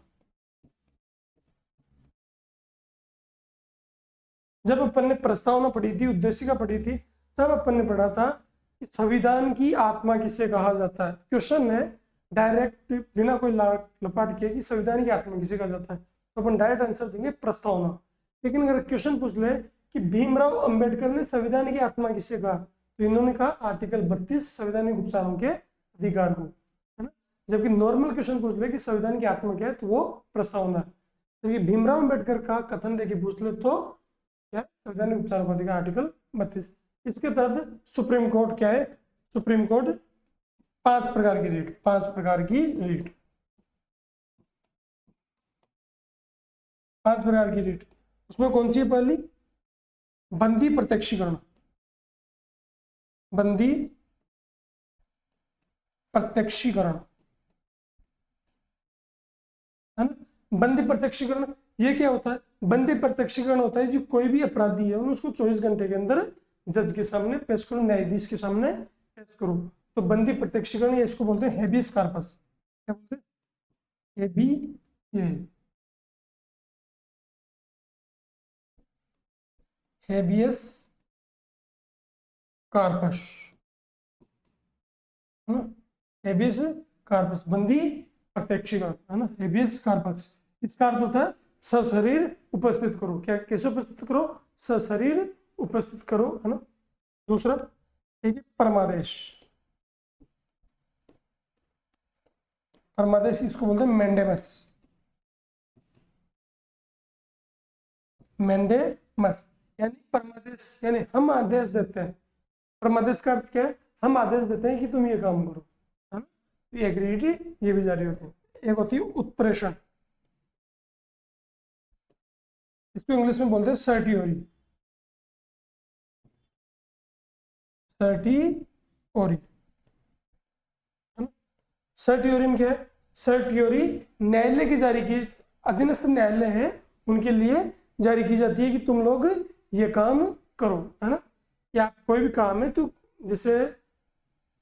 जब अपन ने प्रस्तावना पढ़ी थी, उद्देशिका पढ़ी थी, तब अपन ने पढ़ा था कि संविधान की आत्मा किसे कहा जाता है। क्वेश्चन है डायरेक्ट, बिना कोई लपाट किए कि संविधान की आत्मा किसे कहा जाता है, तो अपन डायरेक्ट आंसर देंगे प्रस्तावना। लेकिन अगर क्वेश्चन पूछ ले कि भीमराव अंबेडकर ने संविधान की आत्मा किसे कहा, तो इन्होंने कहा आर्टिकल 32 संवैधानिक उपचारों के अधिकार को, है ना। जबकि नॉर्मल क्वेश्चन पूछ ले कि संविधान की आत्मा क्या है, तो वो प्रस्तावना है। जबकि भीमराव अंबेडकर का कथन देके पूछ ले तो क्या, संवैधानिक उपचारों का अधिकार आर्टिकल 32। इसके तहत सुप्रीम कोर्ट क्या है, सुप्रीम कोर्ट 5 प्रकार की रेट, 5 प्रकार की रेट, 5 प्रकार की रेट। उसमें कौन सी है, पहली बंदी प्रत्यक्षीकरण, बंदी प्रत्यक्षीकरण, है ना। बंदी प्रत्यक्षीकरण ये क्या होता है, बंदी प्रत्यक्षीकरण होता है जो कोई भी अपराधी है उसको 24 घंटे के अंदर जज के सामने पेश करो, न्यायाधीश के सामने पेश करो। तो बंदी प्रत्यक्षीकरण, इसको बोलते हैं हेबियस कार्पस। क्या बोलते हैं, हेबियस कार्पस, है ना, हेबियस कार्पस, बंदी प्रत्यक्षीकरण, है ना, हेबियस कार्पस। इसका अर्थ होता है सशरीर उपस्थित करो। क्या, कैसे उपस्थित करो, सशरीर उपस्थित करो, है ना। दूसरा ठीक है परमादेश, परमादेश इसको बोलते हैं मैंडेमस, मैंडेमस यानी परमादेश, यानी हम आदेश देते हैं। परमादेश का अर्थ क्या है, हम आदेश देते हैं कि तुम ये काम करो, है ना। तो ये एग्रीडिटी ये भी जारी होती है। एक होती है उत्प्रेषण, इसको इंग्लिश में बोलते हैं सर्टियोरी, सर्टियोरी, है ना। सर्टियोरी में क्या है, सर्टियोरी न्यायालय की जारी की, अधीनस्थ न्यायालय है उनके लिए जारी की जाती है कि तुम लोग ये काम करो, है ना। या कोई भी काम है तो जैसे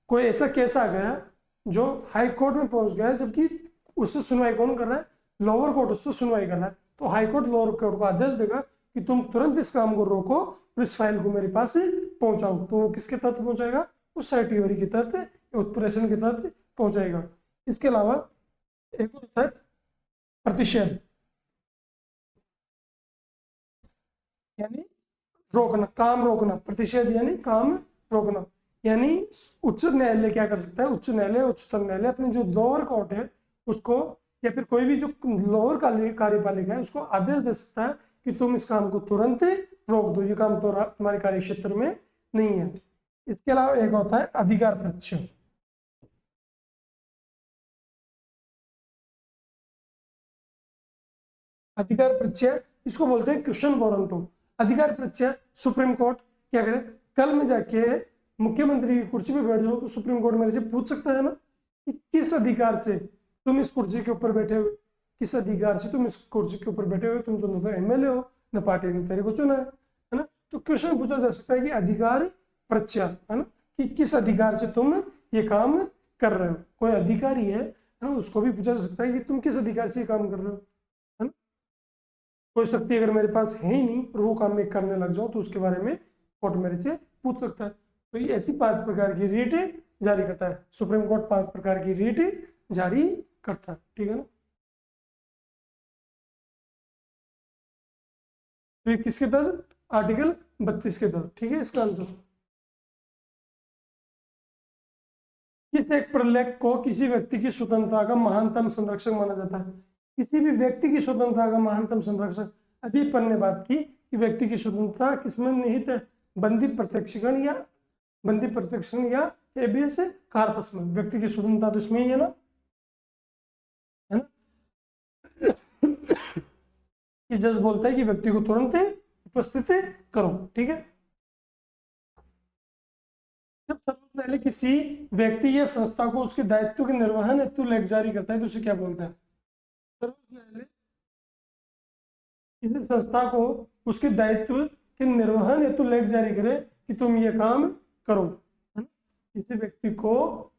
कोई ऐसा केस आ गया जो हाई कोर्ट में पहुंच गया, जबकि उस पर सुनवाई कौन कर रहा है, लोअर कोर्ट उस पर सुनवाई कर रहा है, तो हाई कोर्ट लोअर कोर्ट को आदेश देगा कि तुम तुरंत इस काम को रोको और इस फाइल को मेरे पास पहुंचाओ। तो वो किसके तहत पहुंचाएगा, उस सर्टियोरी के तहत, उत्प्रेषण के तहत पहुंचाएगा। इसके अलावा एक होता है प्रतिषेध, यानी रोकना, काम रोकना, प्रतिषेध यानी काम रोकना। यानी उच्च न्यायालय क्या कर सकता है, उच्च न्यायालय, उच्चतम न्यायालय अपने जो लोअर कोर्ट है उसको, या फिर कोई भी जो लोअर कार्यपालिका है उसको आदेश दे सकता है कि तुम इस काम को तुरंत रोक दो, ये काम तो तुम्हारे कार्य क्षेत्र में नहीं है। इसके अलावा एक होता है अधिकार प्रत्यय, अधिकार प्रत्यय इसको बोलते हैं क्वेश्चन वारंटो। अधिकार प्रत्यय सुप्रीम कोर्ट क्या करे, कल में जाके मुख्यमंत्री की कुर्सी पे बैठ जाओ तो सुप्रीम कोर्ट मेरे से पूछ सकता है ना कि किस अधिकार से तुम इस कुर्सी के ऊपर बैठे हुए, किस अधिकार से तुम इस कुर्सी के ऊपर बैठे हुए, तुम तो न एमएलए हो न पार्टी ने तेरे को चुना है ना। तो क्वेश्चन पूछा जा सकता है कि अधिकार प्रत्यय, है ना, कि किस अधिकार से तुम ये काम कर रहे हो। कोई अधिकारी है ना, उसको भी पूछा जा सकता है कि तुम किस अधिकार से ये काम कर रहे हो, है ना। कोई शक्ति अगर मेरे पास है ही नहीं और वो काम में करने लग जाऊं तो उसके बारे में कोर्ट मेरे से पूछ सकता है। तो ये ऐसी 5 प्रकार की रीट जारी करता है सुप्रीम कोर्ट, 5 प्रकार की रीट जारी करता है, ठीक है ना। तो ये किसके तहत, आर्टिकल 32 के तहत, ठीक है। इसका आंसर, किस एक प्रलेख को किसी व्यक्ति की स्वतंत्रता का महानतम संरक्षक माना जाता है। किसी भी व्यक्ति की स्वतंत्रता का महानतम संरक्षक, अभी अपन ने बात की कि व्यक्ति की स्वतंत्रता किसमें निहित है, बंदी प्रत्यक्षीकरण या बंदी प्रत्यक्षीकरण या एबीएस कार्पस में। व्यक्ति की स्वतंत्रता तो इसमें ही है ना, है ना। कि जज बोलता है कि व्यक्ति को तुरंत उपस्थित करो, ठीक है। जब सर्वोच्च न्यायालय किसी व्यक्ति या संस्था को उसके दायित्व के निर्वहन हेतु लेख जारी करता है तो उसे क्या बोलते हैं। सर्वोच्च न्यायालय किसी संस्था को उसके दायित्व के निर्वहन हेतु लेख जारी करे कि तुम ये काम करो, है ना। किसी व्यक्ति को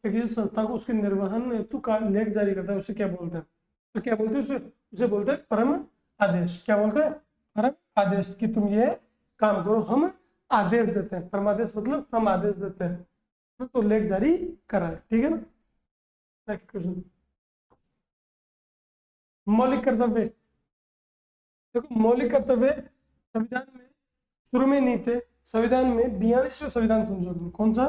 या किसी संस्था को उसके निर्वहन हेतु का लेख जारी करता है उसे क्या बोलते हैं, तो क्या बोलते हैं उसे बोलते हैं परम आदेश। क्या बोलते हैं, परम आदेश, कि तुम ये काम करो, हम आदेश देते हैं। परमादेश मतलब हम आदेश देते हैं, तो लेख जारी करा है, ठीक है ना। नेक्स्ट क्वेश्चन, मौलिक कर्तव्य। देखो मौलिक कर्तव्य संविधान में शुरू में नहीं थे, संविधान में 42वें संविधान संशोधन, कौन सा,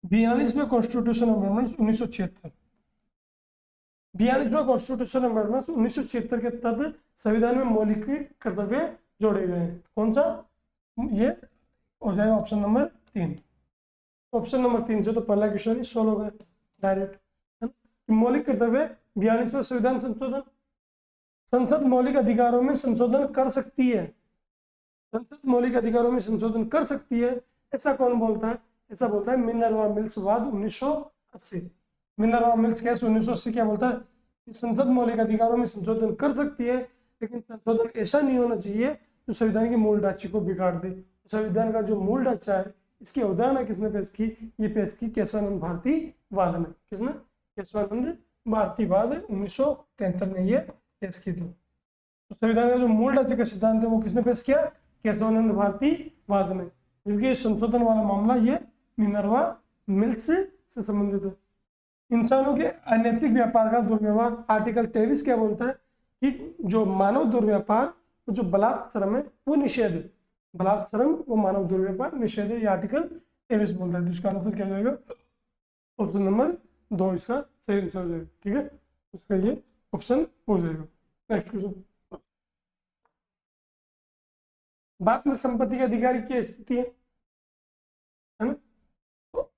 42वें कॉन्स्टिट्यूशन अमेंडमेंट 1976, 42वां कॉन्स्टिट्यूशन अमेंडमेंट 1976 के तहत संविधान में मौलिक कर्तव्य जोड़े गए हैं। कौन सा, ये हो जाएगा ऑप्शन नंबर 3। ऑप्शन नंबर 3 से तो पहला क्वेश्चन ही सोल्व हो गया डायरेक्ट, है ना। मौलिक कर्तव्य 42वां संविधान संशोधन, संसद मौलिक अधिकारों में संशोधन कर सकती है, संसद मौलिक अधिकारों में संशोधन कर सकती है, ऐसा कौन बोलता है, ऐसा बोलता है मिनर्वा मिल्स वाद 1980। मिनर्वा मिल्स केस 1980 क्या बोलता है कि संसद मौलिक अधिकारों में संशोधन कर सकती है, लेकिन संशोधन ऐसा नहीं होना चाहिए जो संविधान के मूल ढांचे को बिगाड़ दे। संविधान का जो मूल ढांचा है, इसकी अवधारणा किसने पेश की, ये पेश की केशवानंद भारती वाद ने। किसने, केशवानंद भारती वाद 1973 ने ये पेश की थी। तो संविधान का जो मूल ढांचे का सिद्धांत है वो किसने पेश किया, केशवानंद भारती वाद ने। जबकि संशोधन वाला मामला ये मिनर्वा मिल्स से संबंधित है। इंसानों के अनैतिक व्यापार का दुर्व्यवहार, आर्टिकल 23 क्या बोलता है कि जो मानव दुर्व्यापार, जो बलात्कार है वो निषेध है। बलात्सरम व मानव दुर्व्यवहार निषेध है, ये आर्टिकल 23 बोलता है। जिसका आंसर क्या हो जाएगा, ऑप्शन नंबर 2 इसका सही आंसर हो जाएगा। ठीक है, इसका ये ऑप्शन हो जाएगा। नेक्स्ट क्वेश्चन, भारत में संपत्ति के अधिकार की स्थिति है ना। तो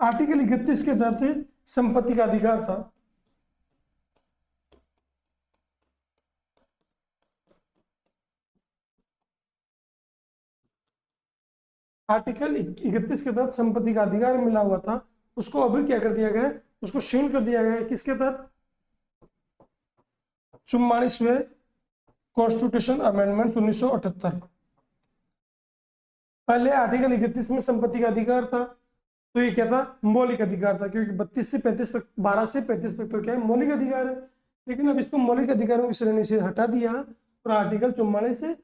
आर्टिकल 31 के तहत संपत्ति का अधिकार था। आर्टिकल 31 के तहत संपत्ति का अधिकार मिला हुआ था, उसको अभी क्या कर दिया गया, उसको क्षीण कर दिया गया है। किसके तहत, 44वें कॉन्स्टिट्यूशन अमेंडमेंट 1978। पहले आर्टिकल 31 में संपत्ति का अधिकार था, तो ये क्या था, मौलिक अधिकार था, क्योंकि 32 से 35 तक, 12 से 35 तक तो क्या है, मौलिक अधिकार है। लेकिन अब इसको मौलिक अधिकारों की श्रेणी से हटा दिया और आर्टिकल 44वें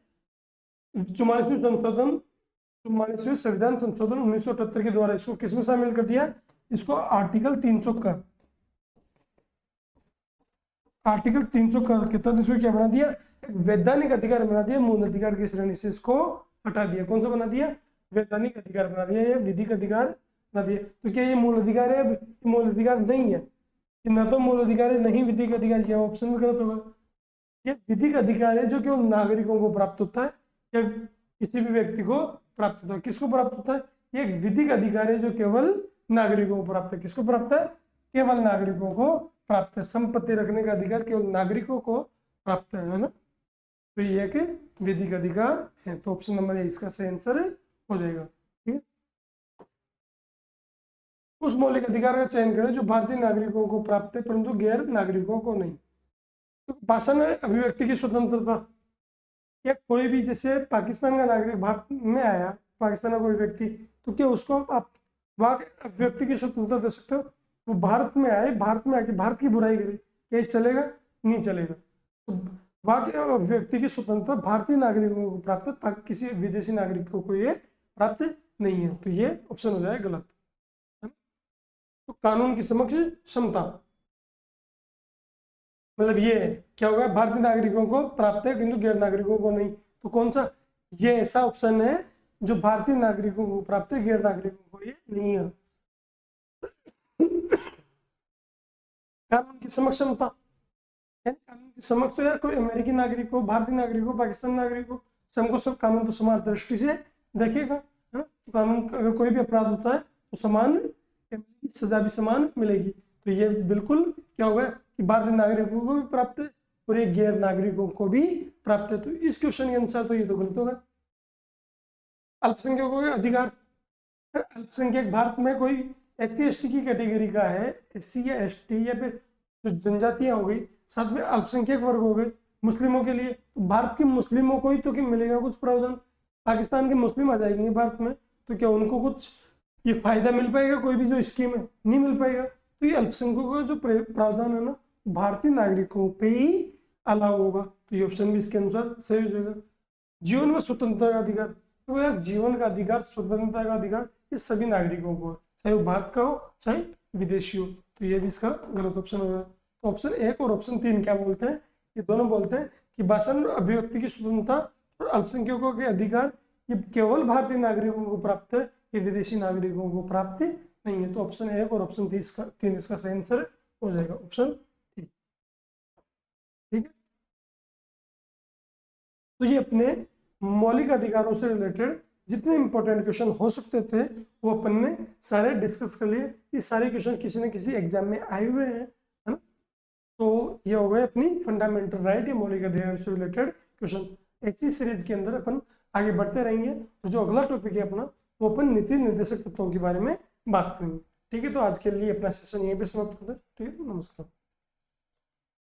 संविधान संशोधन 1978 के द्वारा इसको किसमें शामिल कर दिया, इसको आर्टिकल 300 का, आर्टिकल 300 के तहत इसको क्या बना दिया, वैधानिक अधिकार बना दिया, मूल अधिकार की श्रेणी से इसको हटा दिया। कौन सा बना दिया, वैधानिक अधिकार बना दिया, या विधिक अधिकार बना दिया। तो क्या ये मूल अधिकार है, मूल अधिकार नहीं है, न तो मूल अधिकार है, नहीं विधिक अधिकार, यह ऑप्शन में गलत होगा। ये विधिक अधिकार है जो केवल नागरिकों को प्राप्त होता है या किसी भी व्यक्ति को प्राप्त होता है। किसको प्राप्त होता है, ये एक विधिक अधिकार है जो केवल नागरिकों को प्राप्त है। किसको प्राप्त है, केवल नागरिकों को प्राप्त है। संपत्ति रखने का अधिकार केवल नागरिकों को प्राप्त है ना। तो ये एक विधिक अधिकार है, तो ऑप्शन नंबर ए इसका सही आंसर हो जाएगा। ठीक है, उस मौलिक अधिकार का चयन करें जो भारतीय नागरिकों को प्राप्त है परंतु गैर नागरिकों को नहीं। तो भाषा में अभिव्यक्ति की स्वतंत्रता, या कोई भी जैसे पाकिस्तान का नागरिक भारत में आया, पाकिस्तान का कोई व्यक्ति, तो क्या उसको आप वहाँ अभिव्यक्ति की स्वतंत्रता दे सकते हो। वो भारत में आए, भारत में आके भारत की बुराई करे, क्या ये चलेगा, नहीं चलेगा। तो वहाँ के अभिव्यक्ति की स्वतंत्रता भारतीय नागरिकों को प्राप्त है, किसी विदेशी नागरिकों को ये प्राप्त नहीं है। तो ये ऑप्शन हो जाए गलत। तो कानून की समक्ष क्षमता मतलब ये क्या होगा, भारतीय नागरिकों को प्राप्त है किंतु गैर नागरिकों को नहीं। तो कौन सा, ये ऐसा ऑप्शन है जो भारतीय नागरिकों को प्राप्त है, गैर नागरिकों को ये नहीं है। कानून की समक्ष क्षमता, कानून की समक्ष तो यार कोई अमेरिकी नागरिक हो, भारतीय नागरिक हो, पाकिस्तान नागरिक हो, सबको सब कानून तो समान दृष्टि से देखेगा, है ना। तो कानून अगर कोई भी अपराध होता है तो समान सजा भी समान मिलेगी। तो ये बिल्कुल क्या होगा कि भारतीय नागरिकों को भी प्राप्त है और ये गैर नागरिकों को भी प्राप्त है। तो इस क्वेश्चन के अनुसार तो ये तो गलत होगा। अल्पसंख्यकों के अधिकार, अल्पसंख्यक भारत में कोई SC/ST की कैटेगरी का है, SC या ST या फिर जो जनजातियां हो गई, साथ में अल्पसंख्यक वर्ग हो गए मुस्लिमों के लिए। तो भारत के मुस्लिमों को ही तो क्या मिलेगा कुछ प्रावधान, पाकिस्तान के मुस्लिम आ जाएंगे भारत में, तो क्या उनको कुछ ये फायदा मिल पाएगा, कोई भी जो स्कीम है नहीं मिल पाएगा। तो ये अल्पसंख्यकों का जो प्रावधान है ना, भारतीय नागरिकों पे ही अलाउ होगा। तो ये ऑप्शन भी इसके अनुसार सही हो जाएगा। जीवन में स्वतंत्रता का अधिकार, तो यार जीवन का अधिकार, स्वतंत्रता का अधिकार ये सभी नागरिकों को है, चाहे वो भारत का हो चाहे विदेशी हो। तो ये भी इसका गलत ऑप्शन होगा। तो ऑप्शन 1 और ऑप्शन 3 क्या बोलते हैं, ये दोनों बोलते हैं कि भाषा और अभिव्यक्ति की स्वतंत्रता और अल्पसंख्यकों के अधिकार ये केवल भारतीय नागरिकों को प्राप्त है, ये विदेशी नागरिकों को प्राप्त नहीं है। तो ऑप्शन 1 और ऑप्शन 3 इसका सही आंसर हो जाएगा, ऑप्शन 3। ठीक है, तो ये अपने मौलिक अधिकारों से रिलेटेड जितने इंपॉर्टेंट क्वेश्चन हो सकते थे वो अपन ने सारे डिस्कस कर लिए। ये सारे क्वेश्चन किसी न किसी एग्जाम में आए हुए हैं, है ना। तो ये हो गए अपनी फंडामेंटल राइट या मौलिक अधिकारों से रिलेटेड क्वेश्चन। ऐसी सीरीज के अंदर अपन आगे बढ़ते रहेंगे और जो अगला टॉपिक है अपना वो अपन नीति निर्देशक तत्वों के बारे में बात करेंगे। ठीक है, तो आज के लिए अपना सेशन यहीं पे समाप्त करते हैं। ठीक है, नमस्कार।